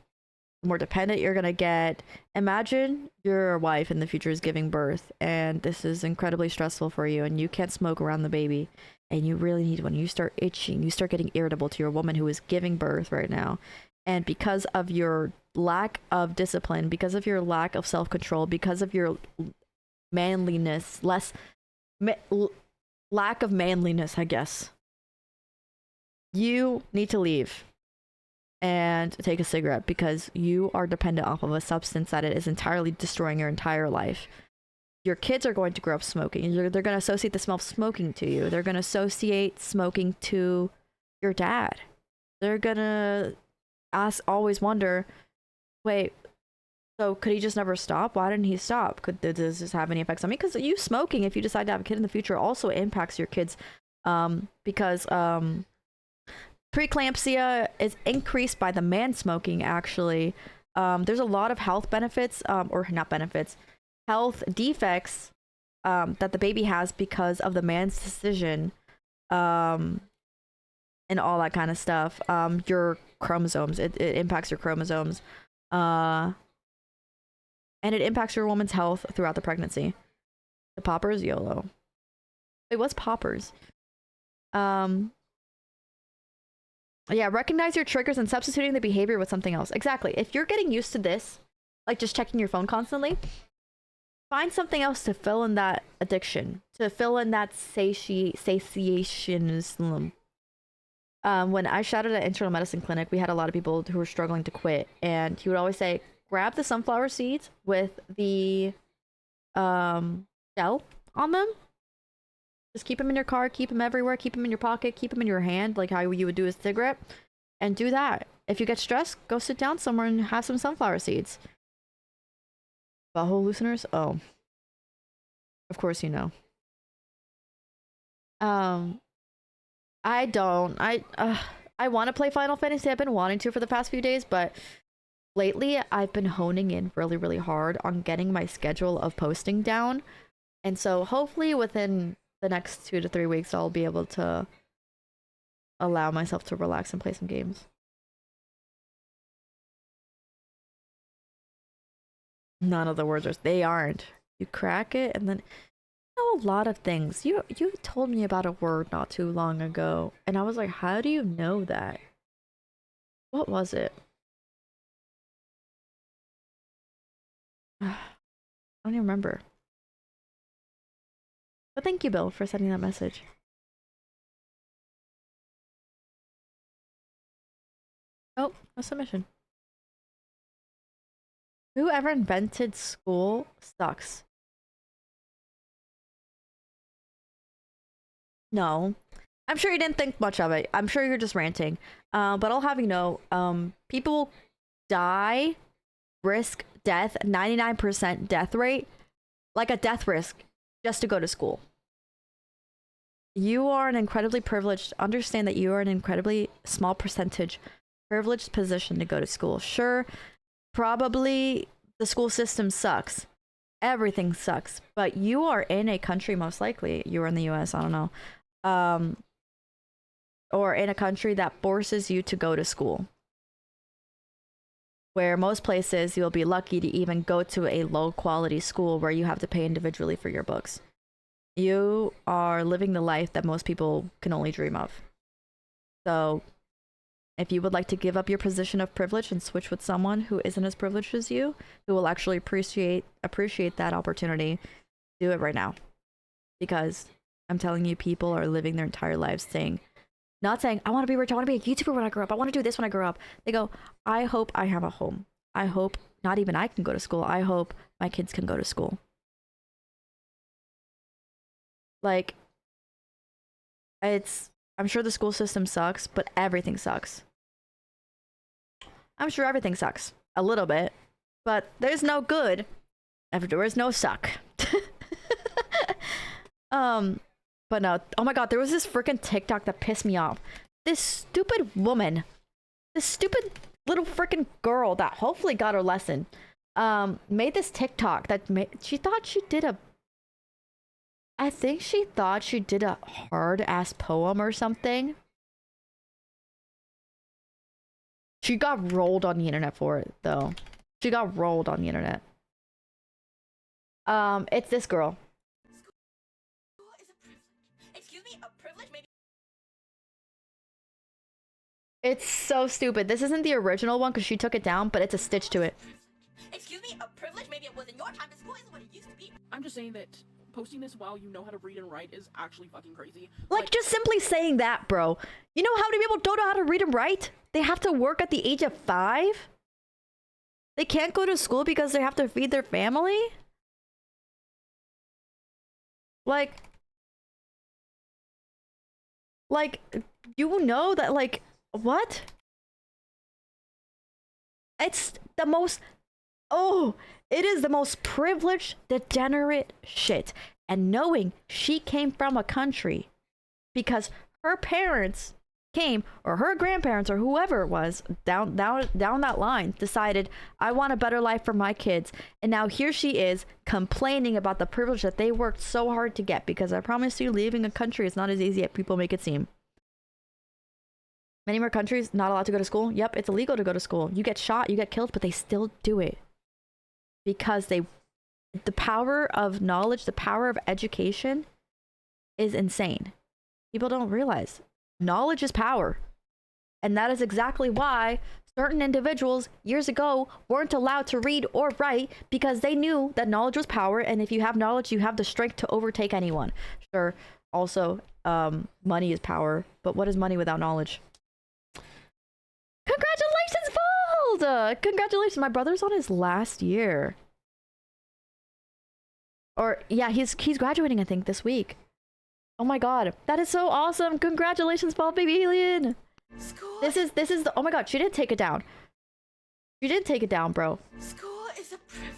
S1: more dependent you're going to get. Imagine your wife in the future is giving birth, and this is incredibly stressful for you, and you can't smoke around the baby. And you really need one. You start itching, you start getting irritable to your woman who is giving birth right now. And because of your lack of discipline, because of your lack of self-control, because of your manliness, lack of manliness, I guess, you need to leave and take a cigarette because you are dependent off of a substance that it is entirely destroying your entire life. Your kids are going to grow up smoking. They're going to associate the smell of smoking to you. They're going to associate smoking to your dad. They're going to always wonder, wait, so could he just never stop? Why didn't he stop? Does this have any effects on me? Because you smoking, if you decide to have a kid in the future, also impacts your kids because preeclampsia is increased by the man smoking, actually. There's a lot of health benefits, or not benefits, health defects that the baby has because of the man's decision and all that kind of stuff. Your chromosomes, it impacts your chromosomes, and it impacts your woman's health throughout the pregnancy. The poppers, YOLO. It was poppers. Yeah, recognize your triggers and substituting the behavior with something else. Exactly. If you're getting used to this, like just checking your phone constantly, find something else to fill in that addiction, to fill in that satiationism. When I shadowed at internal medicine clinic, we had a lot of people who were struggling to quit, and he would always say, grab the sunflower seeds with the shell on them. Just keep them in your car, keep them everywhere, keep them in your pocket, keep them in your hand, like how you would do a cigarette, and do that. If you get stressed, go sit down somewhere and have some sunflower seeds. Butthole looseners? Oh. Of course you know. I don't. I want to play Final Fantasy. I've been wanting to for the past few days, but lately I've been honing in really, really hard on getting my schedule of posting down. And so hopefully within the next 2 to 3 weeks, I'll be able to allow myself to relax and play some games. None of the words are. They aren't. You crack it and then know a lot of things. You told me about a word not too long ago, and I was like, how do you know that? What was it? I don't even remember. But thank you, Bill, for sending that message. Oh, a submission. Whoever invented school sucks. No. I'm sure you didn't think much of it. I'm sure you're just ranting. But I'll have you know, people die, risk death, 99% death rate, like a death risk, just to go to school. You are an incredibly privileged, understand that you are an incredibly small percentage privileged position to go to school. Sure, probably the school system sucks. Everything sucks. But you are in a country, most likely, you are in the US, I don't know. Or in a country that forces you to go to school. Where most places you'll be lucky to even go to a low quality school where you have to pay individually for your books. You are living the life that most people can only dream of. So, if you would like to give up your position of privilege and switch with someone who isn't as privileged as you, who will actually appreciate that opportunity, do it right now. Because I'm telling you, people are living their entire lives not saying, I want to be rich, I want to be a YouTuber when I grow up, I want to do this when I grow up. They go, I hope I have a home. I hope not even I can go to school. I hope my kids can go to school. Like, I'm sure the school system sucks, but everything sucks. I'm sure everything sucks a little bit, but there's no good if there is no suck. But no, oh my god, there was this freaking TikTok that pissed me off. This stupid woman, this stupid little freaking girl that hopefully got her lesson, made this TikTok that she thought she did a, I think she thought she did a hard ass poem or something. She got rolled on the internet for it though. She got rolled on the internet. It's this girl.
S3: Excuse me, a privilege maybe.
S1: It's so stupid. This isn't the original one because she took it down, but it's a stitch to it.
S3: Excuse me, a privilege maybe it was in your time, but school isn't what it used to be.
S4: I'm just saying that posting this while you know how to read and write is actually fucking crazy.
S1: Like, just simply saying that, bro. You know how many people don't know how to read and write? They have to work at the age of 5? They can't go to school because they have to feed their family? Like, you know that, like, what? It's the most, oh, it is the most privileged, degenerate shit. And knowing she came from a country because her parents came, or her grandparents, or whoever it was, down that line, decided, I want a better life for my kids. And now here she is complaining about the privilege that they worked so hard to get, because I promise you, leaving a country is not as easy as people make it seem. Many more countries not allowed to go to school. Yep, it's illegal to go to school. You get shot, you get killed, but they still do it. Because the power of knowledge, the power of education is insane. People don't realize knowledge is power. And that is exactly why certain individuals years ago weren't allowed to read or write, because they knew that knowledge was power. And if you have knowledge, you have the strength to overtake anyone. Sure, also, money is power. But what is money without knowledge? Congratulations, Vold! Congratulations, my brother's on his last year. Or, yeah, he's graduating, I think, this week. Oh my god, that is so awesome! Congratulations, Bald Baby Alien!
S3: School.
S1: This is the, oh my god, she didn't take it down. She didn't take it down, bro.
S3: School is a privilege.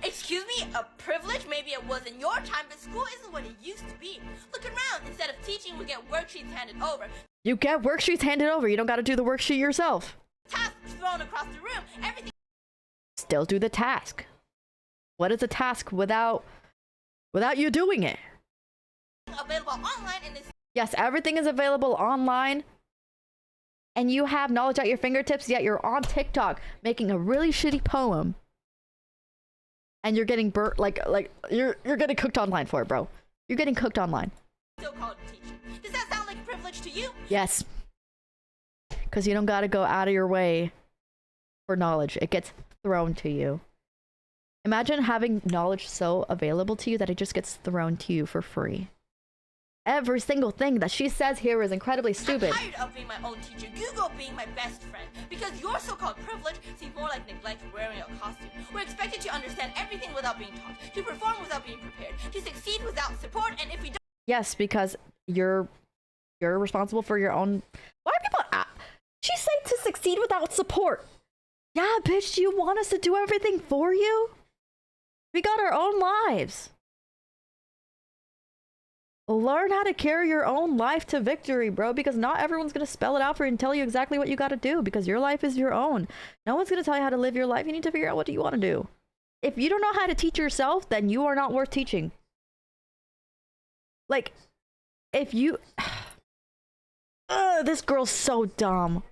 S3: Excuse me, a privilege? Maybe it was in your time, but school isn't what it used to be. Look around. Instead of teaching, we get worksheets handed over.
S1: You get worksheets handed over. You don't got to do the worksheet yourself.
S3: Tasks thrown across the room. Everything.
S1: Still do the task. What is a task without you doing it?
S3: Available online in this.
S1: Yes, everything is available online. And you have knowledge at your fingertips, yet you're on TikTok making a really shitty poem. And you're getting burnt, like you're getting cooked online for it, bro. You're getting cooked online.
S3: Still called teaching. Does that sound like a privilege to you?
S1: Yes. Because you don't got to go out of your way for knowledge. It gets thrown to you. Imagine having knowledge so available to you that it just gets thrown to you for free. Every single thing that she says here is incredibly stupid.
S3: I'm tired of being my own teacher, Google being my best friend, because your so-called privilege seems more like neglect wearing a costume. We're expected to understand everything without being taught, to perform without being prepared, to succeed without support, and if we don't...
S1: Yes, because you're responsible for your own... Why are people... She said to succeed without support. Yeah, bitch, do you want us to do everything for you? We got our own lives. Learn how to carry your own life to victory, bro, because not everyone's going to spell it out for you and tell you exactly what you got to do, because your life is your own. No one's going to tell you how to live your life. You need to figure out what do you want to do. If you don't know how to teach yourself, then you are not worth teaching. Like, if you... this girl's so dumb.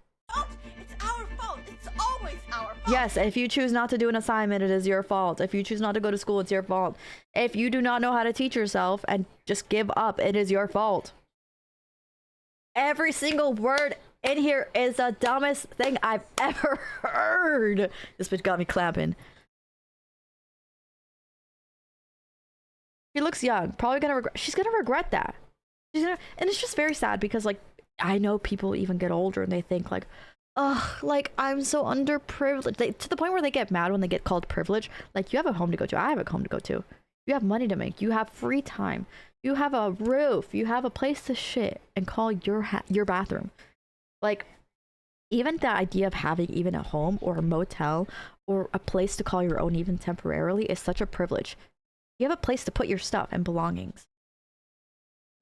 S3: It's our fault. It's always our fault.
S1: Yes, if you choose not to do an assignment, it is your fault. If you choose not to go to school, it's your fault. If you do not know how to teach yourself and just give up, it is your fault. Every single word in here is the dumbest thing I've ever heard. This bitch got me clapping. She looks young. Probably gonna regret. She's gonna regret that. And it's just very sad because, like, I know people even get older and they think like, ugh, like, I'm so underprivileged. To the point where they get mad when they get called privileged. Like, you have a home to go to. I have a home to go to. You have money to make. You have free time. You have a roof. You have a place to shit and call your bathroom. Like, even the idea of having even a home or a motel or a place to call your own even temporarily is such a privilege. You have a place to put your stuff and belongings.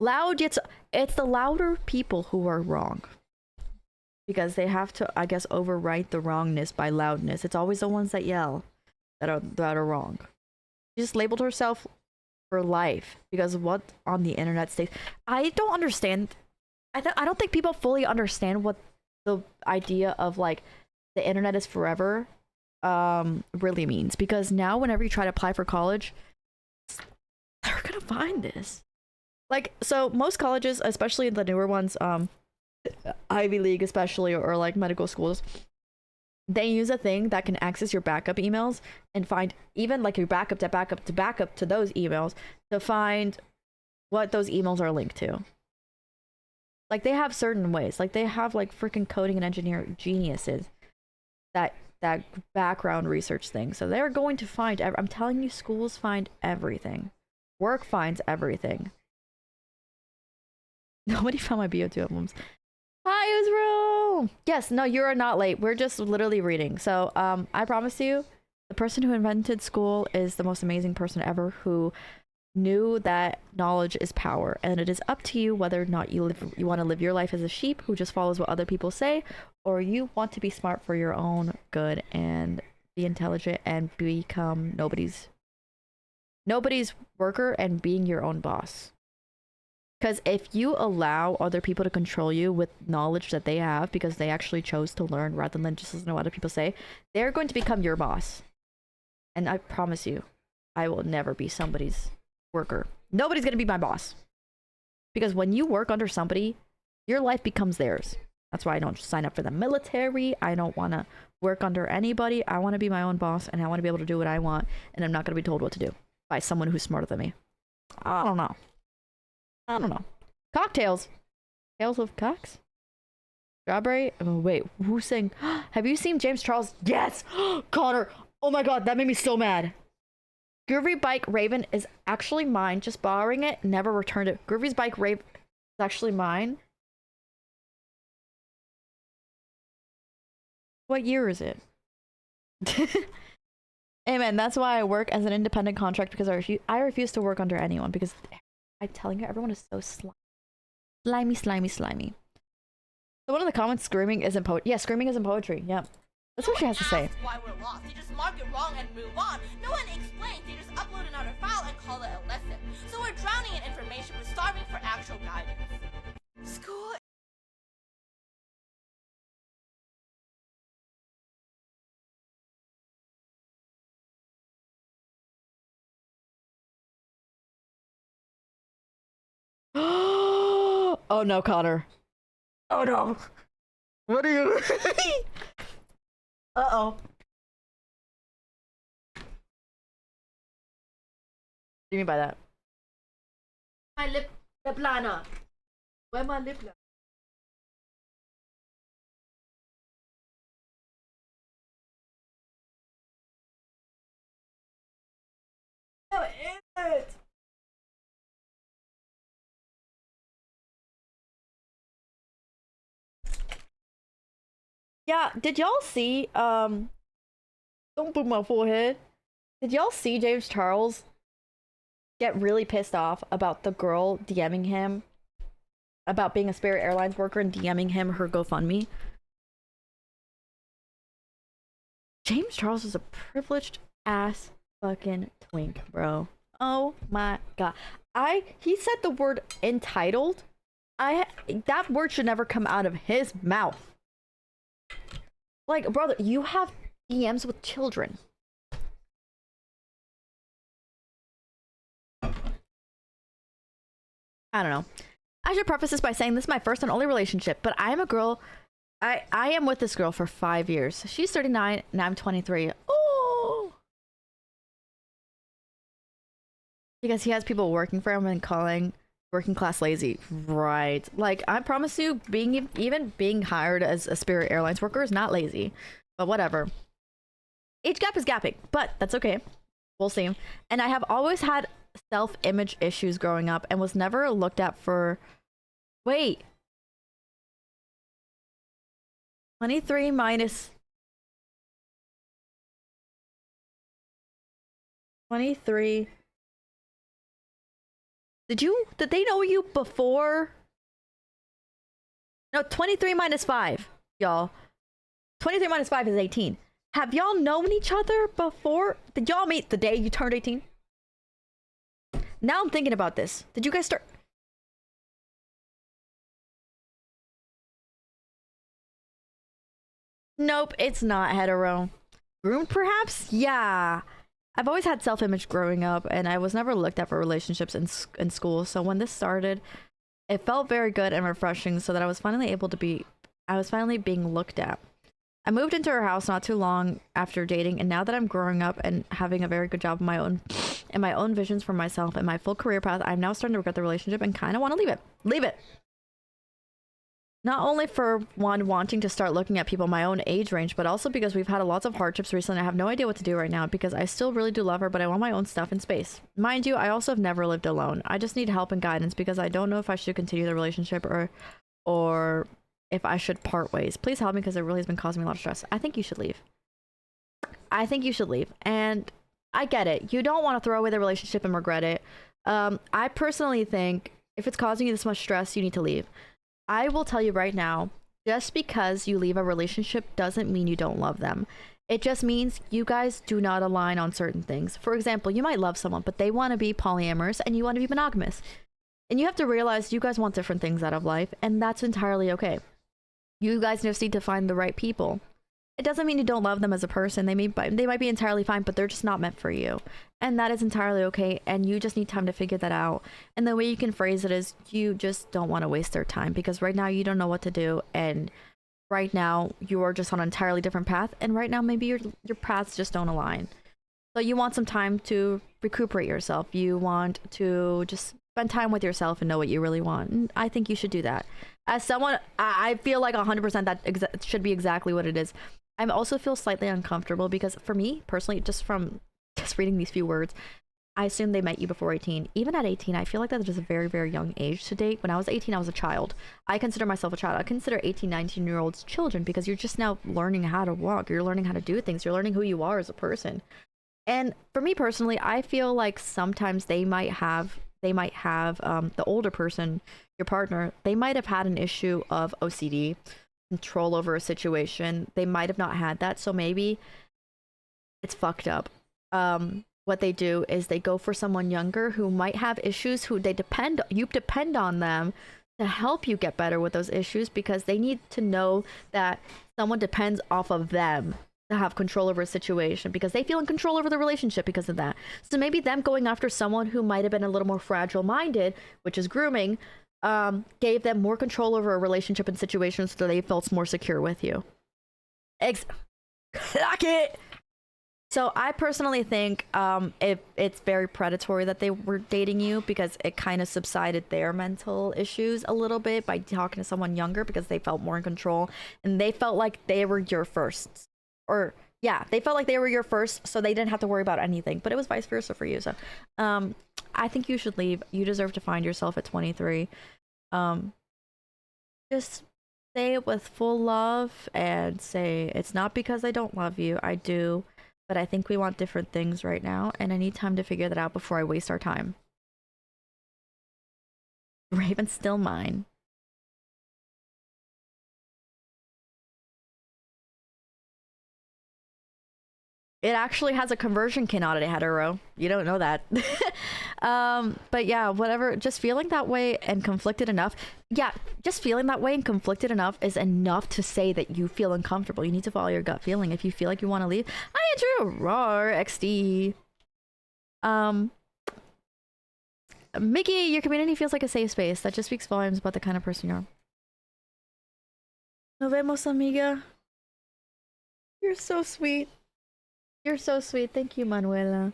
S1: It's the louder people who are wrong. Because they have to, I guess, overwrite the wrongness by loudness. It's always the ones that yell that are wrong. She just labeled herself for life because what on the internet stays. I don't understand. I don't think people fully understand what the idea of like the internet is forever really means, because now whenever you try to apply for college, they're gonna find this. Like, so most colleges, especially the newer ones, Ivy League especially, or like medical schools, they use a thing that can access your backup emails and find even like your backup to those emails to find what those emails are linked to. Like, they have certain ways. Like, they have like freaking coding and engineering geniuses that background research thing. So they're going to find I'm telling you, schools find everything. Work finds everything. Nobody found my BO2 albums. Hi, Israel! Yes, no, you are not late. We're just literally reading. So, I promise you, the person who invented school is the most amazing person ever, who knew that knowledge is power, and it is up to you whether or not you want to live your life as a sheep who just follows what other people say, or you want to be smart for your own good and be intelligent and become nobody's worker and being your own boss. Because if you allow other people to control you with knowledge that they have because they actually chose to learn rather than just listen to what other people say, they're going to become your boss. And I promise you, I will never be somebody's worker. Nobody's going to be my boss. Because when you work under somebody, your life becomes theirs. That's why I don't sign up for the military. I don't want to work under anybody. I want to be my own boss, and I want to be able to do what I want, and I'm not going to be told what to do by someone who's smarter than me. I don't know. Cocktails. Tales of Cocks? Strawberry? Oh, wait, who's saying? Have you seen James Charles? Yes! Connor! Oh my god, that made me so mad. Groovy Bike Raven is actually mine. Just borrowing it, never returned it. Groovy's Bike Raven is actually mine. What year is it? Amen. That's why I work as an independent contractor, because I refuse to work under anyone, because I'm telling you, everyone is so slimy. So one of the comments, screaming isn't poetry. Yeah, screaming isn't poetry. Yep. That's what she has to say.
S3: Why we're lost. They just mark it wrong and move on. No one explains. They just upload another file and call it a lesson. So we're drowning in information. We're starving for actual guidance. School.
S1: Oh no, Connor. Oh no. What are you? Uh-oh. What do you mean by that? My lip liner. Where my lip liner? Where is it? Yeah, did y'all see, don't boot my forehead. Did y'all see James Charles get really pissed off about the girl DMing him about being a Spirit Airlines worker and DMing him her GoFundMe? James Charles is a privileged ass fucking twink, bro. Oh my god. He said the word entitled. That word should never come out of his mouth. Like, brother, you have DMs with children. I don't know. I should preface this by saying this is my first and only relationship, but I am a girl. I am with this girl for 5 years. She's 39 and I'm 23. Oh! Because he has people working for him and calling working class lazy. Right. Like, I promise you, even being hired as a Spirit Airlines worker is not lazy. But whatever. Age gap is gapping, but that's okay. We'll see. And I have always had self-image issues growing up and was never looked at for. Wait. 23 minus 23. Did they know you before? No, 23 minus 5, y'all. 23 minus 5 is 18. Have y'all known each other before? Did y'all meet the day you turned 18? Now I'm thinking about this. Did you guys start? Nope, it's not hetero. Groomed, perhaps? Yeah. I've always had self-image growing up, and I was never looked at for relationships in school. So when this started, it felt very good and refreshing, so that I was finally being looked at. I moved into her house not too long after dating, and now that I'm growing up and having a very good job of my own, and my own visions for myself and my full career path, I'm now starting to regret the relationship and kind of want to leave it. Leave it. Not only for one wanting to start looking at people my own age range, but also because we've had lots of hardships recently. I have no idea what to do right now because I still really do love her, but I want my own stuff and space. Mind you, I also have never lived alone. I just need help and guidance because I don't know if I should continue the relationship or if I should part ways. Please help me because it really has been causing me a lot of stress. I think you should leave. I think you should leave. And I get it. You don't want to throw away the relationship and regret it. I personally think if it's causing you this much stress, you need to leave. I will tell you right now, just because you leave a relationship doesn't mean you don't love them. It just means you guys do not align on certain things. For example, you might love someone, but they want to be polyamorous and you want to be monogamous. And you have to realize you guys want different things out of life, and that's entirely okay. You guys just need to find the right people. It doesn't mean you don't love them as a person. They might be entirely fine, but they're just not meant for you. And that is entirely okay, and you just need time to figure that out. And the way you can phrase it is you just don't want to waste their time, because right now you don't know what to do, and right now you are just on an entirely different path, and right now maybe your paths just don't align. So you want some time to recuperate yourself. You want to just spend time with yourself and know what you really want. And I think you should do that. As someone, I feel like 100% that should be exactly what it is. I also feel slightly uncomfortable because for me personally, just from reading these few words, I assume they met you before 18. Even at 18, I feel like that is a very, very young age to date. When I was 18, I was a child. I consider myself a child. I consider 18, 19-year-olds children because you're just now learning how to walk. You're learning how to do things. You're learning who you are as a person. And for me personally, I feel like sometimes they might have the older person, your partner, they might have had an issue of OCD, control over a situation. They might have not had that, so maybe it's fucked up. What they do is they go for someone younger who might have issues, who you depend on them to help you get better with those issues, because they need to know that someone depends off of them to have control over a situation, because they feel in control over the relationship because of that. So maybe them going after someone who might have been a little more fragile minded, which is grooming, gave them more control over a relationship and situations so they felt more secure with you. Clock it! So I personally think if it's very predatory that they were dating you, because it kind of subsided their mental issues a little bit by talking to someone younger, because they felt more in control and they felt like they were your first. Or yeah, they felt like they were your first, so they didn't have to worry about anything. But it was vice versa for you. So I think you should leave. You deserve to find yourself at 23. Just say it with full love and say, it's not because I don't love you. I do. But I think we want different things right now, and I need time to figure that out before I waste our time. Raven's still mine. It actually has a conversion kin on it, hetero. You don't know that. But yeah, whatever. Just feeling that way and conflicted enough. Yeah, just feeling that way and conflicted enough is enough to say that you feel uncomfortable. You need to follow your gut feeling. If you feel like you want to leave, hi Andrew, roar, XD. Mickey, your community feels like a safe space. That just speaks volumes about the kind of person you are. Nos vemos, amiga. You're so sweet. You're so sweet. Thank you, Manuela.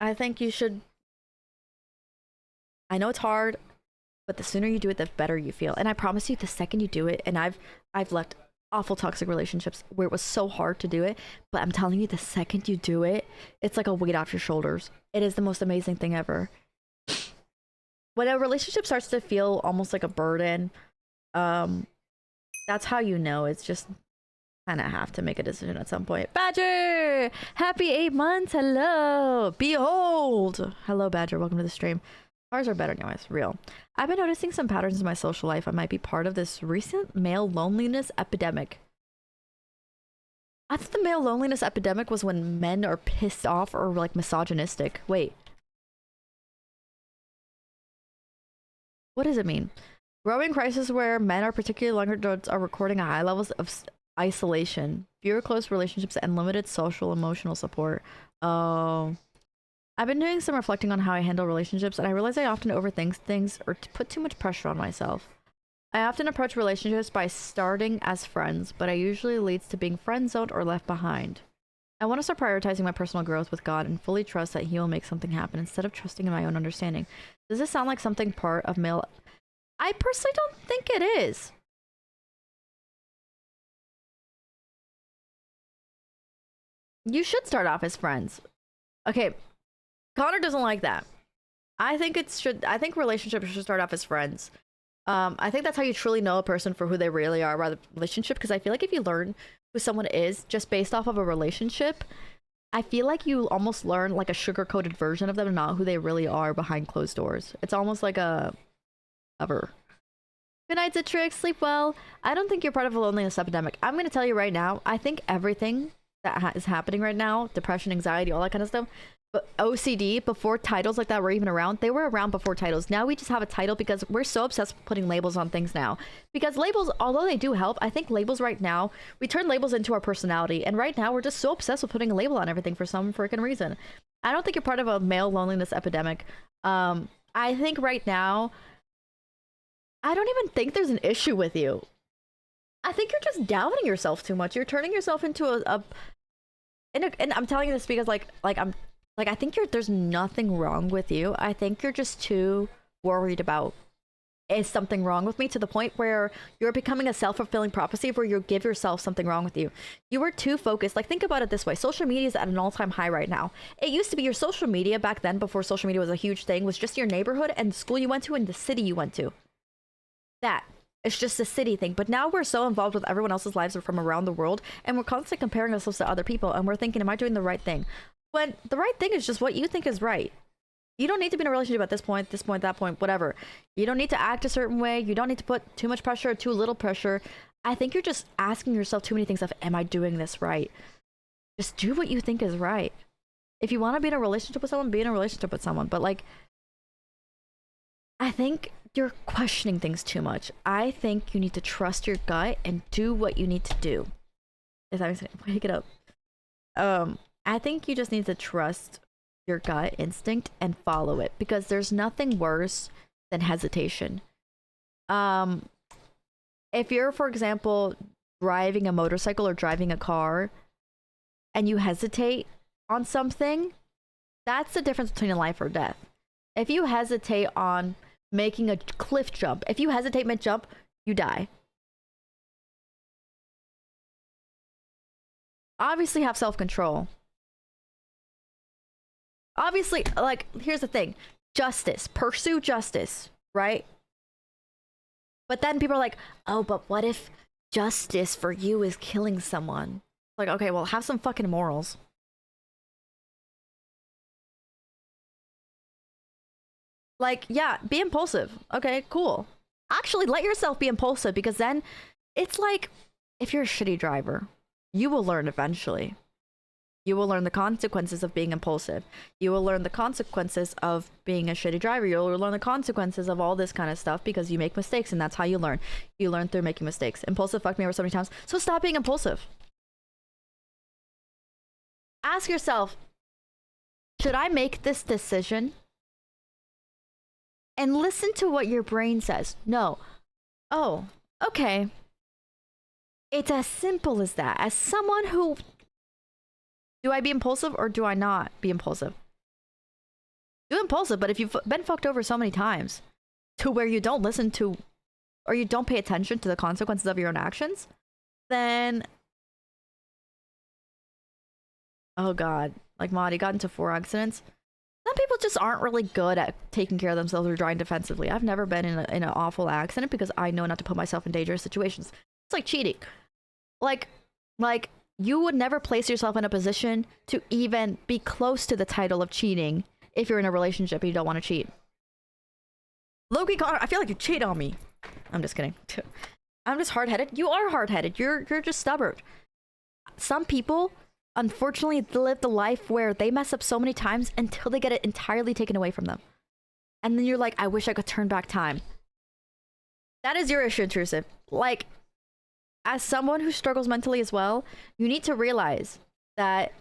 S1: I think you should. I know it's hard, but the sooner you do it, the better you feel. And I promise you, the second you do it, and I've left awful toxic relationships where it was so hard to do it. But I'm telling you, the second you do it, it's like a weight off your shoulders. It is the most amazing thing ever. When a relationship starts to feel almost like a burden, that's how you know it's just kind of have to make a decision at some point. Badger! Happy 8 months. Hello. Behold. Hello, Badger. Welcome to the stream. Ours are better anyways. Real. I've been noticing some patterns in my social life. I might be part of this recent male loneliness epidemic. I thought the male loneliness epidemic was when men are pissed off or like misogynistic. Wait. What does it mean? Growing crisis where men are particularly younger adults are recording high levels of isolation, fewer close relationships, and limited social emotional support. Oh. I've been doing some reflecting on how I handle relationships, and I realize I often overthink things or put too much pressure on myself. I often approach relationships by starting as friends, but it usually leads to being friend-zoned or left behind. I want to start prioritizing my personal growth with God and fully trust that He will make something happen instead of trusting in my own understanding. Does this sound like something part of male? I personally don't think it is. You should start off as friends. Okay, Connor doesn't like that. I think relationships should start off as friends. I think that's how you truly know a person for who they really are, rather than relationship. Because I feel like if you learn who someone is just based off of a relationship, I feel like you almost learn like a sugar-coated version of them, not who they really are behind closed doors. It's almost like a cover. Good night, Citrix. Sleep well. I don't think you're part of a loneliness epidemic. I'm going to tell you right now, I think everything that is happening right now, depression, anxiety, all that kind of stuff, but OCD, before titles like that were even around, they were around before titles. Now we just have a title because we're so obsessed with putting labels on things now. Because labels, although they do help, I think labels right now, we turn labels into our personality. And right now we're just so obsessed with putting a label on everything for some freaking reason. I don't think you're part of a male loneliness epidemic. I think right now, I don't even think there's an issue with you. I think you're just doubting yourself too much. You're turning yourself into and I'm telling you this because I think there's nothing wrong with you. I think you're just too worried about, is something wrong with me, to the point where you're becoming a self-fulfilling prophecy where you give yourself something wrong with you. You were too focused. Like, think about it this way. Social media is at an all-time high right now. It used to be your social media back then, before social media was a huge thing, was just your neighborhood and the school you went to and the city you went to. That. It's just a city thing. But now we're so involved with everyone else's lives from around the world, and we're constantly comparing ourselves to other people, and we're thinking, am I doing the right thing? When the right thing is just what you think is right. You don't need to be in a relationship at this point, that point, whatever. You don't need to act a certain way. You don't need to put too much pressure or too little pressure. I think you're just asking yourself too many things of, am I doing this right? Just do what you think is right. If you want to be in a relationship with someone, be in a relationship with someone. But like, I think you're questioning things too much. I think you need to trust your gut and do what you need to do. If that makes sense. Wake it up. I think you just need to trust your gut instinct and follow it, because there's nothing worse than hesitation. If you're, for example, driving a motorcycle or driving a car and you hesitate on something, that's the difference between a life or death. If you hesitate on making a cliff jump, if you hesitate mid-jump, you die. Obviously have self-control. Obviously, like, here's the thing. Justice. Pursue justice, right? But then people are like, oh, but what if justice for you is killing someone? Like, okay, well, have some fucking morals. Like, yeah, be impulsive. Okay, cool. Actually, let yourself be impulsive, because then it's like, if you're a shitty driver, you will learn eventually. You will learn the consequences of being impulsive. You will learn the consequences of being a shitty driver. You'll learn the consequences of all this kind of stuff, because you make mistakes, and that's how you learn. You learn through making mistakes. Impulsive fucked me over so many times, so stop being impulsive. Ask yourself, should I make this decision? And listen to what your brain says. No. Oh, okay. It's as simple as that. As someone who... Do I be impulsive or do I not be impulsive? Do impulsive, but if you've been fucked over so many times to where you don't listen to, or you don't pay attention to the consequences of your own actions, then oh god, like Maudie got into 4 accidents. Some people just aren't really good at taking care of themselves or driving defensively. I've never been in an awful accident because I know not to put myself in dangerous situations. It's like cheating. Like you would never place yourself in a position to even be close to the title of cheating if you're in a relationship and you don't want to cheat. Loki Connor, I feel like you cheat on me. I'm just kidding. I'm just hard-headed. You are hard-headed. You're just stubborn. Some people, unfortunately, live the life where they mess up so many times until they get it entirely taken away from them. And then you're like, I wish I could turn back time. That is your issue, Intrusive. Like, as someone who struggles mentally as well, you need to realize that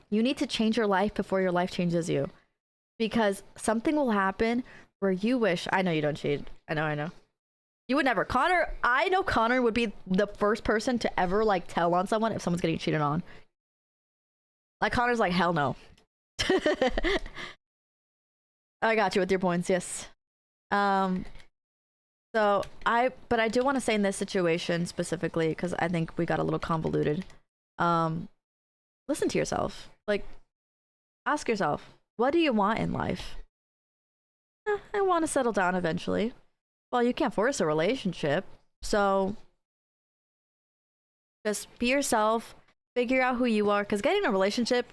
S1: you need to change your life before your life changes you. Because something will happen where you wish... I know you don't cheat. I know. You would never. Connor, I know Connor would be the first person to ever, like, tell on someone if someone's getting cheated on. Like, Connor's like, hell no. I got you with your points, yes. But I do want to say in this situation specifically, because I think we got a little convoluted. Listen to yourself. Like, ask yourself, what do you want in life? I want to settle down eventually. Well, you can't force a relationship, so just be yourself, figure out who you are, because getting in a relationship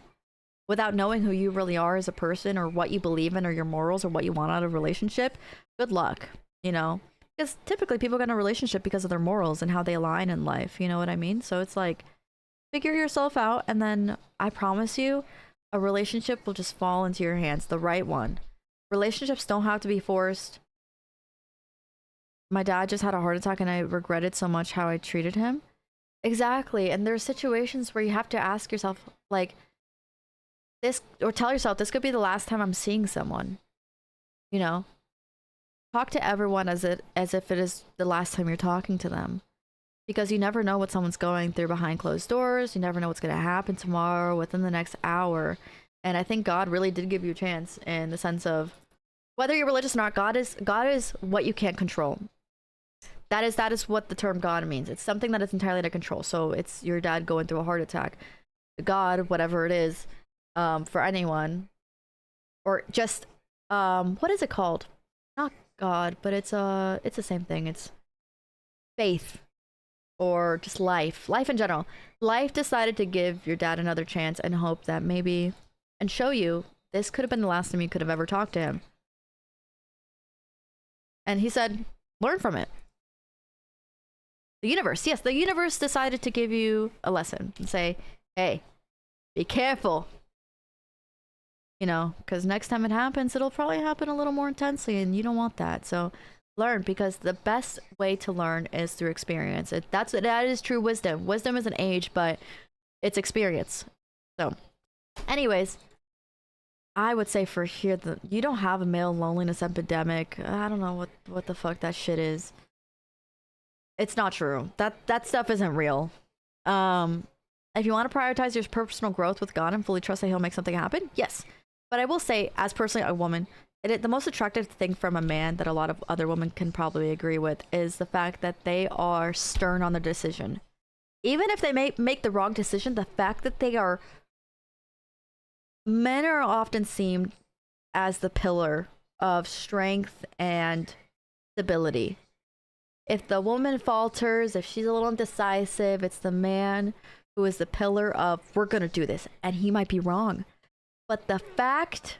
S1: without knowing who you really are as a person or what you believe in or your morals or what you want out of a relationship, good luck, you know? Because typically people get in a relationship because of their morals and how they align in life, you know what I mean? So it's like, figure yourself out, and then I promise you, a relationship will just fall into your hands, the right one. Relationships don't have to be forced. My dad just had a heart attack and I regretted so much how I treated him. Exactly. And there are situations where you have to ask yourself, like, this, or tell yourself, this could be the last time I'm seeing someone. You know? Talk to everyone as if it is the last time you're talking to them. Because you never know what someone's going through behind closed doors. You never know what's going to happen tomorrow, within the next hour. And I think God really did give you a chance in the sense of, whether you're religious or not, God is what you can't control. That is what the term God means. It's something that is entirely out of control. So it's your dad going through a heart attack. God, whatever it is, for anyone, or just what is it called? Not God, but it's the same thing. It's faith, or just life in general. Life decided to give your dad another chance and hope that maybe, and show you this could have been the last time you could have ever talked to him. And he said, learn from it. The universe, yes, the universe decided to give you a lesson and say, hey, be careful. You know, because next time it happens, it'll probably happen a little more intensely, and you don't want that. So learn, because the best way to learn is through experience. That is true wisdom. Wisdom is an age, but it's experience. So anyways, I would say for here, you don't have a male loneliness epidemic. I don't know what the fuck that shit is. It's not true. That stuff isn't real. If you want to prioritize your personal growth with God and fully trust that he'll make something happen, yes. But I will say, as personally a woman, the most attractive thing from a man that a lot of other women can probably agree with is the fact that they are stern on their decision. Even if they make the wrong decision, the fact that they are... Men are often seen as the pillar of strength and stability. If the woman falters, if she's a little indecisive, it's the man who is the pillar of, we're going to do this. And he might be wrong. But the fact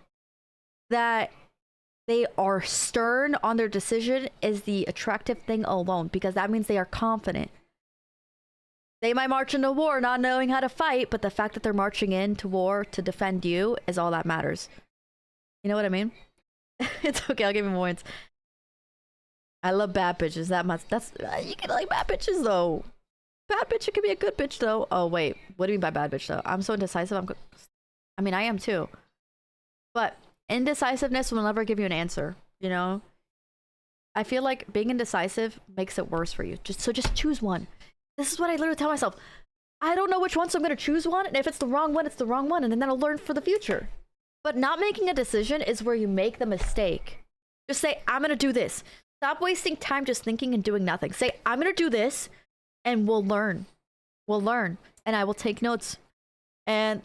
S1: that they are stern on their decision is the attractive thing alone, because that means they are confident. They might march into war not knowing how to fight, but the fact that they're marching into war to defend you is all that matters. You know what I mean? It's okay, I'll give you points. I love bad bitches that much. You can like bad bitches though. Bad bitch, it can be a good bitch though. Oh wait, what do you mean by bad bitch though? I'm so indecisive. I mean, I am too. But indecisiveness will never give you an answer, you know? I feel like being indecisive makes it worse for you. Just choose one. This is what I literally tell myself. I don't know which one, so I'm going to choose one. And if it's the wrong one, it's the wrong one. And then I'll learn for the future. But not making a decision is where you make the mistake. Just say, I'm going to do this. Stop wasting time just thinking and doing nothing. Say, I'm going to do this. and we'll learn. We'll learn, and I will take notes. And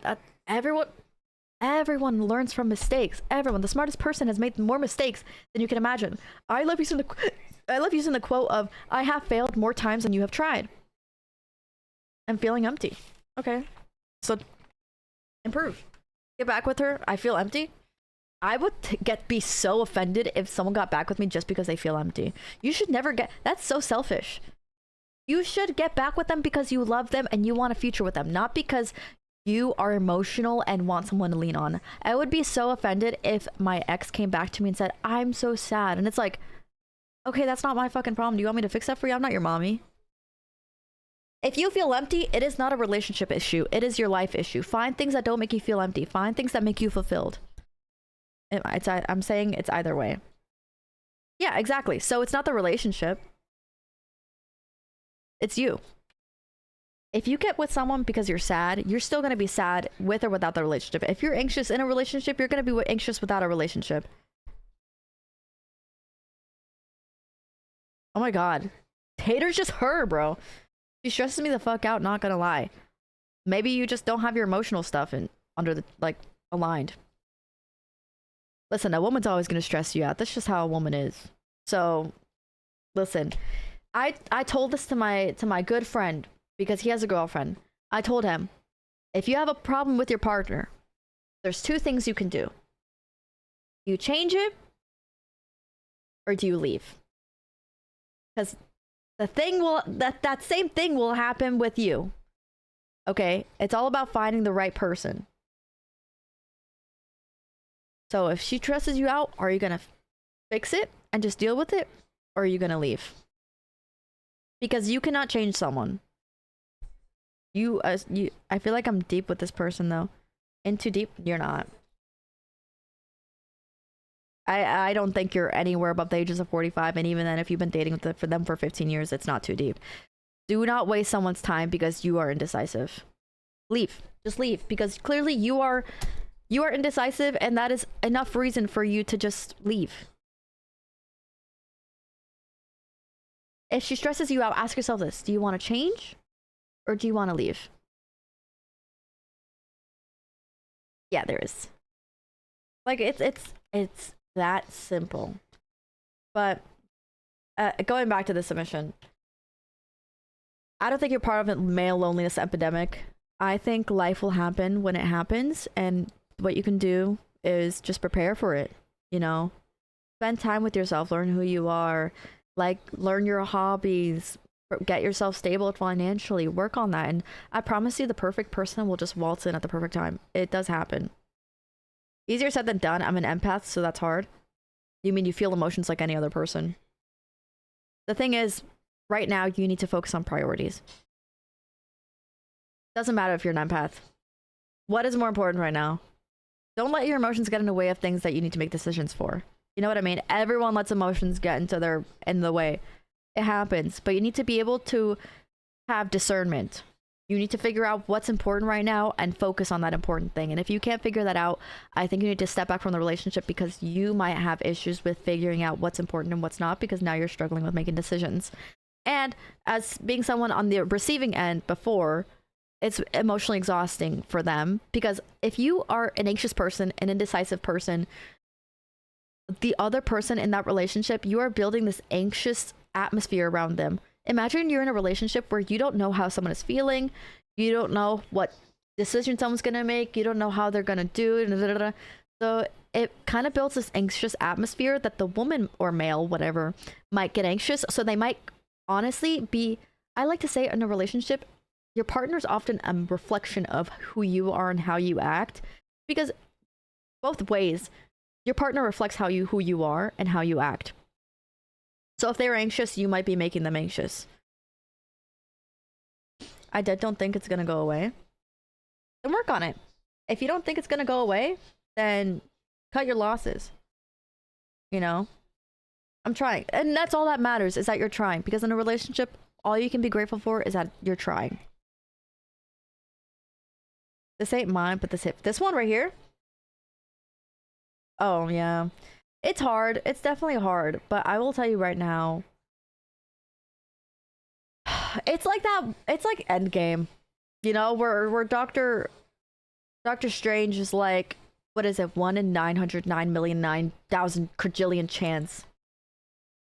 S1: everyone learns from mistakes. Everyone, the smartest person has made more mistakes than you can imagine. I love using the quote of, "I have failed more times than you have tried." I'm feeling empty. Okay, so improve. Get back with her. I feel empty. I would be so offended if someone got back with me just because they feel empty. You should never get. That's so selfish. You should get back with them because you love them and you want a future with them, not because you are emotional and want someone to lean on. I would be so offended if my ex came back to me and said, "I'm so sad." And it's like, okay, that's not my fucking problem. Do you want me to fix that for you? I'm not your mommy. If you feel empty, it is not a relationship issue. It is your life issue. Find things that don't make you feel empty. Find things that make you fulfilled. I'm saying it's either way. Yeah, exactly. So it's not the relationship. It's you. If you get with someone because you're sad, you're still going to be sad with or without the relationship. If you're anxious in a relationship, you're going to be anxious without a relationship. Oh my god. Tater's just her, bro. She stresses me the fuck out, not gonna lie. Maybe you just don't have your emotional stuff under the, like, aligned. Listen, a woman's always gonna stress you out. That's just how a woman is. So, listen. I told this to my good friend because he has a girlfriend. I told him, if you have a problem with your partner, there's two things you can do. You change it, or do you leave? Because the thing will that same thing will happen with you. Okay? It's all about finding the right person. So if she stresses you out, are you gonna fix it and just deal with it, or are you gonna leave? Because you cannot change someone. I feel like I'm deep with this person though. In too deep, you're not. I don't think you're anywhere above the ages of 45, and even then, if you've been dating for them for 15 years, it's not too deep. Do not waste someone's time because you are indecisive. Leave. Just leave, because clearly you are indecisive, and that is enough reason for you to just leave. If she stresses you out, ask yourself this: do you want to change, or do you want to leave? Yeah, there is. Like, it's that simple. But going back to the submission, I don't think you're part of a male loneliness epidemic. I think life will happen when it happens, and what you can do is just prepare for it. You know, spend time with yourself, learn who you are, like, learn your hobbies, get yourself stable financially, work on that, and I promise you the perfect person will just waltz in at the perfect time. It does happen. Easier said than done. I'm an empath, so that's hard. You mean you feel emotions like any other person. The thing is, right now, you need to focus on priorities. Doesn't matter if you're an empath. What is more important right now? Don't let your emotions get in the way of things that you need to make decisions for. You know what I mean? Everyone lets emotions get in the way. It happens, but you need to be able to have discernment. You need to figure out what's important right now and focus on that important thing. And if you can't figure that out, I think you need to step back from the relationship, because you might have issues with figuring out what's important and what's not, because now you're struggling with making decisions. And as being someone on the receiving end before, it's emotionally exhausting for them, because if you are an anxious person, an indecisive person, the other person in that relationship, you are building this anxious atmosphere around them. Imagine you're in a relationship where you don't know how someone is feeling, you don't know what decision someone's gonna make, you don't know how they're gonna do it. So it kind of builds this anxious atmosphere that the woman or male, whatever, might get anxious. So they might honestly be, I like to say, in a relationship, your partner's often a reflection of who you are and how you act, because both ways, your partner reflects who you are and how you act. So if they're anxious, you might be making them anxious. I don't think it's gonna go away. Then work on it. If you don't think it's gonna go away, then cut your losses. You know? I'm trying. And that's all that matters, is that you're trying. Because in a relationship, all you can be grateful for is that you're trying. This ain't mine, but this one right here. Oh, yeah. It's hard. It's definitely hard. But I will tell you right now, It's like that. It's like Endgame, you know, where Doctor Strange is like, what is it, 1 in 909,000,000 quadrillion chance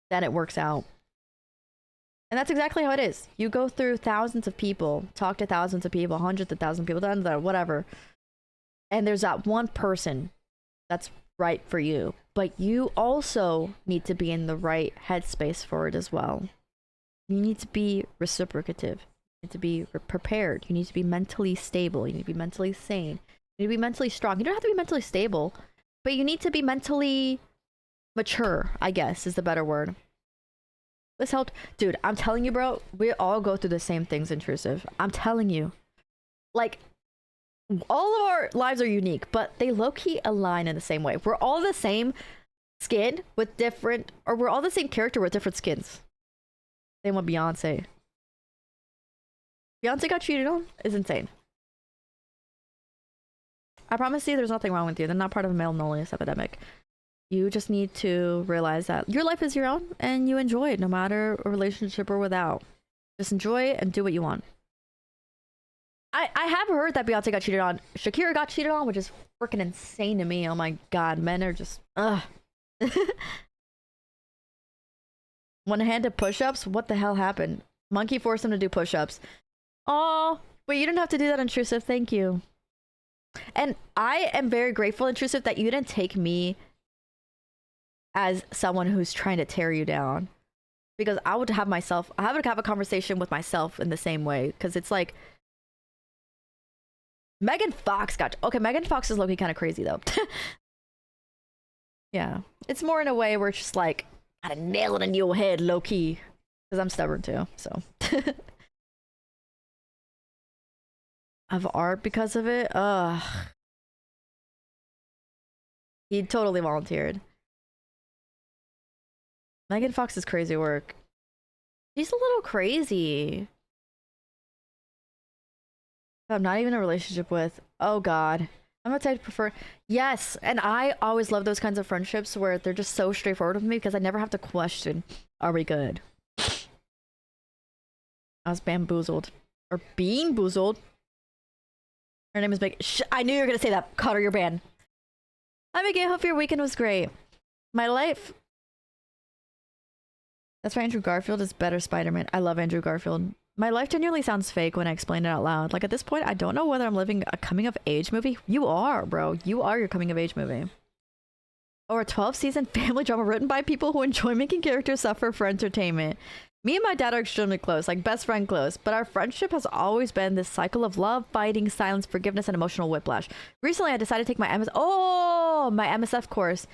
S1: that it works out. And that's exactly how it is. You go through thousands of people, talk to thousands of people, hundreds of thousands of people, whatever, and there's that one person that's right for you. But you also need to be in the right headspace for it as well. You need to be reciprocative. You need to be prepared. You need to be mentally stable. You need to be mentally sane. You need to be mentally strong. You don't have to be mentally stable, but you need to be mentally mature, I guess is the better word. This helped. Dude, I'm telling you, bro, we all go through the same things, Intrusive. I'm telling you. Like, all of our lives are unique, but they low-key align in the same way. We're all the same skin with different, or we're all the same character with different skins. Same with Beyonce. Beyonce got cheated on is insane. I promise you there's nothing wrong with you. They're not part of a male loneliness epidemic. You just need to realize that your life is your own and you enjoy it no matter a relationship or without. Just enjoy it and do what you want. I have heard that Beyonce got cheated on. Shakira got cheated on, which is freaking insane to me. Oh my god, men are just ugh. One-handed push-ups? What the hell happened? Monkey forced him to do push-ups. Oh, wait, you didn't have to do that, Intrusive. Thank you. And I am very grateful, Intrusive, that you didn't take me as someone who's trying to tear you down. Because I would have a conversation with myself in the same way. Because it's like, Megan Fox got... Okay, Megan Fox is low-key kind of crazy, though. Yeah. It's more in a way where it's just like, gotta nail it in your head, low-key. Because I'm stubborn, too, so... Of art because of it? Ugh. He totally volunteered. Megan Fox's crazy work. She's a little crazy. I'm not even in a relationship with. Oh god. I'm a type to prefer. Yes, and I always love those kinds of friendships where they're just so straightforward with me because I never have to question, are we good? I was bamboozled. Or being boozled. Her name is Meg. I knew you were gonna say that. Cutter your band. Hi, Megan. Hope your weekend was great. My life. That's why Andrew Garfield is better Spider-Man. I love Andrew Garfield. My life genuinely sounds fake when I explain it out loud. Like, at this point, I don't know whether I'm living a coming-of-age movie. You are, bro. You are your coming-of-age movie. Or a 12-season family drama written by people who enjoy making characters suffer for entertainment. Me and my dad are extremely close, like best friend close, but our friendship has always been this cycle of love, fighting, silence, forgiveness, and emotional whiplash. Recently, I decided to take my MSF course,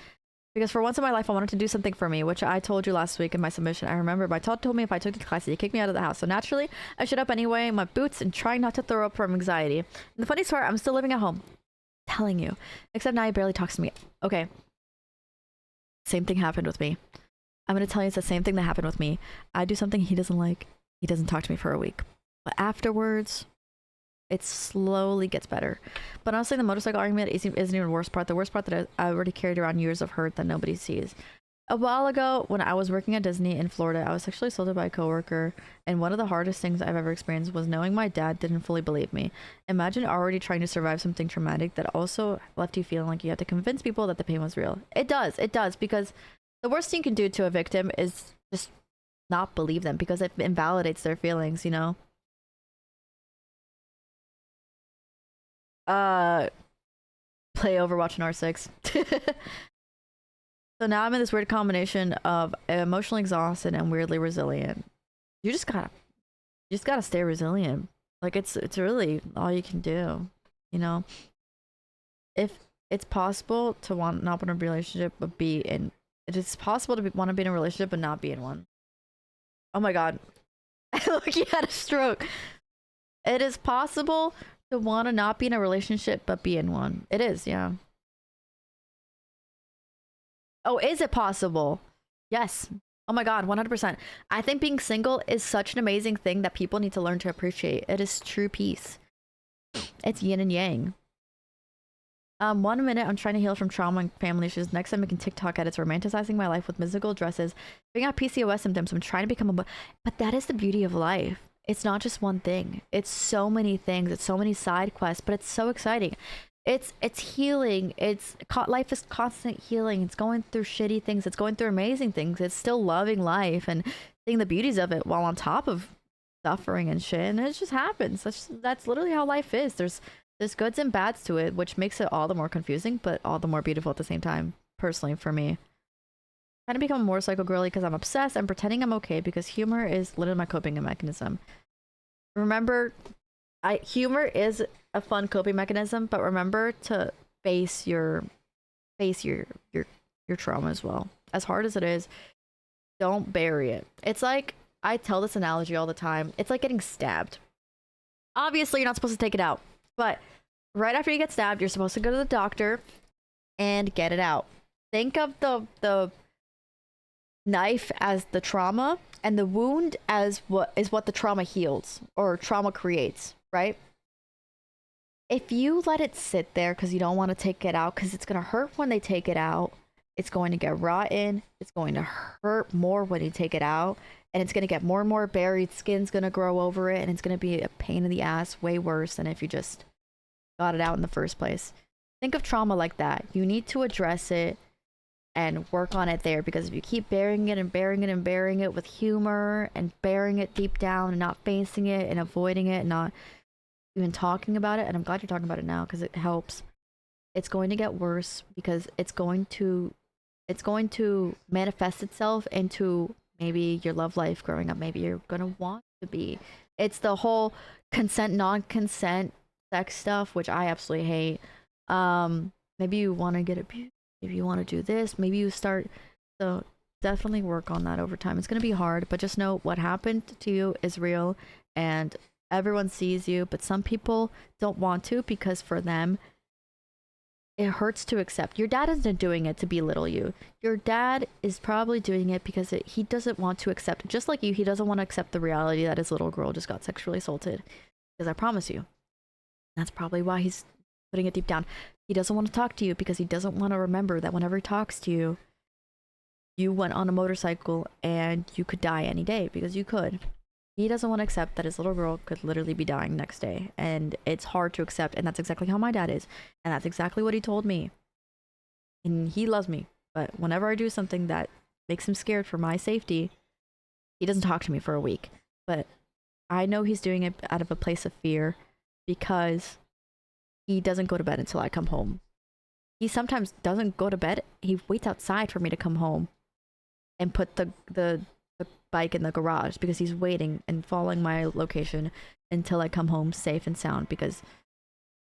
S1: because for once in my life, I wanted to do something for me, which I told you last week in my submission. I remember my Todd told me if I took the class, he'd kick me out of the house. So naturally, I showed up anyway in my boots and trying not to throw up from anxiety. And the funniest part, I'm still living at home. I'm telling you. Except now he barely talks to me. Okay. Same thing happened with me. I'm going to tell you it's the same thing that happened with me. I do something he doesn't like. He doesn't talk to me for a week. But afterwards, it slowly gets better. But honestly, the motorcycle argument isn't even the worst part. The worst part that I already carried around years of hurt that nobody sees. A while ago, when I was working at Disney in Florida, I was sexually assaulted by a coworker. And one of the hardest things I've ever experienced was knowing my dad didn't fully believe me. Imagine already trying to survive something traumatic that also left you feeling like you had to convince people that the pain was real. It does, because the worst thing you can do to a victim is just not believe them because it invalidates their feelings, you know? Play Overwatch and R6. So now I'm in this weird combination of emotionally exhausted and weirdly resilient. You just gotta stay resilient. Like it's really all you can do, you know? If it's possible to not want a relationship but be in it is possible to want to be in a relationship but not be in one. Oh my god. Look, he had a stroke. It is possible to want to not be in a relationship but be in one. It is, yeah. Oh, is it possible? Yes. Oh my god, 100%. I think being single is such an amazing thing that people need to learn to appreciate. It is true peace. It's yin and yang. 1 minute I'm trying to heal from trauma and family issues. Next I'm making TikTok edits, romanticizing my life with mystical dresses, figuring out PCOS symptoms. I'm trying to become a... But that is the beauty of life. It's not just one thing. It's so many things. It's so many side quests, but it's so exciting. It's healing. Life is constant healing. It's going through shitty things. It's going through amazing things. It's still loving life and seeing the beauties of it while on top of suffering and shit. And it just happens. That's literally how life is. There's goods and bads to it, which makes it all the more confusing, but all the more beautiful at the same time. Personally, for me, trying to become more psycho girly because I'm obsessed. I'm pretending I'm okay because humor is literally my coping mechanism. Remember, humor is a fun coping mechanism, but remember to face your trauma as well. As hard as it is, don't bury it. It's like, I tell this analogy all the time. It's like getting stabbed. Obviously, you're not supposed to take it out, but right after you get stabbed, you're supposed to go to the doctor and get it out. Think of the knife as the trauma and the wound as what the trauma heals or trauma creates, right? If you let it sit there because you don't want to take it out, because it's going to hurt when they take it out, it's going to get rotten, it's going to hurt more when you take it out, and it's going to get more and more buried, skin's going to grow over it, and it's going to be a pain in the ass, way worse than if you just got it out in the first place. Think of trauma like that. You need to address it and work on it there, because if you keep burying it and burying it and burying it with humor and burying it deep down and not facing it and avoiding it and not even talking about it, and I'm glad you're talking about it now because it helps, it's going to get worse, because it's going to manifest itself into maybe your love life growing up. Maybe you're going to want to be. It's the whole consent, non-consent sex stuff, which I absolutely hate. Maybe you want to get abused. Maybe you want to do this. Maybe you start. So definitely work on that over time. It's going to be hard, but just know what happened to you is real and everyone sees you, but some people don't want to, because for them, it hurts to accept. Your dad isn't doing it to belittle you. Your dad is probably doing it because he doesn't want to accept, just like you, he doesn't want to accept the reality that his little girl just got sexually assaulted. Because I promise you, that's probably why he's putting it deep down. He doesn't want to talk to you because he doesn't want to remember that whenever he talks to you, you went on a motorcycle and you could die any day, because you could. He doesn't want to accept that his little girl could literally be dying next day. And it's hard to accept. And that's exactly how my dad is. And that's exactly what he told me. And he loves me. But whenever I do something that makes him scared for my safety, he doesn't talk to me for a week. But I know he's doing it out of a place of fear, because he doesn't go to bed until I come home. He sometimes doesn't go to bed. He waits outside for me to come home and put the bike in the garage, because he's waiting and following my location until I come home safe and sound, because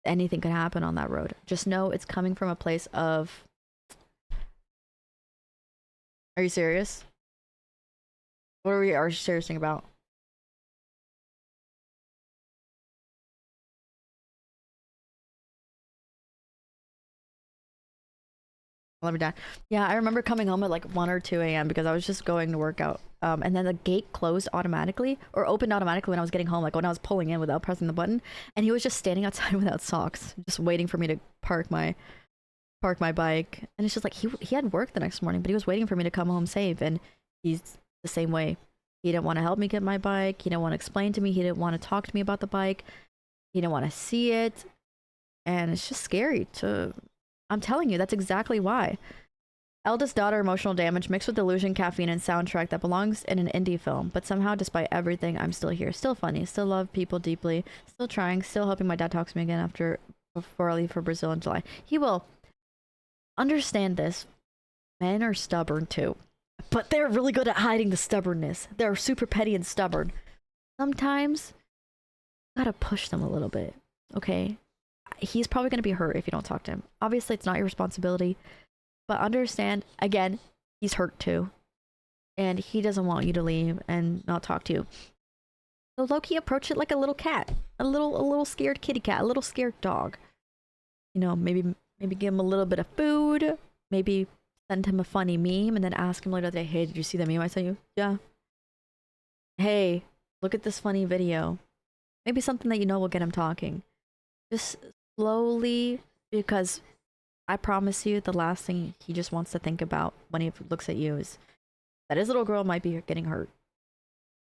S1: anything could happen on that road. Just know it's coming from a place of... Are you serious? What are you serious about? Let me down. Yeah, I remember coming home at like 1 or 2 a.m. because I was just going to work out. And then the gate closed automatically, or opened automatically when I was getting home, like when I was pulling in without pressing the button. And he was just standing outside without socks, just waiting for me to park my bike. And it's just like he had work the next morning, but he was waiting for me to come home safe. And he's the same way. He didn't want to help me get my bike. He didn't want to explain to me. He didn't want to talk to me about the bike. He didn't want to see it. And it's just scary to... I'm telling you, that's exactly why. Eldest daughter emotional damage mixed with delusion, caffeine, and soundtrack that belongs in an indie film. But somehow, despite everything, I'm still here. Still funny. Still love people deeply. Still trying. Still hoping my dad talks to me again before I leave for Brazil in July. He will. Understand this. Men are stubborn too. But they're really good at hiding the stubbornness. They're super petty and stubborn. Sometimes, you gotta push them a little bit. Okay? He's probably going to be hurt if you don't talk to him. Obviously, it's not your responsibility, but understand, again, he's hurt too, and he doesn't want you to leave and not talk to you. So low-key approach it like a little cat, a little scared kitty cat, a little scared dog. You know, maybe give him a little bit of food, maybe send him a funny meme, and then ask him later that day, hey, did you see that meme I sent you? Yeah. Hey, look at this funny video. Maybe something that you know will get him talking. Just slowly, because I promise you the last thing he just wants to think about when he looks at you is that his little girl might be getting hurt.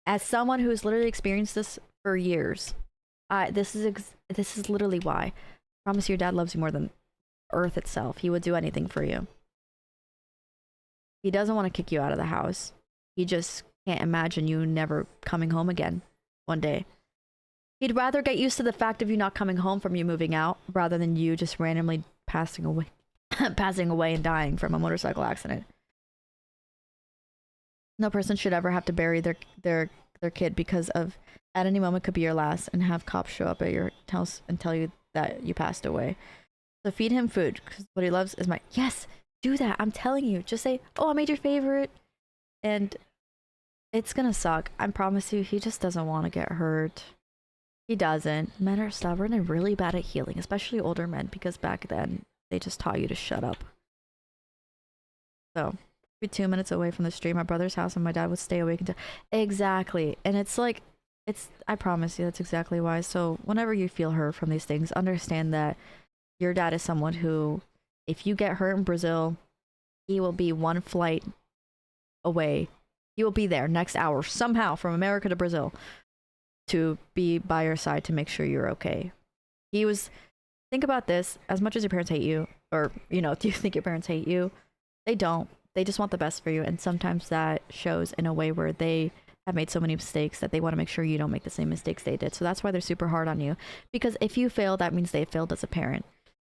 S1: As someone who's literally experienced this for years, this is literally why. I promise your dad loves you more than Earth itself. He would do anything for you. He doesn't want to kick you out of the house. He just can't imagine you never coming home again one day. He'd rather get used to the fact of you not coming home from you moving out rather than you just randomly passing away and dying from a motorcycle accident. No person should ever have to bury their kid because of at any moment could be your last and have cops show up at your house and tell you that you passed away. So feed him food because what he loves is yes, do that. I'm telling you. Just say, oh, I made your favorite. And it's gonna suck. I promise you, he just doesn't want to get hurt. He doesn't. Men are stubborn and really bad at healing, especially older men, because back then they just taught you to shut up. So, be 2 minutes away from the street, my brother's house, and my dad would stay awake until exactly. And it's like, I promise you, that's exactly why. So, whenever you feel hurt from these things, understand that your dad is someone who, if you get hurt in Brazil, he will be one flight away. He will be there next hour somehow from America to Brazil to be by your side to make sure you're okay. Think about this, as much as your parents hate you, or, do you think your parents hate you? They don't. They just want the best for you. And sometimes that shows in a way where they have made so many mistakes that they want to make sure you don't make the same mistakes they did. So that's why they're super hard on you. Because if you fail, that means they failed as a parent.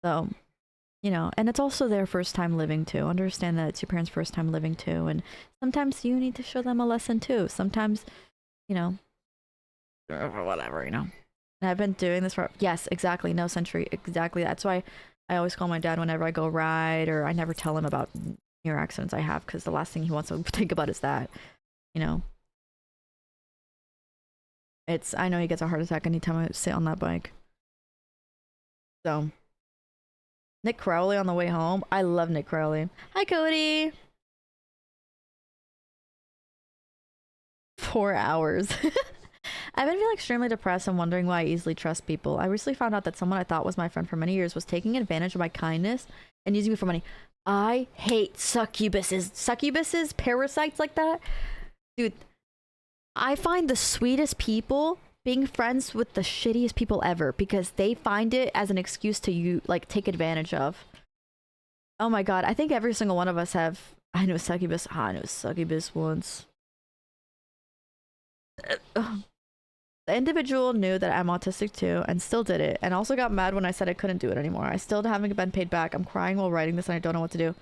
S1: So, and it's also their first time living too. Understand that it's your parents' first time living too. And sometimes you need to show them a lesson too. Sometimes, whatever, And I've been doing this for, yes, exactly, no century, exactly. That's why I always call my dad whenever I go ride, or I never tell him about near accidents I have, because the last thing he wants to think about is that, I know he gets a heart attack anytime I sit on that bike. So, Nick Crowley on the way home. I love Nick Crowley. Hi, Cody. 4 hours. I've been feeling extremely depressed and wondering why I easily trust people. I recently found out that someone I thought was my friend for many years was taking advantage of my kindness and using me for money. I hate succubuses, parasites like that. Dude, I find the sweetest people being friends with the shittiest people ever, because they find it as an excuse to take advantage of. Oh my god, I think every single one of us have. I knew a succubus once. The individual knew that I'm autistic too and still did it, and also got mad when I said I couldn't do it anymore. I still haven't been paid back. I'm crying while writing this and I don't know what to do.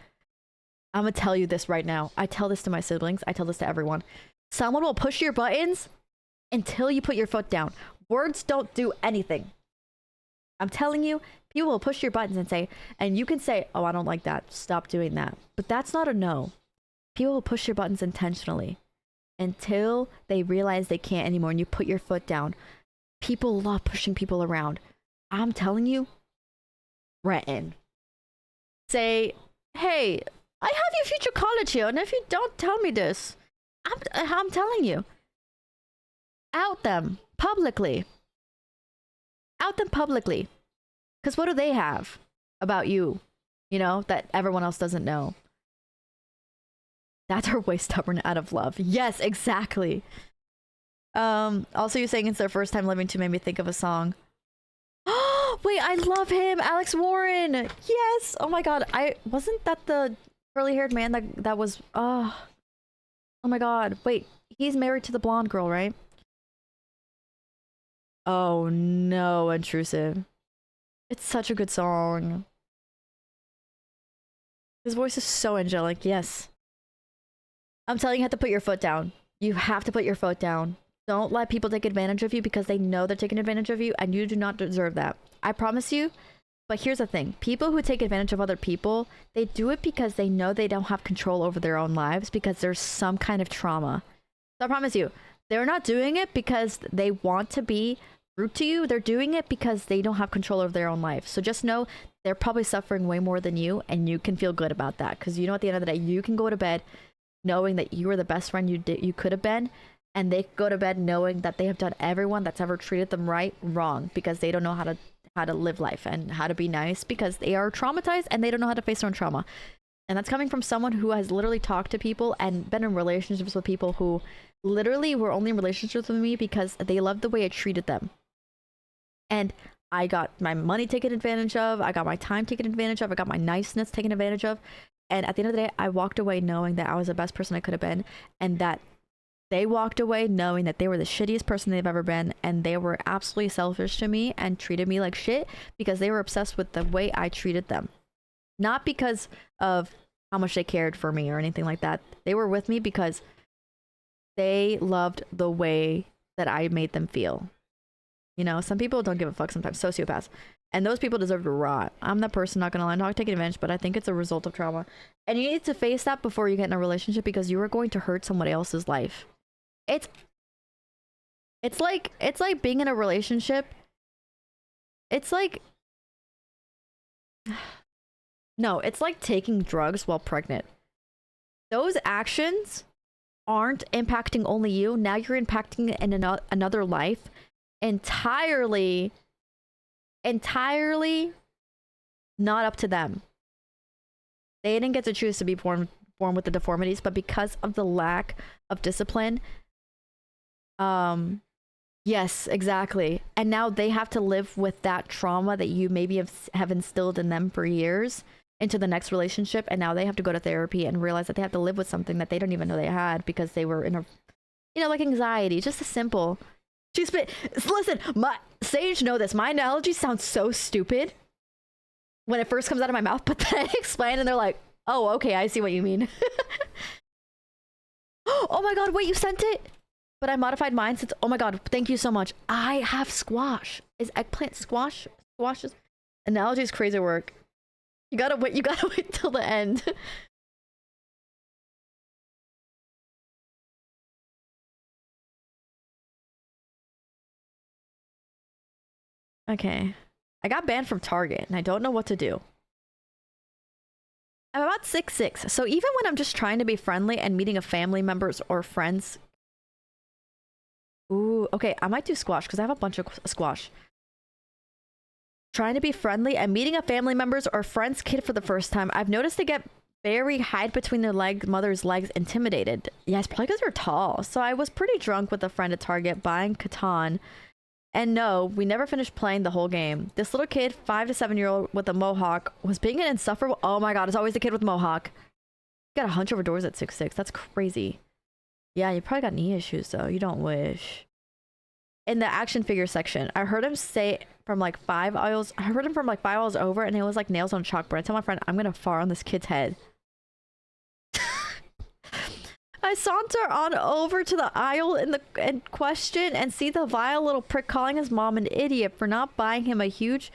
S1: I'm gonna tell you this right now. I tell this to my siblings. I tell this to everyone. Someone will push your buttons until you put your foot down. Words don't do anything. I'm telling you, people will push your buttons and you can say, oh, I don't like that. Stop doing that. But that's not a no. People will push your buttons intentionally until they realize they can't anymore and you put your foot down. People love pushing people around. I'm telling you, threaten. Say, hey, I have your future college here, and if you don't tell me this, I'm telling you. Out them publicly. Because what do they have about you, that everyone else doesn't know? That's her way stubborn out of love. Yes, exactly. Also, you saying it's their first time living too made me think of a song. Oh, wait, I love him. Alex Warren. Yes. Oh my god. Wasn't that the curly-haired man that was... Oh my god. Wait, he's married to the blonde girl, right? Oh no, Intrusive. It's such a good song. His voice is so angelic, yes. I'm telling you, you have to put your foot down. You have to put your foot down. Don't let people take advantage of you because they know they're taking advantage of you and you do not deserve that. I promise you. But here's the thing. People who take advantage of other people, they do it because they know they don't have control over their own lives because there's some kind of trauma. So I promise you, they're not doing it because they want to be rude to you. They're doing it because they don't have control over their own life. So just know they're probably suffering way more than you, and you can feel good about that. Because at the end of the day, you can go to bed knowing that you were the best friend you could have been, and they go to bed knowing that they have done everyone that's ever treated them right wrong because they don't know how to live life and how to be nice because they are traumatized and they don't know how to face their own trauma. And that's coming from someone who has literally talked to people and been in relationships with people who literally were only in relationships with me because they loved the way I treated them. And I got my money taken advantage of, I got my time taken advantage of, I got my niceness taken advantage of. And at the end of the day, I walked away knowing that I was the best person I could have been, and that they walked away knowing that they were the shittiest person they've ever been, and they were absolutely selfish to me and treated me like shit because they were obsessed with the way I treated them. Not because of how much they cared for me or anything like that. They were with me because they loved the way that I made them feel. You know, some people don't give a fuck sometimes, sociopaths. And those people deserve to rot. I'm that person, not gonna lie, I'm not taking advantage, but I think it's a result of trauma. And you need to face that before you get in a relationship because you are going to hurt somebody else's life. It's like being in a relationship. It's like no, it's like taking drugs while pregnant. Those actions aren't impacting only you. Now you're impacting in another life entirely not up to them. They didn't get to choose to be born with the deformities, but because of the lack of discipline, yes, exactly. And now they have to live with that trauma that you maybe have instilled in them for years into the next relationship, and now they have to go to therapy and realize that they have to live with something that they don't even know they had because they were in a, you know, like anxiety, just a simple. Listen, Sage know this. My analogy sounds so stupid when it first comes out of my mouth, but then I explain and they're like, oh, okay, I see what you mean. Oh my god, wait, you sent it? But I modified mine since, oh my god, thank you so much. I have squash. Is eggplant squash? Squashes? Analogy is crazy work. You gotta wait till the end. Okay. I got banned from Target and I don't know what to do. I'm about 6'6", so even when I'm just trying to be friendly and meeting a family members or friends. Ooh, okay, I might do squash because I have a bunch of squash. Trying to be friendly and meeting a family members or friend's kid for the first time. I've noticed they get very hide between their mother's legs, intimidated. Yeah, it's probably because they're tall. So I was pretty drunk with a friend at Target buying Catan. And no, we never finished playing the whole game. This little kid, 5 to 7-year-old with a mohawk, was being an insufferable. Oh my god, it's always the kid with mohawk. Got a hunch over doors at 6'6". That's crazy. Yeah, you probably got knee issues though. You don't wish. In the action figure section, I heard him say from like 5 aisles. I heard him from like 5 aisles over, and it was like nails on a chalkboard. I tell my friend, I'm gonna fart on this kid's head. I saunter on over to the aisle in question and see the vile little prick calling his mom an idiot for not buying him a huge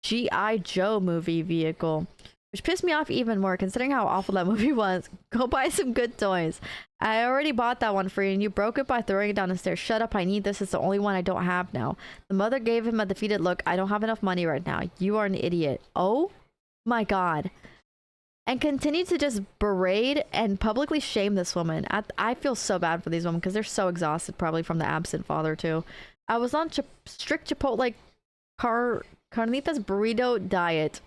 S1: G.I. Joe movie vehicle, which pissed me off even more considering how awful that movie was. Go buy some good toys. I already bought that one for you and you broke it by throwing it down the stairs. Shut up, I need this. It's the only one I don't have now. The mother gave him a defeated look. I don't have enough money right now. You are an idiot. Oh my god. And continue to just berate and publicly shame this woman. I feel so bad for these women because they're so exhausted, probably from the absent father too. I was on strict Chipotle carnitas burrito diet.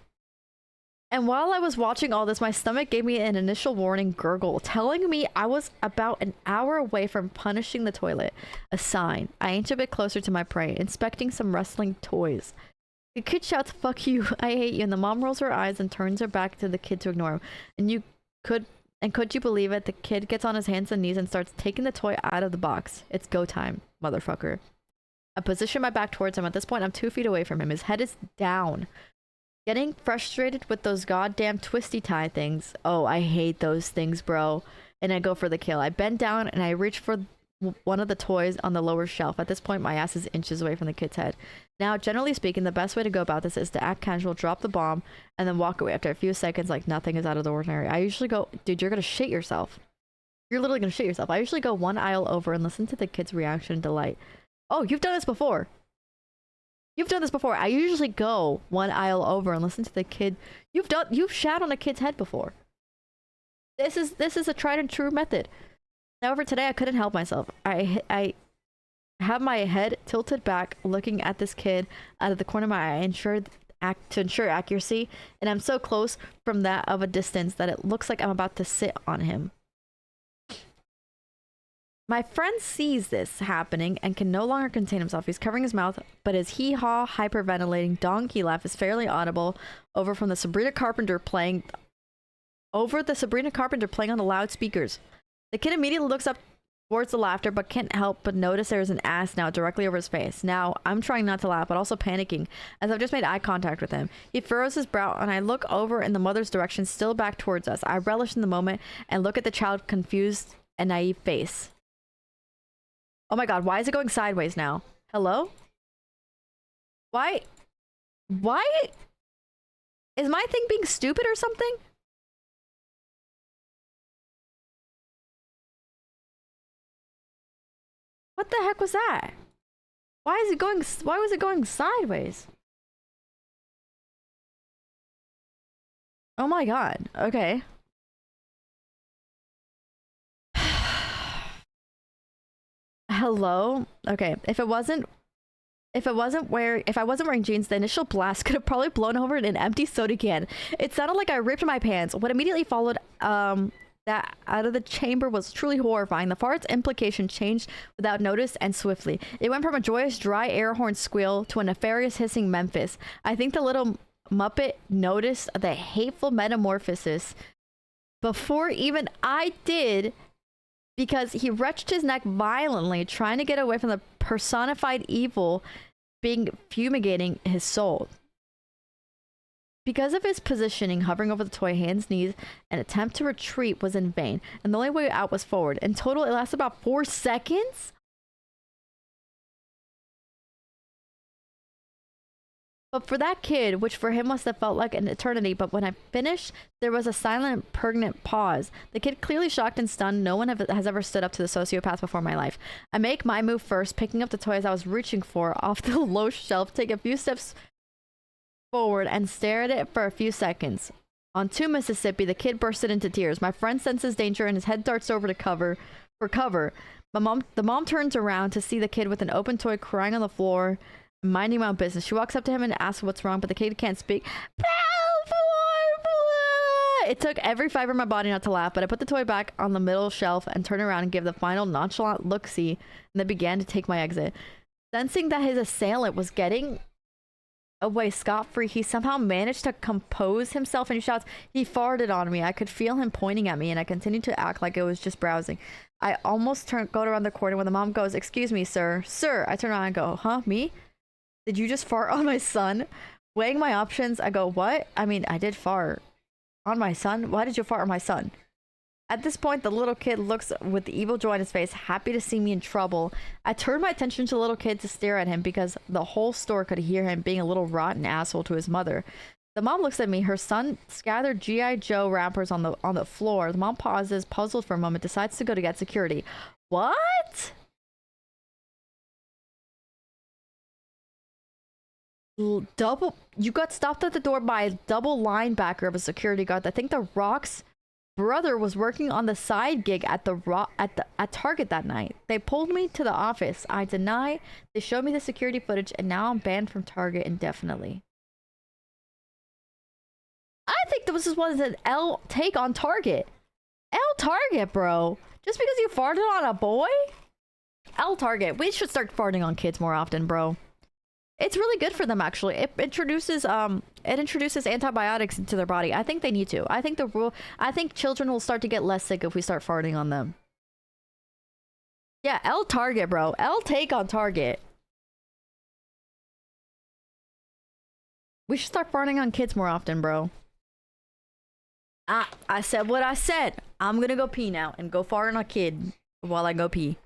S1: And while I was watching all this, my stomach gave me an initial warning gurgle, telling me I was about an hour away from punishing the toilet. A sign. I inch a bit closer to my prey, inspecting some wrestling toys. The kid shouts, "Fuck you, I hate you," and the mom rolls her eyes and turns her back to the kid to ignore him. And could you believe it? The kid gets on his hands and knees and starts taking the toy out of the box. It's go time, motherfucker. I position my back towards him. At this point, I'm 2 feet away from him. His head is down. Getting frustrated with those goddamn twisty tie things. Oh, I hate those things, bro. And I go for the kill. I bend down and I reach for one of the toys on the lower shelf. At this point, my ass is inches away from the kid's head. Now, generally speaking, the best way to go about this is to act casual, drop the bomb, and then walk away after a few seconds like nothing is out of the ordinary. I usually go, dude, you're gonna shit yourself. You're literally gonna shit yourself. I usually go one aisle over and listen to the kid's reaction and delight. Oh, you've done this before. You've done this before. I usually go one aisle over and listen to the kid. You've shat on a kid's head before. This is a tried and true method. However, today I couldn't help myself. I have my head tilted back, looking at this kid out of the corner of my eye, to ensure accuracy, and I'm so close from that of a distance that it looks like I'm about to sit on him. My friend sees this happening and can no longer contain himself. He's covering his mouth, but his hee-haw, hyperventilating donkey laugh is fairly audible over the Sabrina Carpenter playing on the loudspeakers. The kid immediately looks up towards the laughter, but can't help but notice there's an ass now directly over his face. Now, I'm trying not to laugh, but also panicking, as I've just made eye contact with him. He furrows his brow, and I look over in the mother's direction, still back towards us. I relish in the moment and look at the child's confused and naive face. Oh my god, why is it going sideways now? Hello? Why? Is my thing being stupid or something? What the heck was that? Why was it going sideways? Oh my god. Okay. Hello? Okay, if I wasn't wearing jeans, the initial blast could have probably blown over in an empty soda can. It sounded like I ripped my pants. What immediately followed that out of the chamber was truly horrifying. The fart's implication changed without notice and swiftly. It went from a joyous dry air horn squeal to a nefarious hissing Memphis. I think the little Muppet noticed the hateful metamorphosis before even I did, because he wrenched his neck violently, trying to get away from the personified evil being fumigating his soul. Because of his positioning, hovering over the toy, hands, knees, an attempt to retreat was in vain, and the only way out was forward. In total, it lasted about 4 seconds? But for that kid, which for him must have felt like an eternity, but when I finished, there was a silent, pregnant pause. The kid clearly shocked and stunned. No one has ever stood up to the sociopath before in my life. I make my move first, picking up the toys I was reaching for off the low shelf, take a few steps forward and stare at it for a few seconds. On to Mississippi, the kid bursted into tears. My friend senses danger and his head darts over to cover. The mom turns around to see the kid with an open toy crying on the floor, minding my own business. She walks up to him and asks what's wrong, but the kid can't speak. It took every fiber of my body not to laugh, but I put the toy back on the middle shelf and turned around and gave the final nonchalant look-see, and then began to take my exit. Sensing that his assailant was getting away scot-free, he somehow managed to compose himself and he shouts, "He farted on me." I could feel him pointing at me and I continued to act like it was just browsing. I almost go around the corner when the mom goes, "Excuse me, sir." "Sir." I turn around and go, "Huh? Me? Did you just fart on my son?" Weighing my options, I go, "What? I mean, I did fart on my son? Why did you fart on my son?" At this point, the little kid looks with evil joy in his face, happy to see me in trouble. I turned my attention to the little kid to stare at him because the whole store could hear him being a little rotten asshole to his mother. The mom looks at me. Her son scattered G.I. Joe wrappers on the floor. The mom pauses, puzzled for a moment, decides to go to get security. What? You got stopped at the door by a double linebacker of a security guard. I think The Rock's brother was working on the side gig at Target that night. They pulled me to the office. I deny. They showed me the security footage, and now I'm banned from Target indefinitely. I think this was an L take on Target. L Target, bro. Just because you farted on a boy? L Target. We should start farting on kids more often, bro. It's really good for them, actually. It introduces antibiotics into their body. I think they need to. I think children will start to get less sick if we start farting on them. Yeah, L Target, bro. L take on Target. We should start farting on kids more often, bro. I said what I said. I'm gonna go pee now and go fart on a kid while I go pee.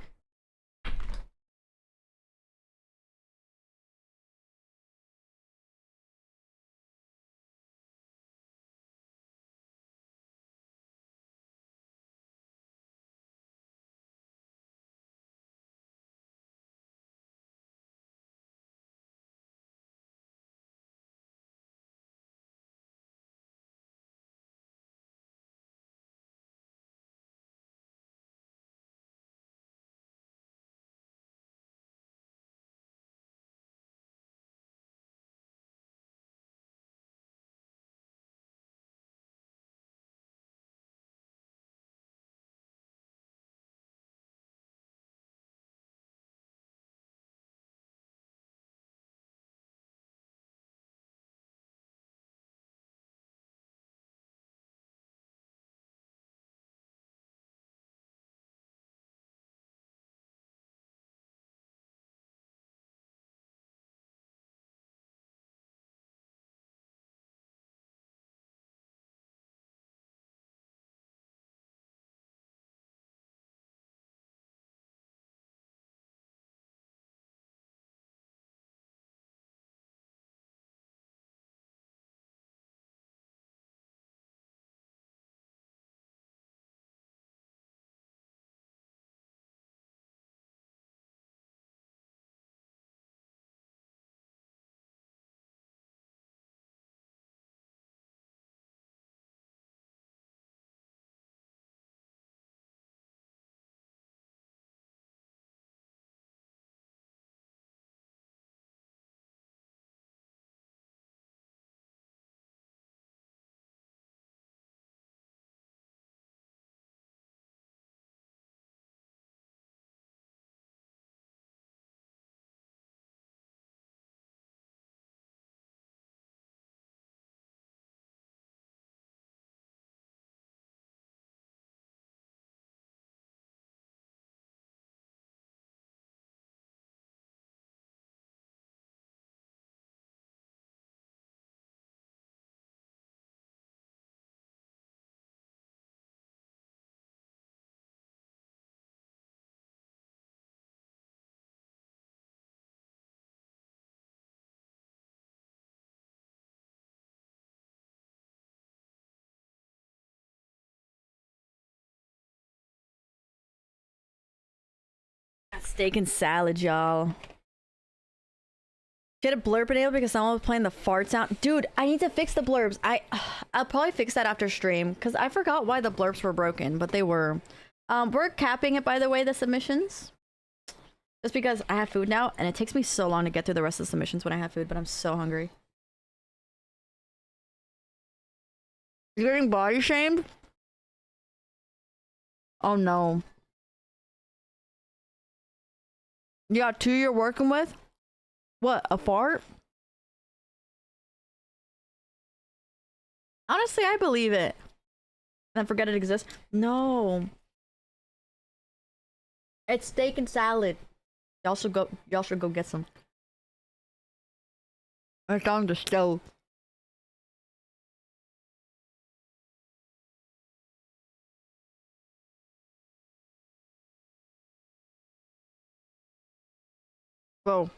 S1: Steak and salad, y'all. She had a blurb enabled because someone was playing the fart sound. Dude, I need to fix the blurbs. I'll probably fix that after stream because I forgot why the blurbs were broken, but they were. We're capping it, by the way, the submissions. Just because I have food now, and it takes me so long to get through the rest of the submissions when I have food, but I'm so hungry. You're getting body shamed? Oh no. You got two you're working with? What, a fart? Honestly, I believe it. And forget it exists. No. It's steak and salad. Y'all should go get some. It's on the stove. Bro.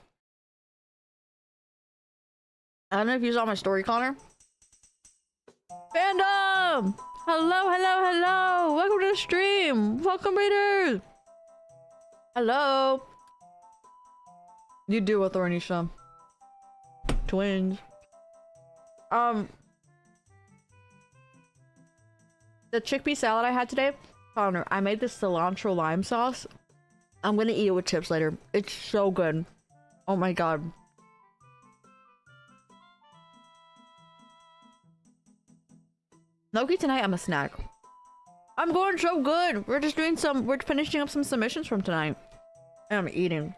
S1: I don't know if you saw my story, Connor. Fandom! Hello, hello, hello! Welcome to the stream! Welcome, readers! Hello! You do with Ornisha. Twins. The chickpea salad I had today, Connor, I made this cilantro lime sauce. I'm gonna eat it with chips later. It's so good. Oh my god. Loki, tonight I'm a snack. I'm going so good. We're finishing up some submissions from tonight. And I'm eating.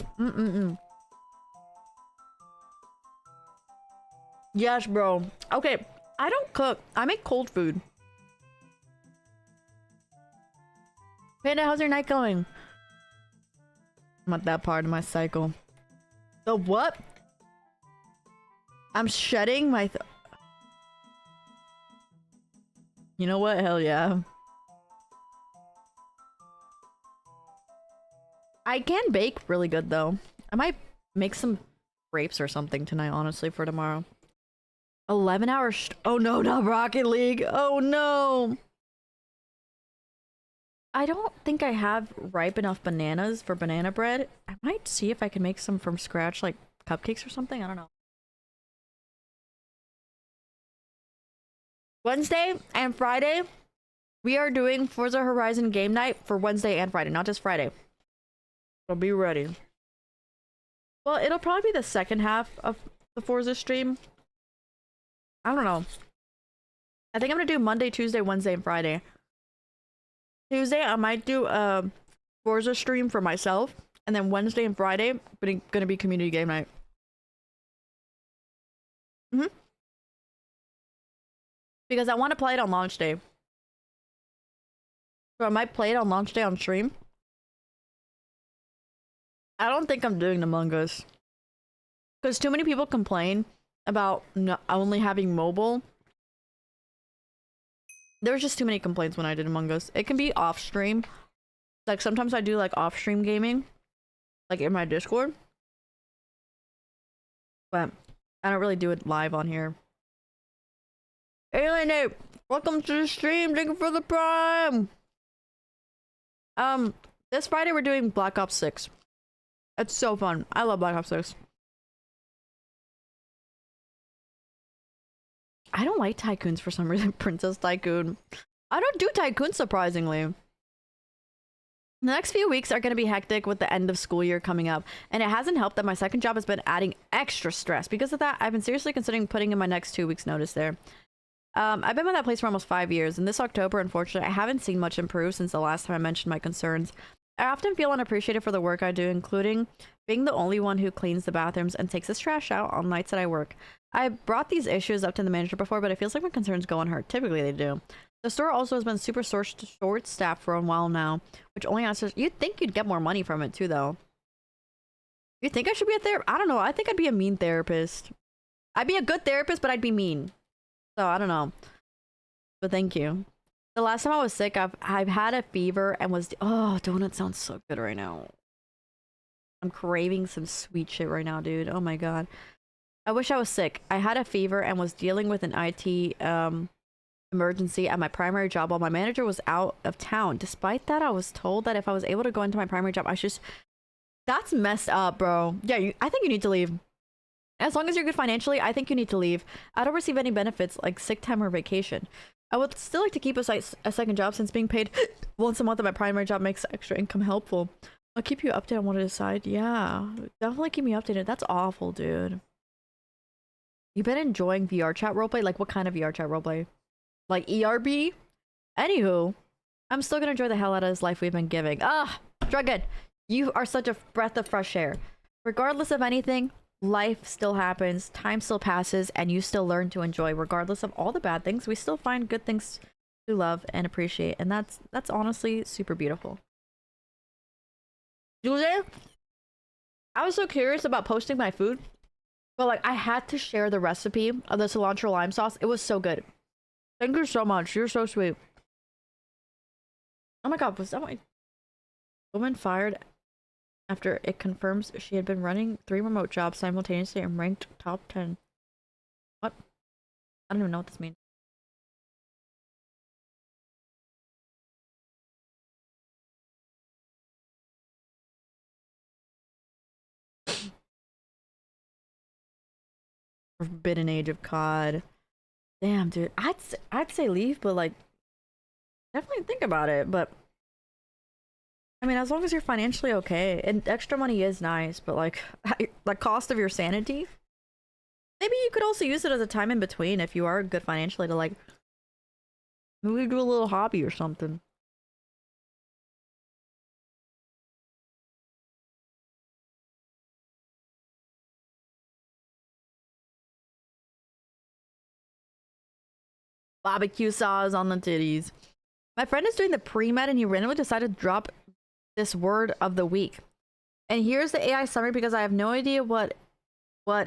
S1: Yes, bro. Okay, I don't cook. I make cold food. Panda, how's your night going? I'm at that part of my cycle. The what? I'm shedding my... You know what? Hell yeah. I can bake really good though. I might make some grapes or something tonight, honestly, for tomorrow. 11 hours. Oh no, not Rocket League. Oh no. I don't think I have ripe enough bananas for banana bread. I might see if I can make some from scratch, like cupcakes or something. I don't know. Wednesday and Friday, we are doing Forza Horizon game night for Wednesday and Friday, not just Friday. So be ready. Well, it'll probably be the second half of the Forza stream. I don't know. I think I'm gonna do Monday, Tuesday, Wednesday, and Friday. Tuesday, I might do a Forza stream for myself, and then Wednesday and Friday, gonna be community game night. Because I want to play it on launch day. So I might play it on launch day on stream. I don't think I'm doing Among Us. Because too many people complain about only having mobile. There was just too many complaints when I did Among Us. It can be off stream. Like sometimes I do like off stream gaming. Like in my Discord. But I don't really do it live on here. Alien Ape, welcome to the stream. Thank you for the prime. This Friday we're doing Black Ops 6. It's so fun. I love Black Ops 6. I don't like tycoons for some reason. Princess Tycoon. I don't do tycoons, surprisingly. The next few weeks are going to be hectic with the end of school year coming up, and it hasn't helped that my second job has been adding extra stress. Because of that, I've been seriously considering putting in my next 2 weeks notice there. I've been with that place for almost 5 years, and this October, unfortunately, I haven't seen much improve since the last time I mentioned my concerns. I often feel unappreciated for the work I do, including being the only one who cleans the bathrooms and takes his trash out on nights that I work. I brought these issues up to the manager before, but it feels like my concerns go unheard. Typically they do. The store also has been super short-staffed for a while now, which only answers... You'd think you'd get more money from it too, though. You think I should be a therapist? I don't know. I think I'd be a mean therapist. I'd be a good therapist, but I'd be mean. So, I don't know. But thank you. The last time I was sick, I've had a fever and was... Oh, donut sounds so good right now. I'm craving some sweet shit right now, dude. Oh my god. I wish I was sick. I had a fever and was dealing with an IT emergency at my primary job while my manager was out of town. Despite that, I was told that if I was able to go into my primary job, I should That's messed up, bro. Yeah, I think you need to leave. As long as you're good financially, I think you need to leave. I don't receive any benefits like sick time or vacation. I would still like to keep a second job since being paid once a month at my primary job makes extra income helpful. I'll keep you updated on what I decide. Yeah, definitely keep me updated. That's awful, dude. You've been enjoying VR chat roleplay? Like, what kind of VR chat roleplay? Like ERB? Anywho, I'm still gonna enjoy the hell out of this life we've been giving. Ah, Dragon, you are such a breath of fresh air. Regardless of anything, life still happens, time still passes, and you still learn to enjoy. Regardless of all the bad things, we still find good things to love and appreciate, and that's honestly super beautiful. Julie, I was so curious about posting my food, but like I had to share the recipe of the cilantro lime sauce. It was so good. Thank you so much. You're so sweet. Oh my god, was that my woman fired after it confirms she had been running 3 remote jobs simultaneously and ranked top 10? What? I don't even know what this means. Forbidden age of COD. Damn, dude. I'd say leave, but like definitely think about it. But I mean, as long as you're financially okay, and extra money is nice, but like the cost of your sanity. Maybe you could also use it as a time in between if you are good financially to like maybe do a little hobby or something. Barbecue sauce on the titties. My friend is doing the pre-med and he randomly decided to drop this word of the week. And here's the AI summary because I have no idea what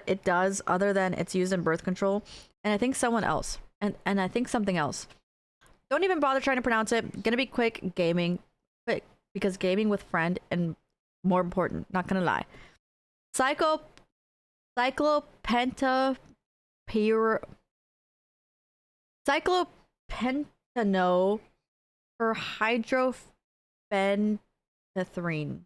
S1: it does other than it's used in birth control. And I think someone else. And I think something else. Don't even bother trying to pronounce it. Gonna be quick. Gaming. Quick. Because gaming with friend and more important. Not gonna lie. Cyclopentano for hydrophenethrine.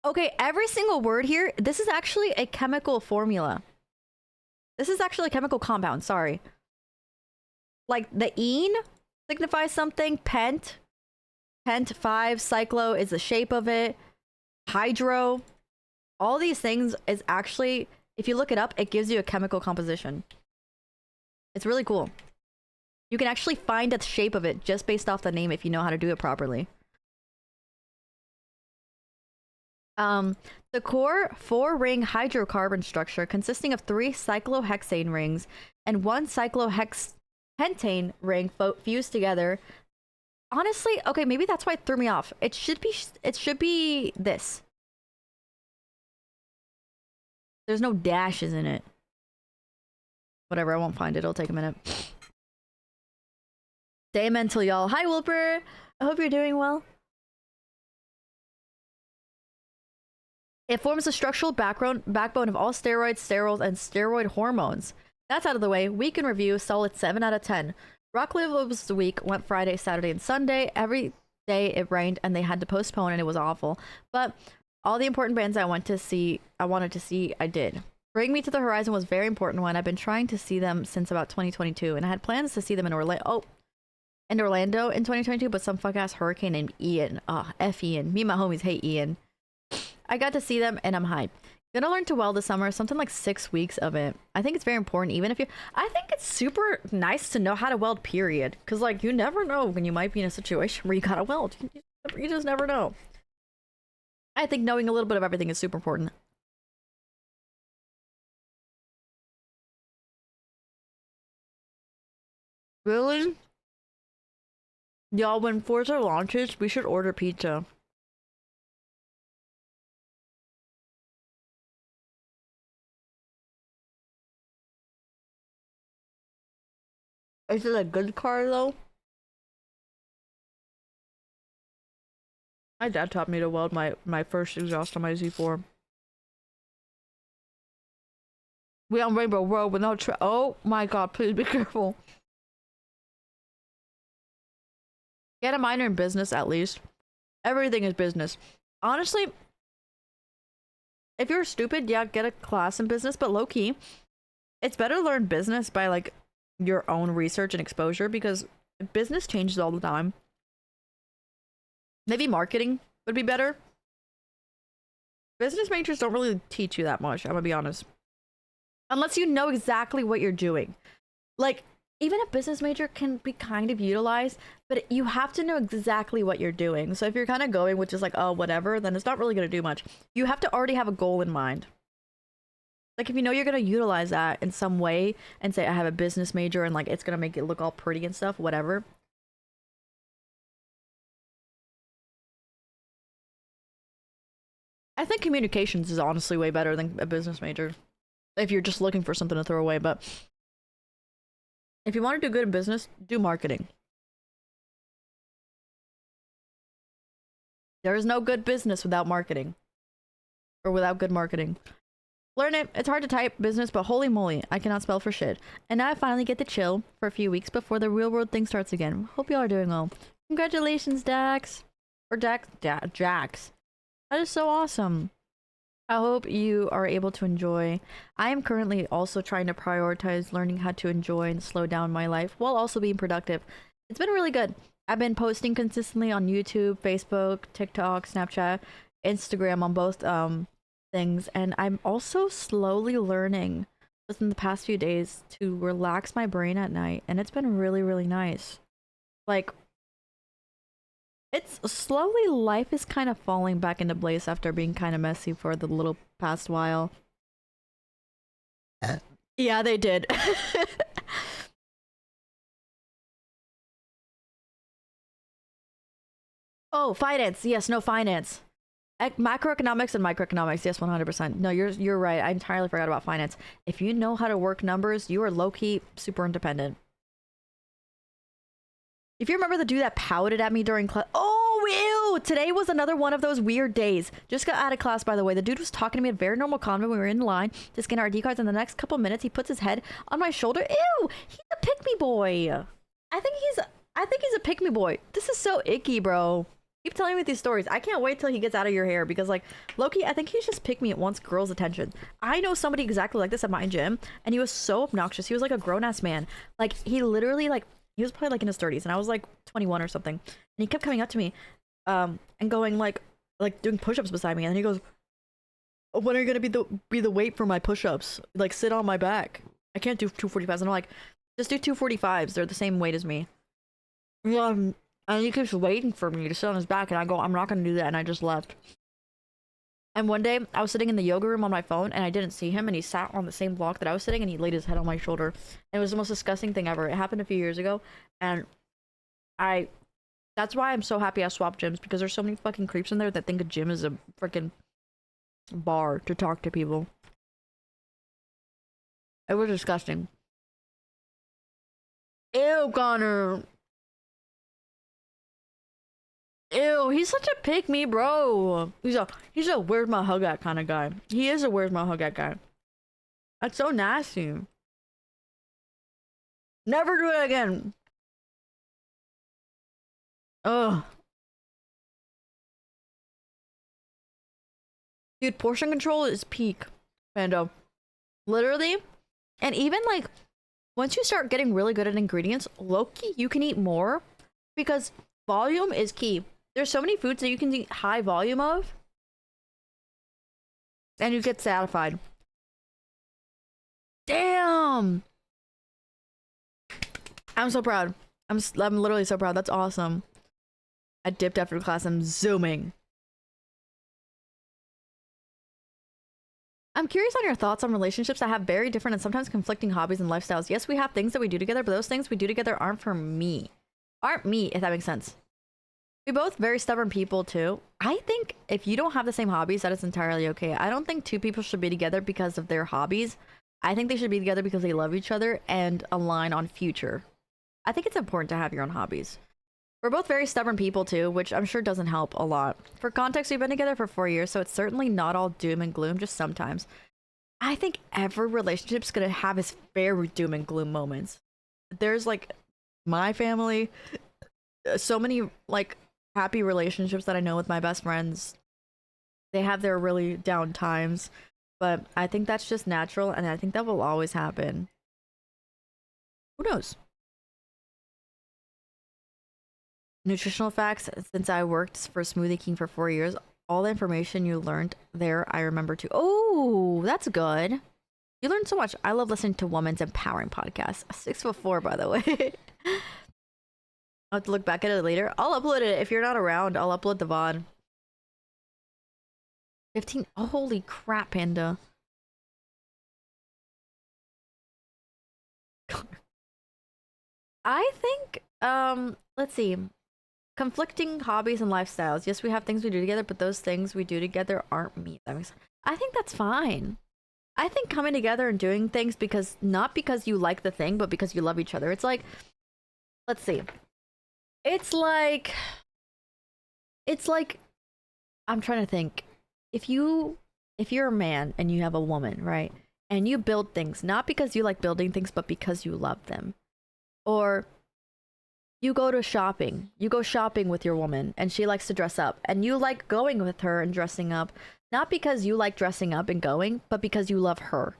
S1: Okay, every single word here, this is actually a chemical formula. This is actually a chemical compound, sorry. Like the ene signifies something, pent 5, cyclo is the shape of it, hydro. All these things is actually, if you look it up, it gives you a chemical composition. It's really cool. You can actually find the shape of it just based off the name if you know how to do it properly. The core 4-ring hydrocarbon structure consisting of 3 cyclohexane rings and 1 cyclohexpentane ring fused together. Honestly, okay, maybe that's why it threw me off. It should be this. There's no dashes in it. Whatever, I won't find it. It'll take a minute. Stay mental, y'all. Hi, Wilbur. I hope you're doing well. It forms the structural backbone of all steroids, sterols, and steroid hormones. That's out of the way. Week in review, solid 7 out of 10. Rock Live week went Friday, Saturday, and Sunday. Every day it rained and they had to postpone and it was awful. But all the important bands I wanted to see, I did. Bring Me to the Horizon was a very important one. I've been trying to see them since about 2022, and I had plans to see them in Orlando in 2022, but some fuck-ass hurricane named Ian. F Ian. Me and my homies hate Ian. I got to see them, and I'm hyped. Gonna learn to weld this summer, something like 6 weeks of it. I think it's very important, even if you... I think it's super nice to know how to weld, period. Because, like, you never know when you might be in a situation where you gotta weld. You just never know. I think knowing a little bit of everything is super important. Really? Y'all, when Forza launches, we should order pizza. Is it a good car, though? My dad taught me to weld my first exhaust on my Z4. We on Rainbow Road with no oh my god, please be careful. Get a minor in business at least. Everything is business. Honestly, if you're stupid, yeah, get a class in business, but low key, it's better to learn business by like your own research and exposure because business changes all the time. Maybe marketing would be better. Business majors don't really teach you that much, I'm gonna be honest. Unless you know exactly what you're doing. Like, even a business major can be kind of utilized, but you have to know exactly what you're doing. So if you're kind of going with just like, oh, whatever, then it's not really going to do much. You have to already have a goal in mind. Like, if you know you're going to utilize that in some way and say, I have a business major and like it's going to make it look all pretty and stuff, whatever. I think communications is honestly way better than a business major. If you're just looking for something to throw away, but if you want to do good in business, do marketing. There is no good business without marketing. Or without good marketing. Learn it. It's hard to type business, but holy moly, I cannot spell for shit. And now I finally get to chill for a few weeks before the real world thing starts again. Hope y'all are doing well. Congratulations, Dax. Or Jax. That is so awesome. I hope you are able to enjoy. I am currently also trying to prioritize learning how to enjoy and slow down my life while also being productive. It's been really good. I've been posting consistently on YouTube, Facebook, TikTok, Snapchat, Instagram on both things, and I'm also slowly learning within the past few days to relax my brain at night, and it's been really, really nice. Like, it's slowly, life is kind of falling back into place after being kind of messy for the little past while. Yeah, they did. Oh, finance. Yes, no, finance. Macroeconomics and microeconomics. Yes, 100%. No, you're right. I entirely forgot about finance. If you know how to work numbers, you are low-key super independent. If you remember the dude that pouted at me during class. Oh, ew! Today was another one of those weird days. Just got out of class, by the way. The dude was talking to me at very normal convo. We were in line to scan our ID cards, and the next couple minutes, he puts his head on my shoulder. Ew! He's a pick-me boy. I think he's a pick-me boy. This is so icky, bro. Keep telling me these stories. I can't wait till he gets out of your hair because, like, Loki, I think he's just pick me at wants girls' attention. I know somebody exactly like this at my gym, and he was so obnoxious. He was like a grown-ass man. Like, he literally, like, he was probably like in his 30s, and I was like 21 or something. And he kept coming up to me, and going like doing push-ups beside me, and then he goes, "When are you gonna be the weight for my push-ups? Like, sit on my back. I can't do 245s." And I'm like, "Just do 245s. They're the same weight as me." Yeah, and he keeps waiting for me to sit on his back, and I go, "I'm not gonna do that," and I just left. And one day, I was sitting in the yoga room on my phone, and I didn't see him, and he sat on the same block that I was sitting, and he laid his head on my shoulder. And it was the most disgusting thing ever. It happened a few years ago, and that's why I'm so happy I swapped gyms, because there's so many fucking creeps in there that think a gym is a freaking bar to talk to people. It was disgusting. Ew, Connor. Ew, he's such a pick me, bro. He's a where's my hug at kind of guy. He is a where's my hug at guy. That's so nasty. Never do it again. Ugh. Dude, portion control is peak, Pando. Literally. And even like, once you start getting really good at ingredients, low-key, you can eat more because volume is key. There's so many foods that you can eat high volume of, and you get satisfied. Damn! I'm so proud. I'm literally so proud. That's awesome. I dipped after class. I'm zooming. I'm curious on your thoughts on relationships that have very different and sometimes conflicting hobbies and lifestyles. Yes, we have things that we do together, but those things we do together aren't for me. Aren't me, if that makes sense. We're both very stubborn people too. I think if you don't have the same hobbies, that is entirely okay. I don't think two people should be together because of their hobbies. I think they should be together because they love each other and align on future. I think it's important to have your own hobbies. We're both very stubborn people too, which I'm sure doesn't help a lot. For context, we've been together for 4 years, so it's certainly not all doom and gloom, just sometimes. I think every relationship's gonna have its fair doom and gloom moments. There's like my family, so many like happy relationships that I know with my best friends. They have their really down times, but I think that's just natural, and I think that will always happen. Who knows? Nutritional facts. Since I worked for Smoothie King for 4 years, all the information you learned there, I remember too. Oh, that's good. You learned so much. I love listening to women's empowering podcasts. 6'4", by the way. I'll have to look back at it later. I'll upload it. If you're not around, I'll upload the VOD. 15. Oh, holy crap, Panda. I think, let's see. Conflicting hobbies and lifestyles. Yes, we have things we do together, but those things we do together aren't me. That makes I think that's fine. I think coming together and doing things because not because you like the thing, but because you love each other. It's like, let's see. It's like I'm trying to think. If you're a man and you have a woman, right? And you build things not because you like building things, but because you love them. Or you go shopping with your woman and she likes to dress up and you like going with her and dressing up, not because you like dressing up and going, but because you love her.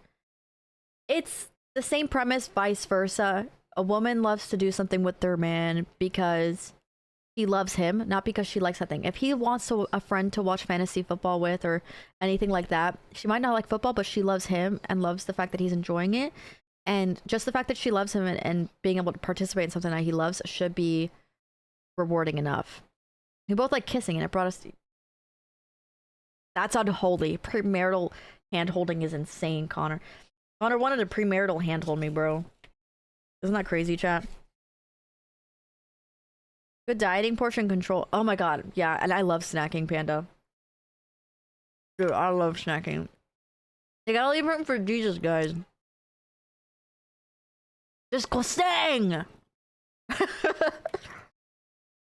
S1: It's the same premise, vice versa. A woman loves to do something with their man because he loves him, not because she likes that thing. If he wants a friend to watch fantasy football with or anything like that, she might not like football, but she loves him and loves the fact that he's enjoying it. And just the fact that she loves him and being able to participate in something that he loves should be rewarding enough. We both like kissing, and it brought us to... That's unholy. Premarital hand-holding is insane, Connor. Connor wanted to premarital hand-hold me, bro. Isn't that crazy, chat? Good dieting, portion control. Oh my god, yeah, and I love snacking, Panda. Dude, I love snacking. They gotta leave room for Jesus, guys. Disgusting!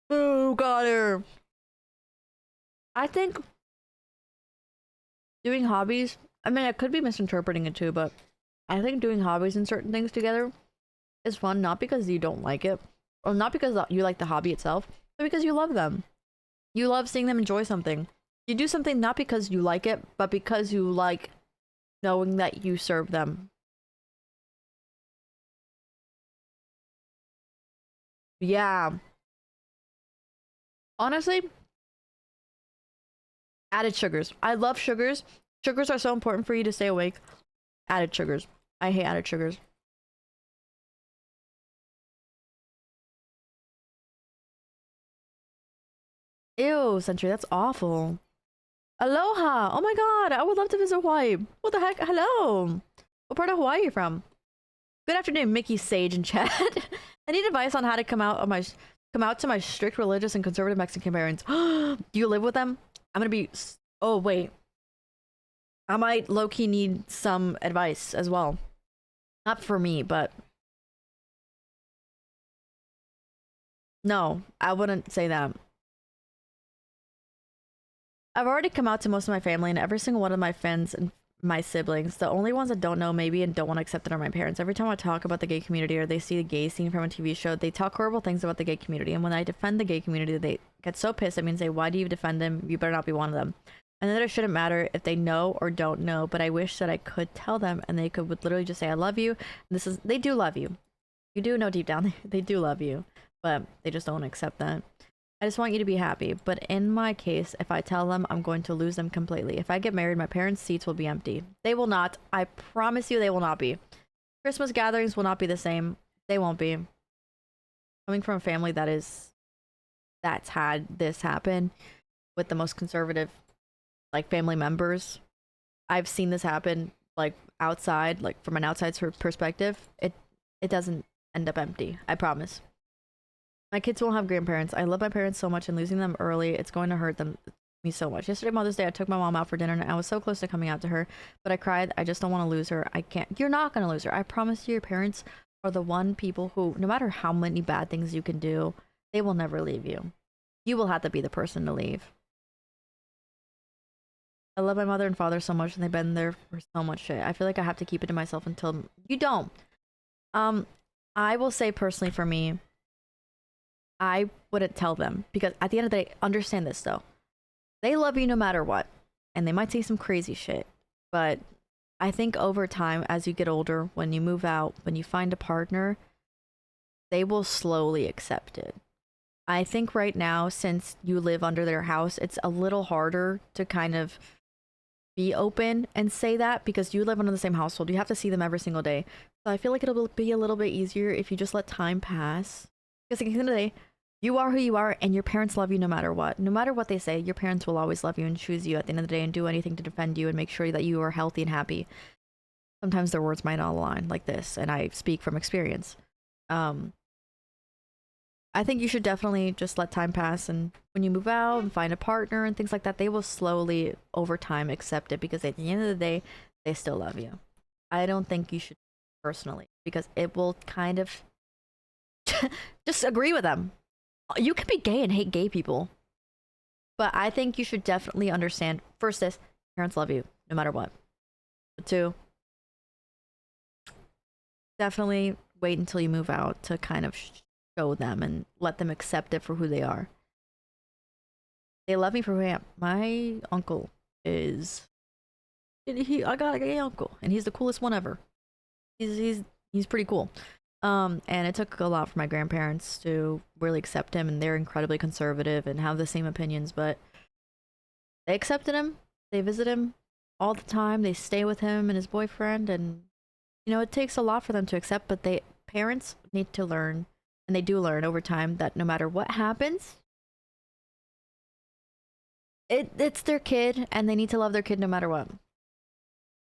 S1: Oh, got her. I think doing hobbies, I mean, I could be misinterpreting it too, but I think doing hobbies and certain things together is fun, not because you don't like it, or not because you like the hobby itself, but because you love them. You love seeing them enjoy something. You do something not because you like it, but because you like knowing that you serve them. Yeah. Honestly, added sugars. I love sugars. Sugars are so important for you to stay awake. Added sugars. I hate added sugars. Ew, Century, that's awful. Aloha! Oh my god, I would love to visit Hawaii. What the heck? Hello! What part of Hawaii are you from? Good afternoon, Mickey Sage in chat. I need advice on how to come out to my strict religious and conservative Mexican parents. Do you live with them? I'm gonna be... Oh, wait. I might low-key need some advice as well. Not for me, but... No, I wouldn't say that. I've already come out to most of my family and every single one of my friends and my siblings. The only ones that don't know maybe and don't want to accept it are my parents. Every time I talk about the gay community or they see the gay scene from a TV show, they talk horrible things about the gay community. And when I defend the gay community, they get so pissed at me and say, why do you defend them? You better not be one of them. And then it shouldn't matter if they know or don't know, but I wish that I could tell them and they would literally just say, I love you. And they do love you. You do know deep down they do love you, but they just don't accept that. I just want you to be happy, but in my case, if I tell them, I'm going to lose them completely. If I get married, my parents' seats will be empty. They will not. I promise you they will not be. Christmas gatherings will not be the same. They won't be. Coming from a family that's had this happen with the most conservative, like, family members, I've seen this happen, like, outside, like, from an outside perspective. It doesn't end up empty. I promise. My kids won't have grandparents. I love my parents so much and losing them early, it's going to hurt me so much. Yesterday, Mother's Day, I took my mom out for dinner and I was so close to coming out to her, but I cried. I just don't want to lose her. I can't. You're not going to lose her. I promise you, your parents are the one people who, no matter how many bad things you can do, they will never leave you. You will have to be the person to leave. I love my mother and father so much and they've been there for so much shit. I feel like I have to keep it to myself until you don't. I will say personally for me, I wouldn't tell them because at the end of the day, understand this though. They love you no matter what. And they might say some crazy shit. But I think over time, as you get older, when you move out, when you find a partner, they will slowly accept it. I think right now, since you live under their house, it's a little harder to kind of be open and say that because you live under the same household. You have to see them every single day. So I feel like it'll be a little bit easier if you just let time pass. Because at the end of the day, you are who you are and your parents love you no matter what. No matter what they say, your parents will always love you and choose you at the end of the day and do anything to defend you and make sure that you are healthy and happy. Sometimes their words might not align like this, and I speak from experience. I think you should definitely just let time pass, and when you move out and find a partner and things like that, they will slowly over time accept it because at the end of the day, they still love you. I don't think you should personally because it will kind of just agree with them. You can be gay and hate gay people, but I think you should definitely understand first this, parents love you no matter what. But two, definitely wait until you move out to kind of show them and let them accept it for who they are. They love me for who I am. My uncle is I got a gay uncle and he's the coolest one ever. He's pretty cool. And it took a lot for my grandparents to really accept him, and they're incredibly conservative and have the same opinions, but they accepted him. They visit him all the time. They stay with him and his boyfriend, and you know, it takes a lot for them to accept, but parents need to learn, and they do learn over time that no matter what happens, it's their kid and they need to love their kid no matter what.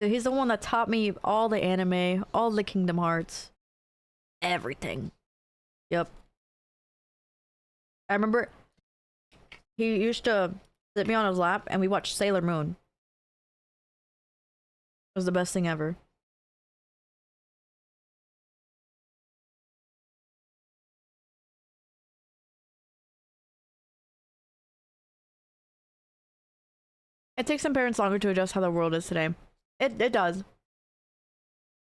S1: So he's the one that taught me all the anime, all the Kingdom Hearts, everything. Yep. I remember he used to sit me on his lap and we watched Sailor Moon. It was the best thing ever. It takes some parents longer to adjust how the world is today. It does.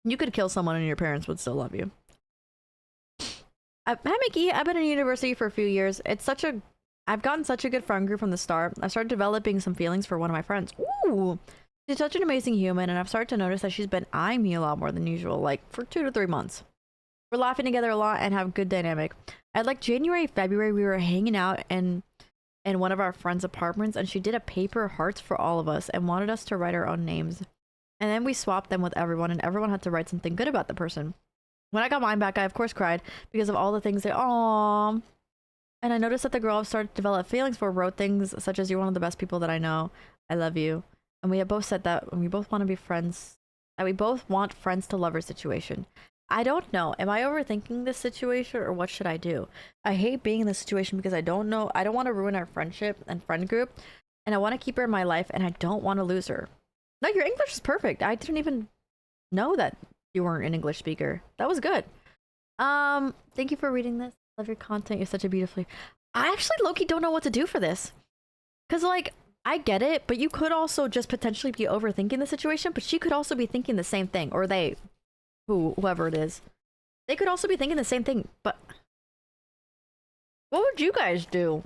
S1: You could kill someone and your parents would still love you. Hi Mickey, I've been in university for a few years. I've gotten such a good friend group from the start. I started developing some feelings for one of my friends. Ooh! She's such an amazing human, and I've started to notice that she's been eyeing me a lot more than usual, like for 2 to 3 months. We're laughing together a lot and have good dynamic. At like January, February, we were hanging out in one of our friends' apartments, and she did a paper hearts for all of us and wanted us to write our own names. And then we swapped them with everyone, and everyone had to write something good about the person. When I got mine back, I of course cried because of all the things they aww. And I noticed that the girl I've started to develop feelings for wrote things such as, "You're one of the best people that I know. I love you." And we have both said that we both want to be friends. That we both want friends to lover situation. I don't know. Am I overthinking this situation or what should I do? I hate being in this situation because I don't know. I don't want to ruin our friendship and friend group. And I want to keep her in my life and I don't want to lose her. No, your English is perfect. I didn't even know that you weren't an English speaker. That was good. Thank you for reading this. Love your content. You're such a beautifully. I actually low-key don't know what to do for this. Cause like, I get it, but you could also just potentially be overthinking the situation, but she could also be thinking the same thing. Or they, whoever it is. They could also be thinking the same thing, but what would you guys do?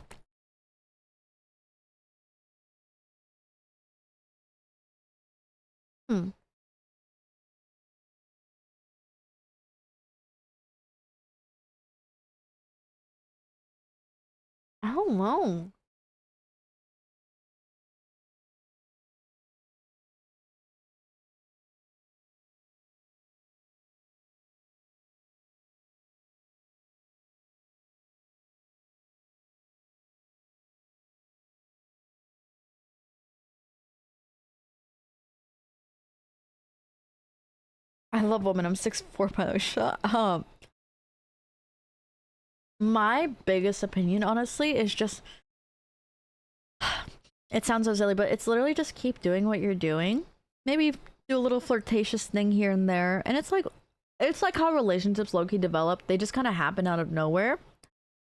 S1: I don't know. I love women. I'm 6'4" by the way. Shut up. My biggest opinion, honestly, is just it sounds so silly, but it's literally just keep doing what you're doing. Maybe do a little flirtatious thing here and there. And it's like how relationships low-key develop. They just kind of happen out of nowhere.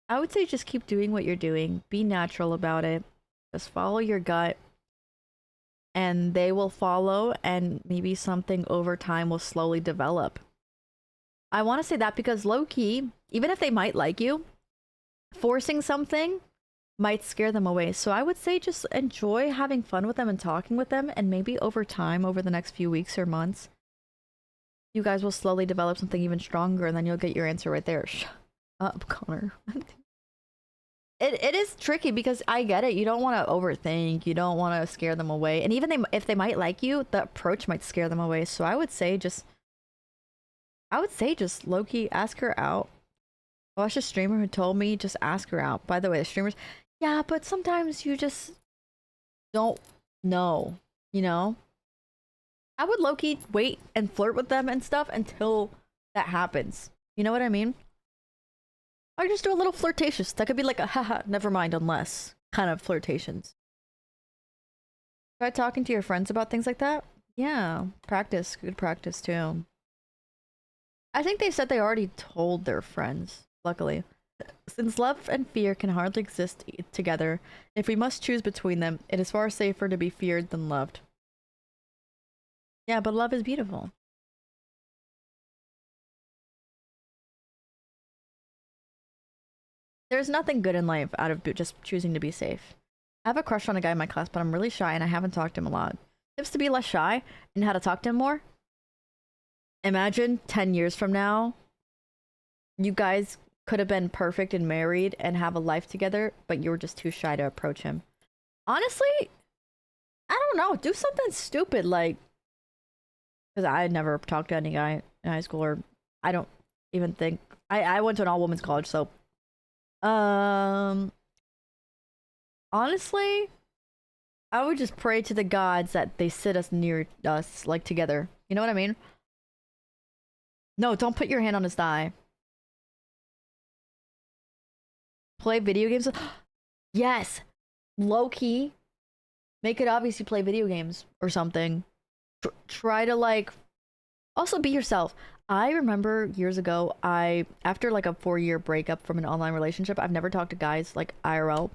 S1: I would say just keep doing what you're doing. Be natural about it. Just follow your gut. And they will follow, and maybe something over time will slowly develop. I want to say that because low-key, even if they might like you, forcing something might scare them away. So I would say just enjoy having fun with them and talking with them, and maybe over time, over the next few weeks or months, you guys will slowly develop something even stronger, and then you'll get your answer right there. Shut up, Connor. It is tricky because I get it. You don't want to overthink. You don't want to scare them away. And even if they might like you, the approach might scare them away. So I would say just low-key ask her out. I watched a streamer who told me just ask her out. By the way, the streamers, yeah, but sometimes you just don't know, you know? I would low-key wait and flirt with them and stuff until that happens. You know what I mean? Or just do a little flirtatious. That could be like a haha, never mind, unless kind of flirtations. Try talking to your friends about things like that? Yeah, practice. Good practice too. I think they said they already told their friends, luckily. Since love and fear can hardly exist together, if we must choose between them, it is far safer to be feared than loved. Yeah, but love is beautiful. There's nothing good in life out of just choosing to be safe. I have a crush on a guy in my class, but I'm really shy and I haven't talked to him a lot. Tips to be less shy and how to talk to him more? Imagine 10 years from now, you guys could have been perfect and married and have a life together, but you were just too shy to approach him. Honestly, I don't know. Do something stupid like... Because I had never talked to any guy in high school, or I don't even think... I went to an all-women's college, so... Honestly, I would just pray to the gods that they sit us near us, like, together. You know what I mean? No, don't put your hand on his thigh. Play video games? Yes! Low-key. Make it obvious you play video games or something. Try to, like... Also, be yourself. I remember years ago, after like a 4-year breakup from an online relationship, I've never talked to guys like IRL.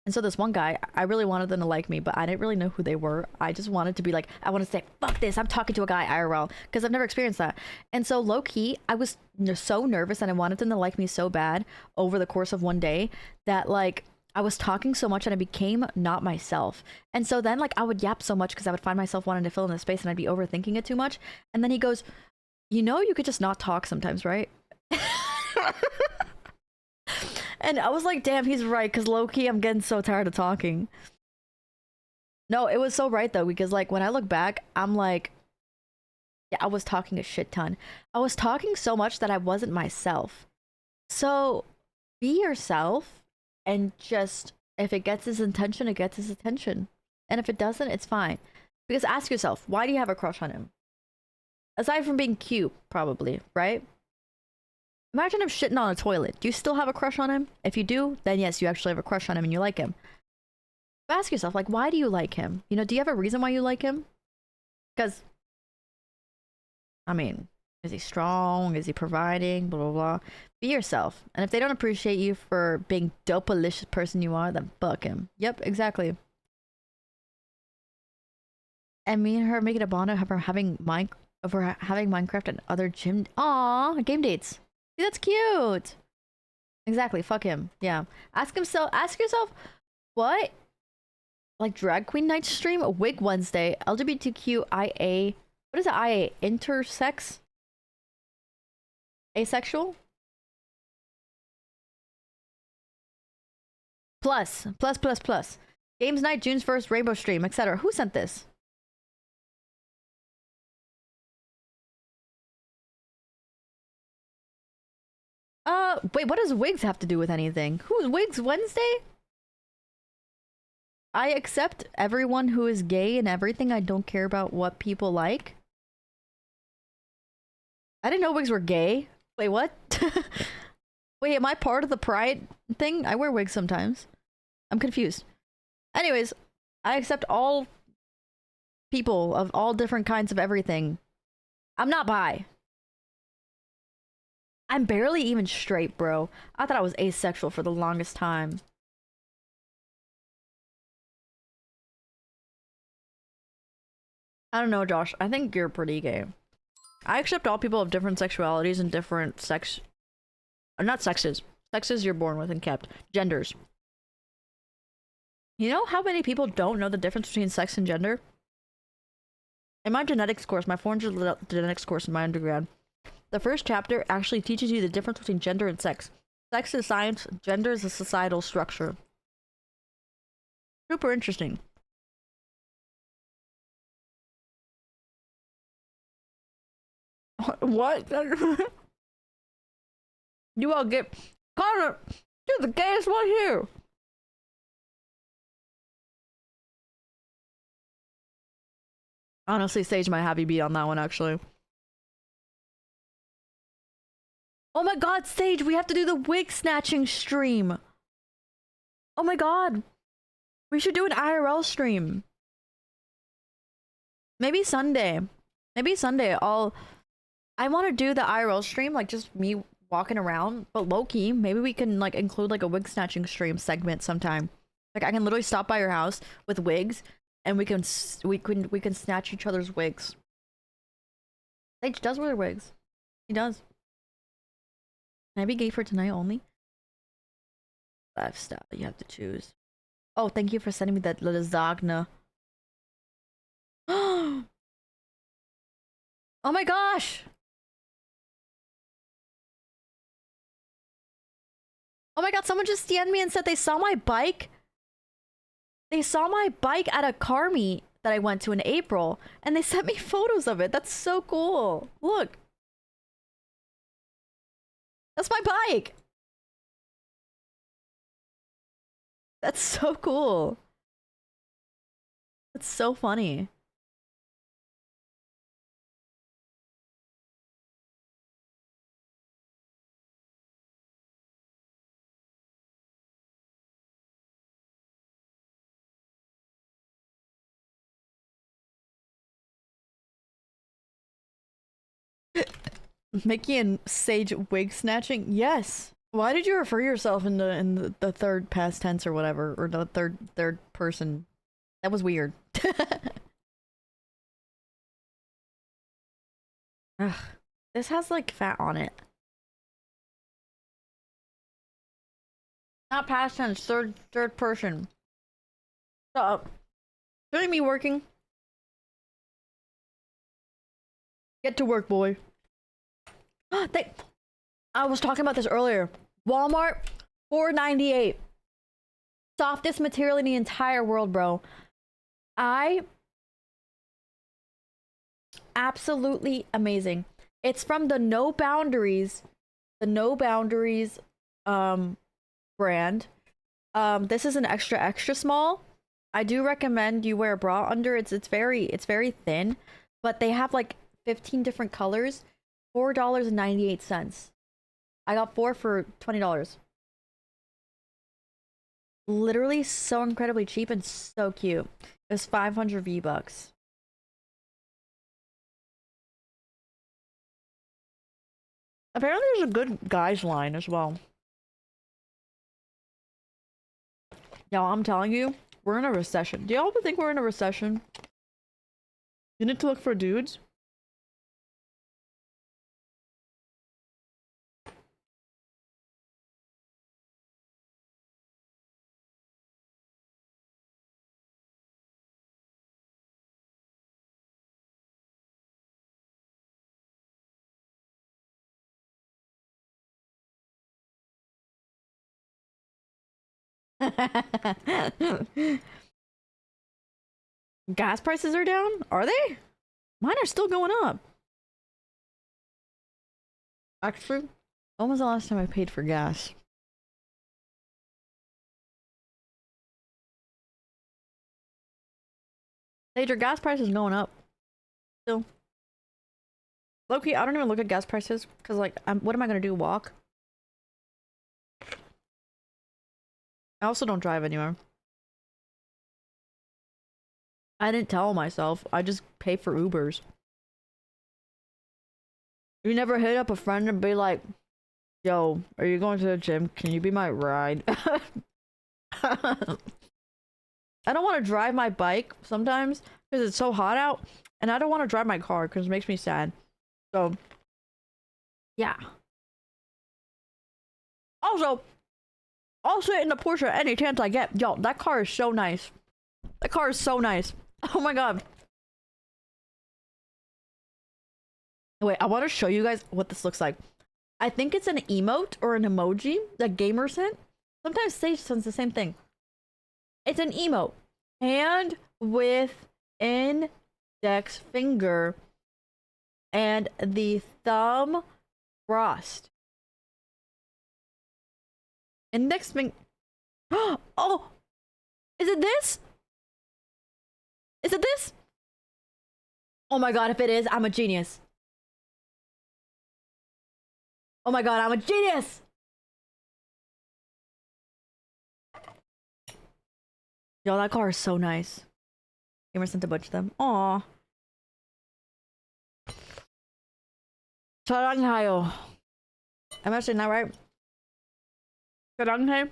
S1: And so this one guy, I really wanted them to like me, but I didn't really know who they were. I just wanted to be like, I want to say, fuck this, I'm talking to a guy IRL, because I've never experienced that. And so low-key, I was so nervous and I wanted them to like me so bad over the course of one day that like, I was talking so much and I became not myself. And so then like I would yap so much because I would find myself wanting to fill in the space and I'd be overthinking it too much. And then he goes, you know, you could just not talk sometimes, right? And I was like, damn, he's right, because low-key, I'm getting so tired of talking. No, it was so right, though, because, like, when I look back, I'm like, yeah, I was talking a shit ton. I was talking so much that I wasn't myself. So, be yourself, and just, if it gets his attention, it gets his attention. And if it doesn't, it's fine. Because ask yourself, why do you have a crush on him? Aside from being cute, probably, right? Imagine him shitting on a toilet. Do you still have a crush on him? If you do, then yes, you actually have a crush on him and you like him. But ask yourself, like, why do you like him? You know, do you have a reason why you like him? Because, I mean, is he strong? Is he providing? Blah, blah, blah. Be yourself. And if they don't appreciate you for being dope-alicious person you are, then fuck him. Yep, exactly. And me and her making a bond of her having Minecraft and other gym... Aww, game dates. See, that's cute. Exactly, fuck him. Yeah. Ask yourself, what? Like drag queen night stream? Wig Wednesday. LGBTQIA. What is it? IA? Intersex? Asexual? Plus. Games night, June's 1st, rainbow stream, etc. Who sent this? Wait, what does wigs have to do with anything? Who's Wigs Wednesday? I accept everyone who is gay and everything. I don't care about what people like. I didn't know wigs were gay. Wait, what? Wait, am I part of the pride thing? I wear wigs sometimes. I'm confused. Anyways, I accept all people of all different kinds of everything. I'm not bi. I'm barely even straight, bro. I thought I was asexual for the longest time. I don't know, Josh. I think you're pretty gay. I accept all people of different sexualities and different not sexes. Sexes you're born with and kept. Genders. You know how many people don't know the difference between sex and gender? In my genetics course, my 400 genetics course in my undergrad, the first chapter actually teaches you the difference between gender and sex. Sex is science, gender is a societal structure. Super interesting. What? You all get Connor, you're the gayest one here. Honestly, Sage might have you beat on that one, actually. Oh my god, Sage, we have to do the wig snatching stream. Oh my god. We should do an IRL stream. Maybe Sunday. Maybe Sunday I want to do the IRL stream, like just me walking around, but low-key, maybe we can like include like a wig snatching stream segment sometime. Like I can literally stop by your house with wigs and we can snatch each other's wigs. Sage does wear wigs. He does. Can I be gay for tonight only? Lifestyle you have to choose. Oh, thank you for sending me that lasagna. Oh my gosh! Oh my god, someone just DM'd me and said they saw my bike. They saw my bike at a car meet that I went to in April, and they sent me photos of it. That's so cool. Look. That's my bike. That's so cool. That's so funny. Mickey and Sage wig snatching? Yes. Why did you refer yourself in the third past tense or whatever, or the third person? That was weird. Ugh, this has like fat on it. Not past tense, third person. Stop. Shouldn't be working. Get to work, boy. I was talking about this earlier. Walmart, $4.98. Softest material in the entire world, bro. Absolutely amazing. It's from the No Boundaries brand. This is an extra small. I do recommend you wear a bra under. It's very thin, but they have like 15 different colors. $4.98. I got 4 for $20. Literally so incredibly cheap and so cute. It was 500 V-Bucks. Apparently there's a good guys line as well. Y'all, I'm telling you, we're in a recession. Do y'all think we're in a recession? You need to look for dudes? Gas prices are down? Are they? Mine are still going up. Actually, when was the last time I paid for gas? Sage, your gas price is going up. Still. Low-key, I don't even look at gas prices because, like, what am I gonna do? Walk? I also don't drive anywhere. I didn't tell myself. I just pay for Ubers. You never hit up a friend and be like, yo, are you going to the gym? Can you be my ride? I don't want to drive my bike sometimes because it's so hot out. And I don't want to drive my car because it makes me sad. So, yeah. Also, I'll sit in the Porsche any chance I get. Yo, that car is so nice. That car is so nice. Oh my god. Wait, I want to show you guys what this looks like. I think it's an emote or an emoji that Gamer sent. Sometimes Sage sends the same thing. It's an emote. Hand with index finger and the thumb crossed. Index finger. Oh! Is it this? Is it this? Oh my god, if it is, I'm a genius. Oh my god, I'm a genius! Yo, that car is so nice. Gamer sent a bunch of them. Aww. Saranghayo. I'm actually not right. Saranghae?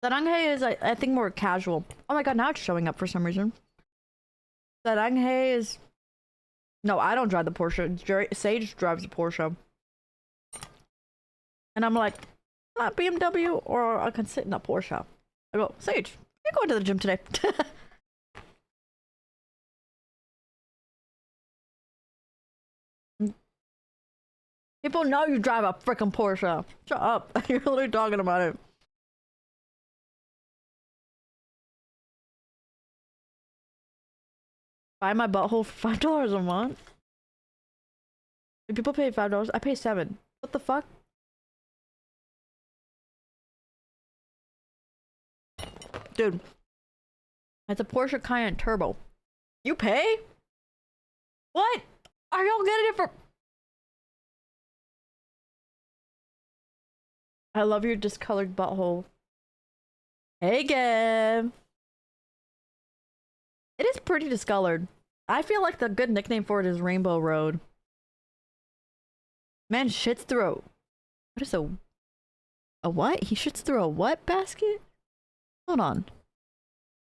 S1: Saranghae is, I think, more casual. Oh my god, now it's showing up for some reason. Saranghae is... No, I don't drive the Porsche. Sage drives the Porsche. And I'm like, not BMW, or I can sit in a Porsche. I go, Sage, you're going to the gym today. People know you drive a freaking Porsche. Shut up. You're literally talking about it. Buy my butthole for $5 a month. If people pay $5, I pay $7. What the fuck? Dude, it's a Porsche Cayenne Turbo. You pay? What? Are y'all getting it for... I love your discolored butthole. Hey, Gab. It is pretty discolored. I feel like the good nickname for it is Rainbow Road. Man shits through a... What is a what? He shits through a what basket? Hold on.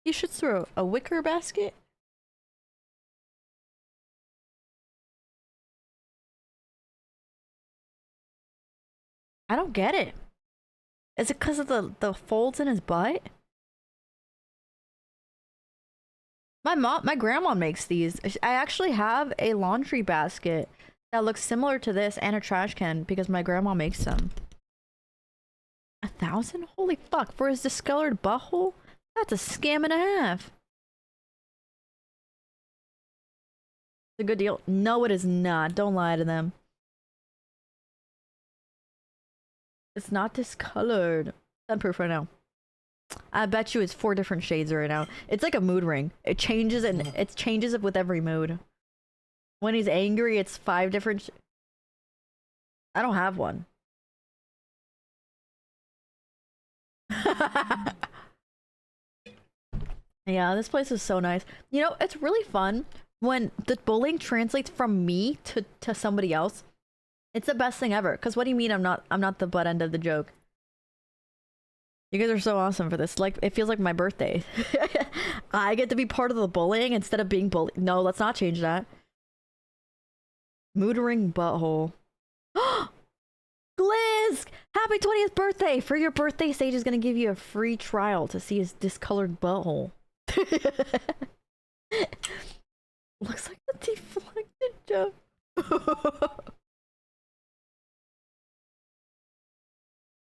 S1: He shits through a wicker basket? I don't get it. Is it because of the folds in his butt? My grandma makes these. I actually have a laundry basket that looks similar to this and a trash can because my grandma makes them. 1,000? Holy fuck, for his discolored butthole? That's a scam and a half. It's a good deal. No, it is not. Don't lie to them. It's not discolored. Send proof right now. I bet you it's 4 different shades right now. It's like a mood ring. It changes and it changes with every mood. When he's angry, it's 5 different. I don't have one. Yeah, this place is so nice. You know, it's really fun when the bullying translates from me to somebody else. It's the best thing ever. Cause what do you mean I'm not the butt end of the joke? You guys are so awesome for this. Like, it feels like my birthday. I get to be part of the bullying instead of being bullied. No, let's not change that. Mood ring butthole. Glizz! Happy 20th birthday! For your birthday, Sage is gonna give you a free trial to see his discolored butthole. Looks like a deflected joke.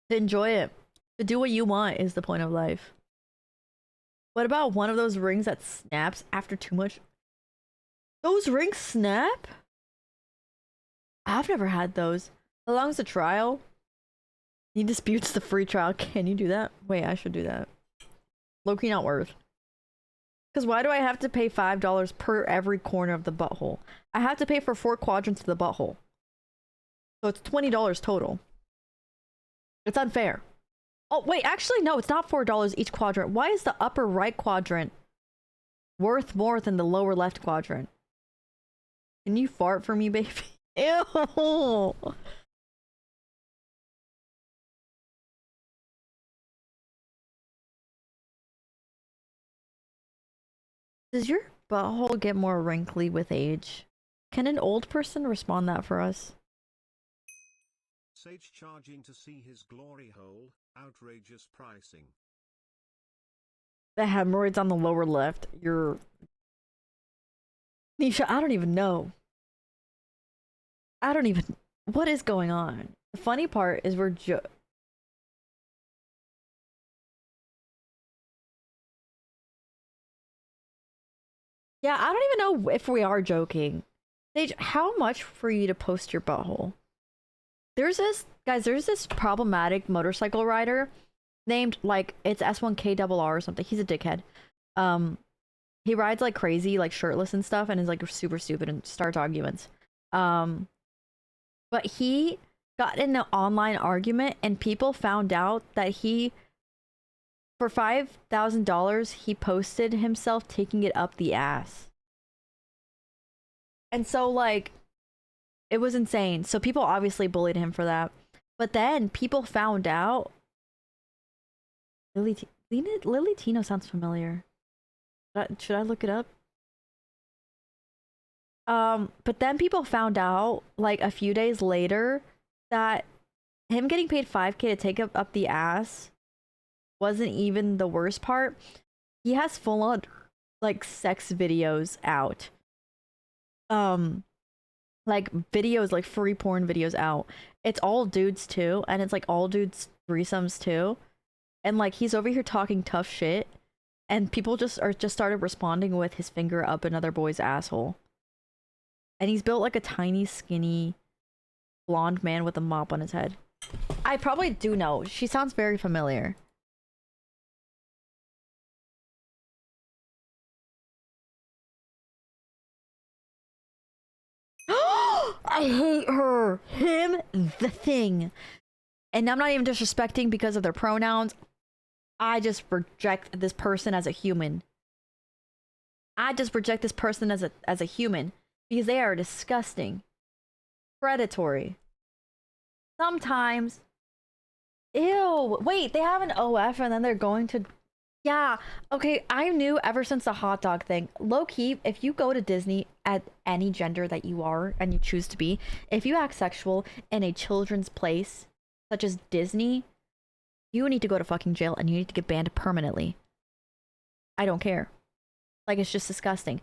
S1: To enjoy it. To do what you want is the point of life. What about one of those rings that snaps after too much? Those rings snap? I've never had those. How long's the trial? He disputes the free trial. Can you do that? Wait, I should do that. Low-key not worth. Because why do I have to pay $5 per every corner of the butthole? I have to pay for 4 quadrants of the butthole. So it's $20 total. It's unfair. Oh, wait, actually, no, it's not $4 each quadrant. Why is the upper right quadrant worth more than the lower left quadrant? Can you fart for me, baby? Ew! Does your butthole get more wrinkly with age? Can an old person respond that for us?
S2: Sage charging to see his glory hole, outrageous pricing.
S1: The hemorrhoids on the lower left. You're... Nisha, I don't even know. I don't even... What is going on? The funny part is we're Yeah, I don't even know if we are joking. Sage, how much for you to post your butthole? There's this problematic motorcycle rider named, like, it's S1KRR or something. He's a dickhead. He rides like crazy, like shirtless and stuff, and is like super stupid and starts arguments. But he got in an online argument and people found out that he, for $5,000, he posted himself taking it up the ass. And so, like, it was insane. So people obviously bullied him for that. But then people found out. Lily Tino sounds familiar. Should I look it up? But then people found out, like, a few days later that him getting paid $5K to take up the ass wasn't even the worst part. He has full on, like, sex videos out. Like, videos, like, free porn videos out. It's all dudes, too. And it's, like, all dudes threesomes, too. And, like, he's over here talking tough shit. And people just started responding with his finger up another boy's asshole. And he's built like a tiny, skinny, blonde man with a mop on his head. I probably do know. She sounds very familiar. I hate her. Him, the thing. And I'm not even disrespecting because of their pronouns. I just reject this person as a human. I just reject this person as a human because they are disgusting, predatory. Sometimes, ew. Wait, they have an OF and then they're going to, yeah. Okay, I knew ever since the hot dog thing. Low key, if you go to Disney at any gender that you are and you choose to be, if you act sexual in a children's place such as Disney, you need to go to fucking jail and you need to get banned permanently. I don't care. Like, it's just disgusting.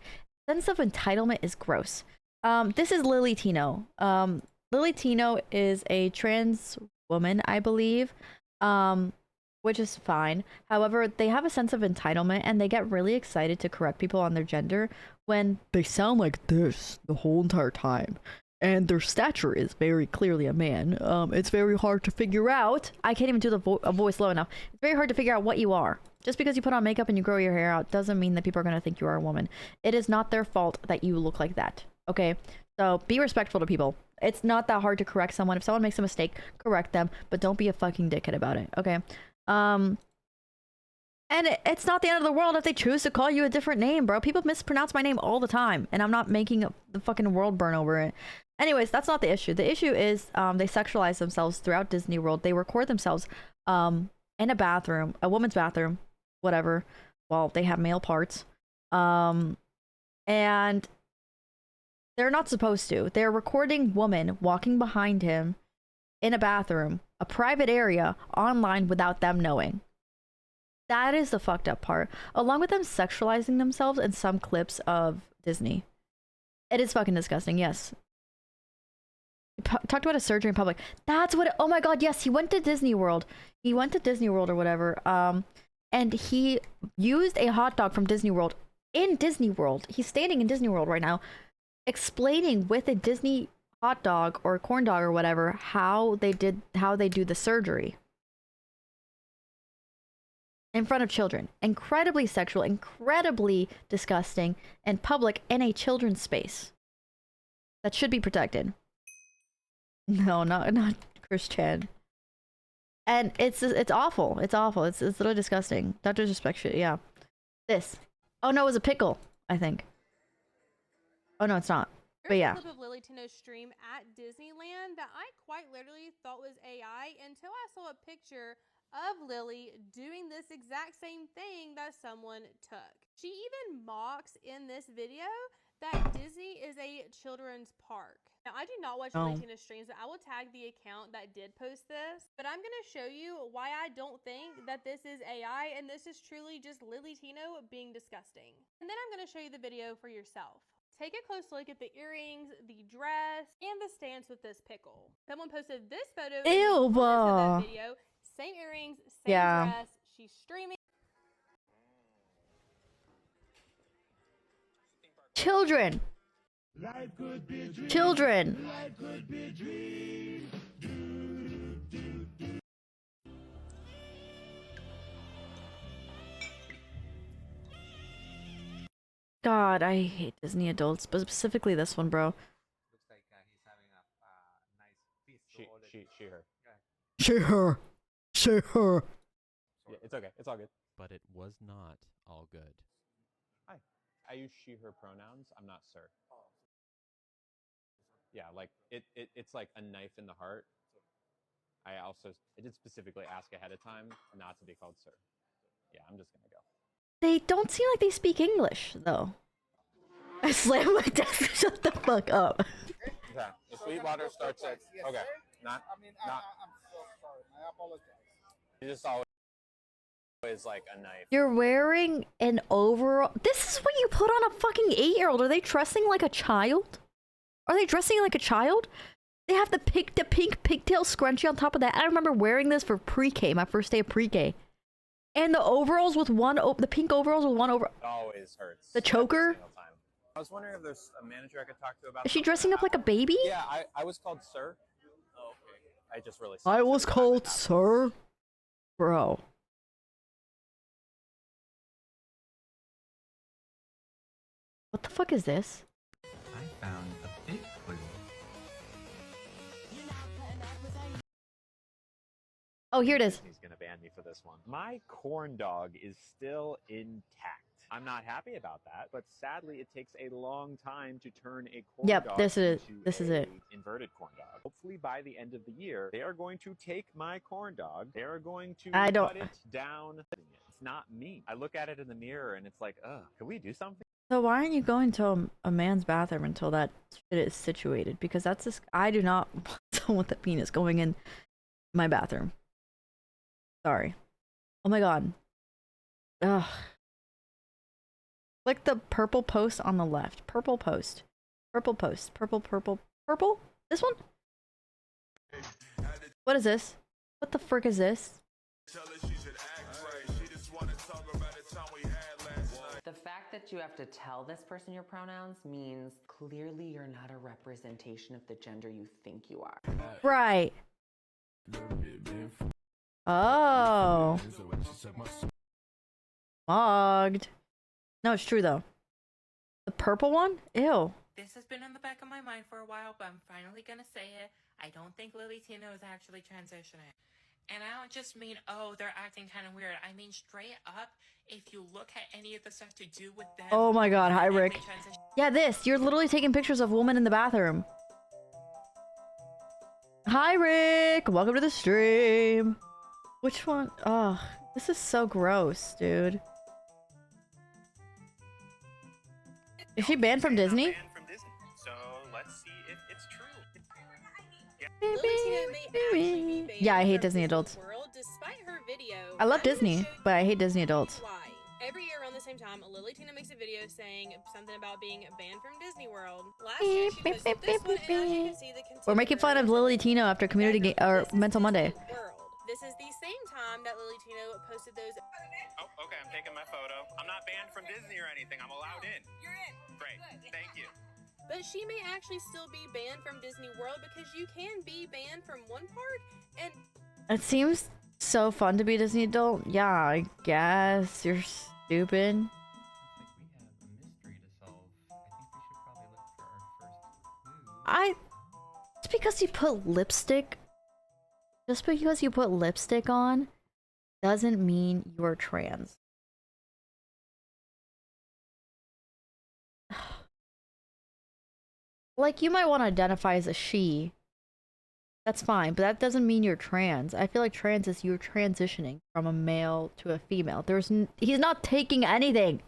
S1: Sense of entitlement is gross. This is Lily Tino. Lily Tino is a trans woman, I believe, which is fine. However, they have a sense of entitlement and they get really excited to correct people on their gender when they sound like this the whole entire time. And their stature is very clearly a man. It's very hard to figure out. I can't even do the voice low enough. It's very hard to figure out what you are. Just because you put on makeup and you grow your hair out doesn't mean that people are going to think you are a woman. It is not their fault that you look like that. Okay? So be respectful to people. It's not that hard to correct someone. If someone makes a mistake, correct them. But don't be a fucking dickhead about it. Okay? And it's not the end of the world if they choose to call you a different name, bro. People mispronounce my name all the time. And I'm not making the fucking world burn over it. Anyways, that's not the issue. The issue is they sexualize themselves throughout Disney World. They record themselves in a bathroom, a woman's bathroom, whatever, while they have male parts. And they're not supposed to. They're recording woman walking behind him in a bathroom, a private area, online without them knowing. That is the fucked up part. Along with them sexualizing themselves in some clips of Disney. It is fucking disgusting, yes. Talked about a surgery in public. That's what oh my god, yes, he went to Disney World. He went to Disney World or whatever. And he used a hot dog from Disney World in Disney World. He's standing in Disney World right now, explaining with a Disney hot dog or corn dog or whatever how they do the surgery. In front of children. Incredibly sexual, incredibly disgusting, and public in a children's space. That should be protected. No, not Chris Chan. And it's awful. It's awful. It's literally disgusting. Don't disrespect shit. Yeah. This. Oh no, it was a pickle, I think. Oh no, it's not. But yeah.
S5: There's a clip of Lily Tino's stream at Disneyland that I quite literally thought was AI until I saw a picture of Lily doing this exact same thing that someone took. She even mocks in this video that Disney is a children's park. Now, I do not watch
S1: Oh.
S5: Lily Tina streams, but I will tag the account that did post this. But I'm going to show you why I don't think that this is AI and this is truly just Lily Tino being disgusting. And then I'm going to show you the video for yourself. Take a close look at the earrings, the dress, and the stance with this pickle. Someone posted this photo in the
S1: Ew,
S5: comments of
S1: bah.
S5: that video. Same earrings, same
S1: Yeah.
S5: dress. She's streaming.
S1: Children. Children. God, I hate Disney adults, but specifically this one, bro.
S6: Looks like he's having a nice feast.
S7: She, her.
S1: Say her. Say her.
S7: Yeah, it's okay. It's all good.
S8: But it was not all good.
S7: I use she, her pronouns. I'm not sir. Yeah, like it's like a knife in the heart. I did specifically ask ahead of time not to be called sir. Yeah, I'm just gonna go.
S1: They don't seem like they speak English, though. I slammed my desk. Shut the fuck up.
S7: Okay. The Sweetwater starts at okay. Not.
S9: I'm so sorry. I apologize.
S7: You just always like a knife.
S1: You're wearing an overall. This is what you put on a fucking 8-year-old. Are they dressing like a child? Are they dressing like a child? They have the pink pigtail scrunchie on top of that. I remember wearing this for pre-K, my first day of pre-K. And the overalls with the pink overalls with one over.
S7: It always hurts.
S1: The choker?
S7: every single time. I was wondering if there's a manager I could talk to about.
S1: Is she dressing up like a baby?
S7: Yeah, I was called sir. Oh, okay. I just really.
S1: I was called sir. Bro. What the fuck is this?
S6: I found a big clue.
S1: Oh, here it is.
S7: He's gonna ban me for this one. My corn dog is still intact. I'm not happy about that, but sadly, it takes a long time to turn a corn
S1: Yep,
S7: dog
S1: this is
S7: into
S1: this is it.
S7: a inverted corn dog. Hopefully, by the end of the year, they are going to take my corn dog. They are going to
S1: I don't-
S7: cut it down. It's not me. I look at it in the mirror and it's like, ugh, can we do something?
S1: So why aren't you going to a man's bathroom until that shit is situated? Because that's just, I do not want someone with a penis going in my bathroom. Sorry. Oh my god. Ugh. Click the purple post on the left. Purple post. Purple post. Purple, purple, purple? This one? What is this? What the frick is this?
S10: The fact that you have to tell this person your pronouns means clearly you're not a representation of the gender you think you are.
S1: Right. Oh. Mogged. No, it's true though. The purple one? Ew.
S3: This has been in the back of my mind for a while, but I'm finally gonna say it. I don't think Lily Tino is actually transitioning. And I don't just mean, oh, they're acting kind of weird. I mean, straight up, if you look at any of the stuff to do with them.
S1: Oh my god, hi Rick.
S3: they transition-
S1: Yeah, this. You're literally taking pictures of women in the bathroom. Hi Rick! Welcome to the stream. Which one? Oh, this is so gross, dude. Is she banned from Disney?
S7: So let's see if it's true.
S5: Lily Tina may actually be banned
S1: Yeah, I hate
S5: from
S1: Disney adults.
S5: World, despite her video.
S1: I love
S5: I'm gonna
S1: Disney,
S5: show
S1: but I
S5: you
S1: hate Disney adults.
S5: Why? Every year around the same time, Lily Tina makes a video saying something about being banned from Disney World. Last year, she posted this one, and as you can see, the
S1: We're making fun of Lily Tino after Community or Mental Monday.
S5: World. This is the same time that Lily Tino posted those.
S7: Oh, okay, I'm taking my photo. I'm not banned from Disney or anything. I'm allowed in.
S3: You're in.
S7: Great, thank you.
S5: But she may actually still be banned from Disney World because you can be banned from one park and
S1: It seems so fun to be a Disney adult. Yeah, I guess. You're stupid.
S6: Looks like we have a mystery to solve. I think we should probably look for our first clue.
S1: Just because you put lipstick, just because you put lipstick on, doesn't mean you're trans. Like, you might want to identify as a she. That's fine, but that doesn't mean you're trans. I feel like trans is you're transitioning from a male to a female. He's not taking anything.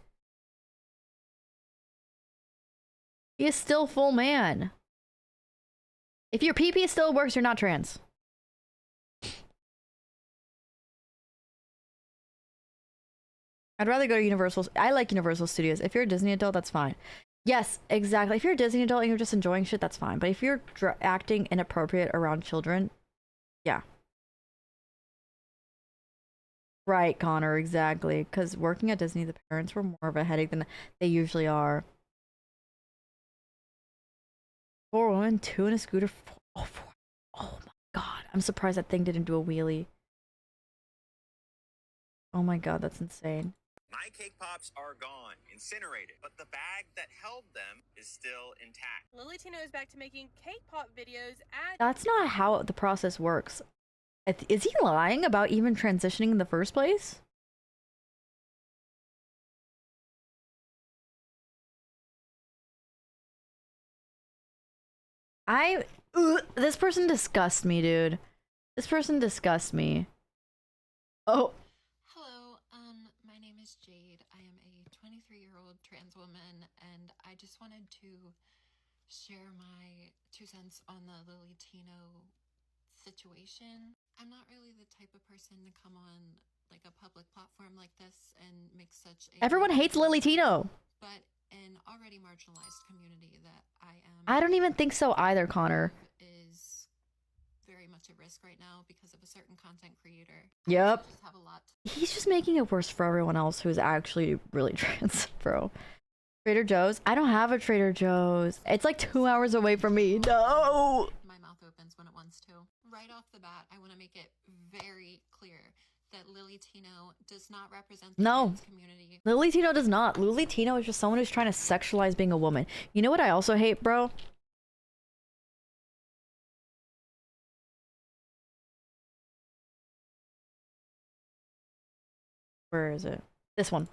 S1: He is still full man. If your PP still works, you're not trans. I'd rather go to Universal. I like Universal Studios. If you're a Disney adult, that's fine. Yes, exactly. If you're a Disney adult and you're just enjoying shit, that's fine. But if you're acting inappropriate around children, yeah. Right, Connor, exactly. Because working at Disney, the parents were more of a headache than they usually are. 4 women, 2 in a scooter. Oh, 4. Oh my god. I'm surprised that thing didn't do a wheelie. Oh my god, that's insane.
S11: My cake pops are gone, incinerated, but the bag that held them is still intact.
S5: Lily Tino is back to making cake pop videos at.
S1: That's not how the process works. Is he lying about even transitioning in the first place? This person disgusts me, dude. This person disgusts me. Oh.
S12: Hello, my name is Jade. I am a 23-year-old trans woman, and I just wanted to share my 2 cents on the Lily Tino situation. I'm not really the type of person to come on like a public platform like this and make such a
S1: Everyone hates Lily Tino.
S12: But an already marginalized community that I am.
S1: I don't even think so either, Connor.
S12: Is very much at risk right now because of a certain content creator.
S1: Yep.
S12: Just have a lot.
S1: He's just making it worse for everyone else who's actually really trans, bro. Trader Joe's? I don't have a Trader Joe's. It's like 2 hours away from me. No!
S12: My mouth opens when it wants to. Right off the bat, I want to make it very clear that Lily Tino does not represent the trans community.
S1: Lily Tino does not. Lily Tino is just someone who's trying to sexualize being a woman. You know what I also hate, bro? Where is it? This one.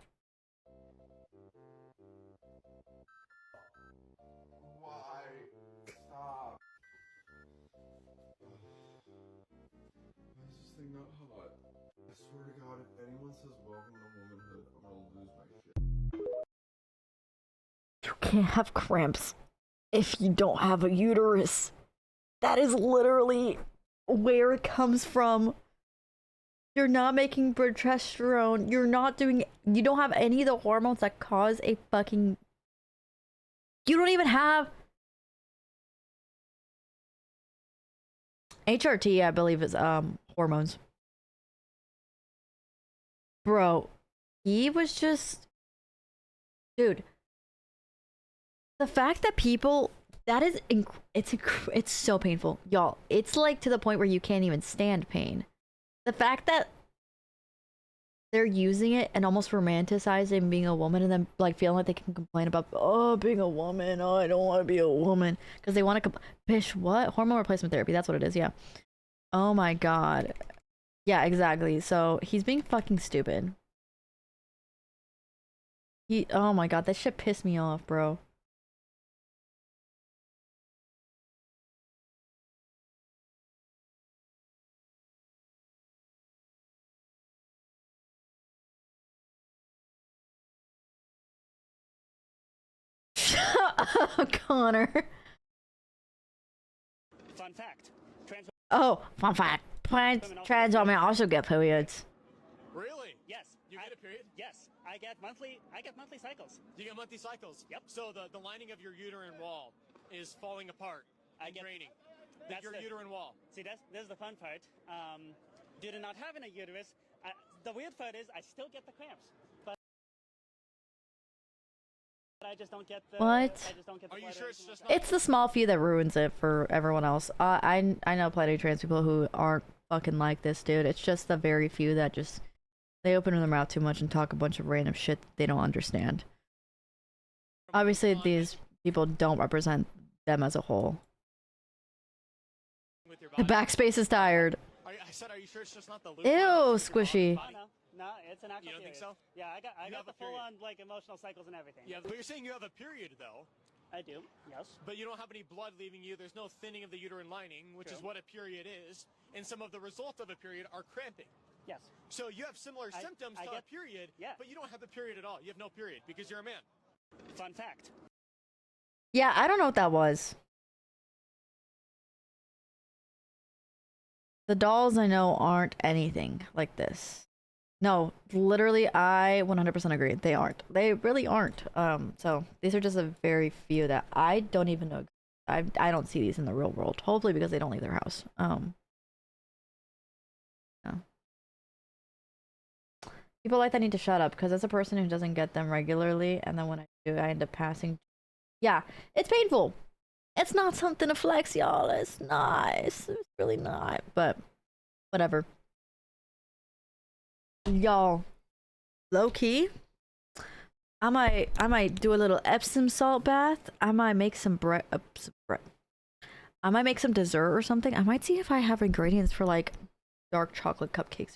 S13: Why? Stop. Why is this thing not hot? I swear to God, if anyone says welcome to womanhood, I'm gonna lose my shit.
S1: You can't have cramps if you don't have a uterus. That is literally where it comes from. You're not making progesterone. You're not doing... You don't have any of the hormones that cause a fucking... You don't even have... HRT, I believe, is hormones. Bro, he was just... Dude. The fact that people... That is... It's so painful. Y'all, it's like to the point where you can't even stand pain. The fact that they're using it and almost romanticizing being a woman and then like feeling like they can complain about, oh, being a woman, oh, I don't want to be a woman, because they want to bish, what? Hormone replacement therapy, that's what it is, yeah. Oh my god. Yeah, exactly. So he's being fucking stupid. Oh my god, that shit pissed me off, bro. Oh, Connor.
S14: Fun fact.
S1: Oh, fun fact. Trans women also get periods.
S14: Really? Yes. You get a period? Yes. I get monthly cycles.
S15: You get monthly cycles?
S14: Yep.
S15: So the lining of your uterine wall is falling apart and draining.
S14: That's
S15: your uterine wall.
S14: See, this is the fun part. Due to not having a uterus, the weird part is I still get the cramps. I just don't get the...
S1: What?
S14: I just don't get the...
S15: Are you sure it's just not...
S1: It's the small few that ruins it for everyone else. I know plenty of trans people who aren't fucking like this, dude. It's just the very few that just... They open their mouth too much and talk a bunch of random shit that they don't understand. Obviously, these people don't represent them as a whole. The backspace is tired.
S15: I said, are you sure it's just not the loop?
S1: Ew, squishy.
S14: No, it's an actual
S15: You don't think
S14: period.
S15: so?
S14: Yeah, I got the
S15: a period.
S14: full-on like emotional cycles and everything.
S15: Yeah, but you're saying you have a period, though.
S14: I do, yes.
S15: But you don't have any blood leaving you. There's no thinning of the uterine lining, which is what a period is. And some of the results of a period are cramping.
S14: Yes.
S15: So you have similar symptoms to a period, but you don't have the period at all. You have no period because you're a man.
S14: Fun fact.
S1: Yeah, I don't know what that was. The dolls I know aren't anything like this. No, literally, I 100% agree. They aren't. They really aren't. So these are just a very few that I don't even know. I don't see these in the real world. Hopefully because they don't leave their house. No. People like that need to shut up because as a person who doesn't get them regularly, and then when I do, I end up passing. Yeah, it's painful. It's not something to flex, y'all. It's not. It's really not. But whatever. Y'all, low key, I might do a little Epsom salt bath. I might make some bread. I might make some dessert or something. I might see if I have ingredients for like dark chocolate cupcakes.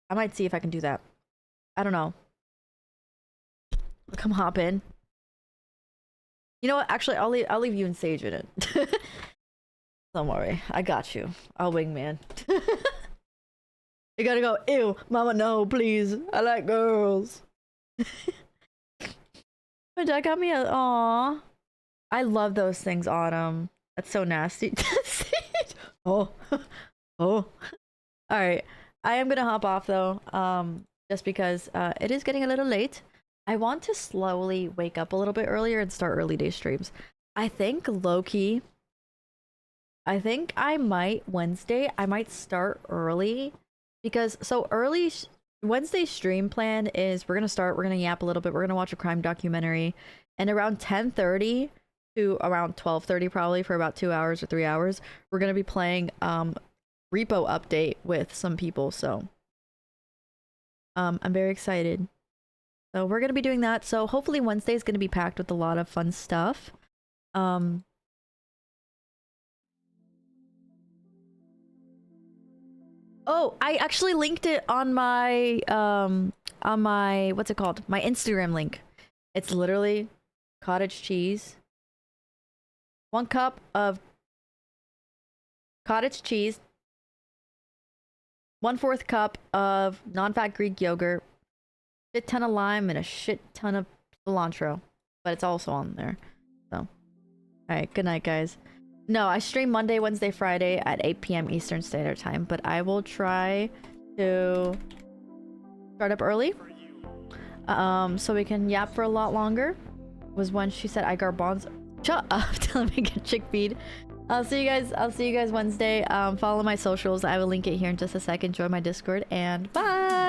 S1: I might see if I can do that. I don't know. Come hop in. You know what? Actually, I'll leave you and Sage in it. Don't worry, I got you. I'll wingman. You gotta go. Ew, mama, no, please. I like girls. But that got me a. Aw, I love those things. Autumn. That's so nasty. Oh, oh. All right. I am gonna hop off though. Just because it is getting a little late. I want to slowly wake up a little bit earlier and start early day streams. I think low-key, I think I might Wednesday, I might start early because so early Wednesday stream plan is we're gonna yap a little bit, we're gonna watch a crime documentary, and around 10:30 to around 12:30 probably for about 2 hours or 3 hours, we're gonna be playing Repo update with some people, so I'm very excited. So we're gonna be doing that. So hopefully Wednesday is gonna be packed with a lot of fun stuff. Oh, I actually linked it on my what's it called? My Instagram link. It's literally cottage cheese. 1 cup of cottage cheese. 1/4 cup of non-fat Greek yogurt. Shit ton of lime and a shit ton of cilantro, but it's also on there. So, all right, good night, guys. No, I stream Monday, Wednesday, Friday at 8 p.m. Eastern Standard Time, but I will try to start up early, so we can yap for a lot longer. Was when she said I garbanzo. Shut up! Tell me get chick feed. I'll see you guys Wednesday. Follow my socials. I will link it here in just a second. Join my Discord and bye.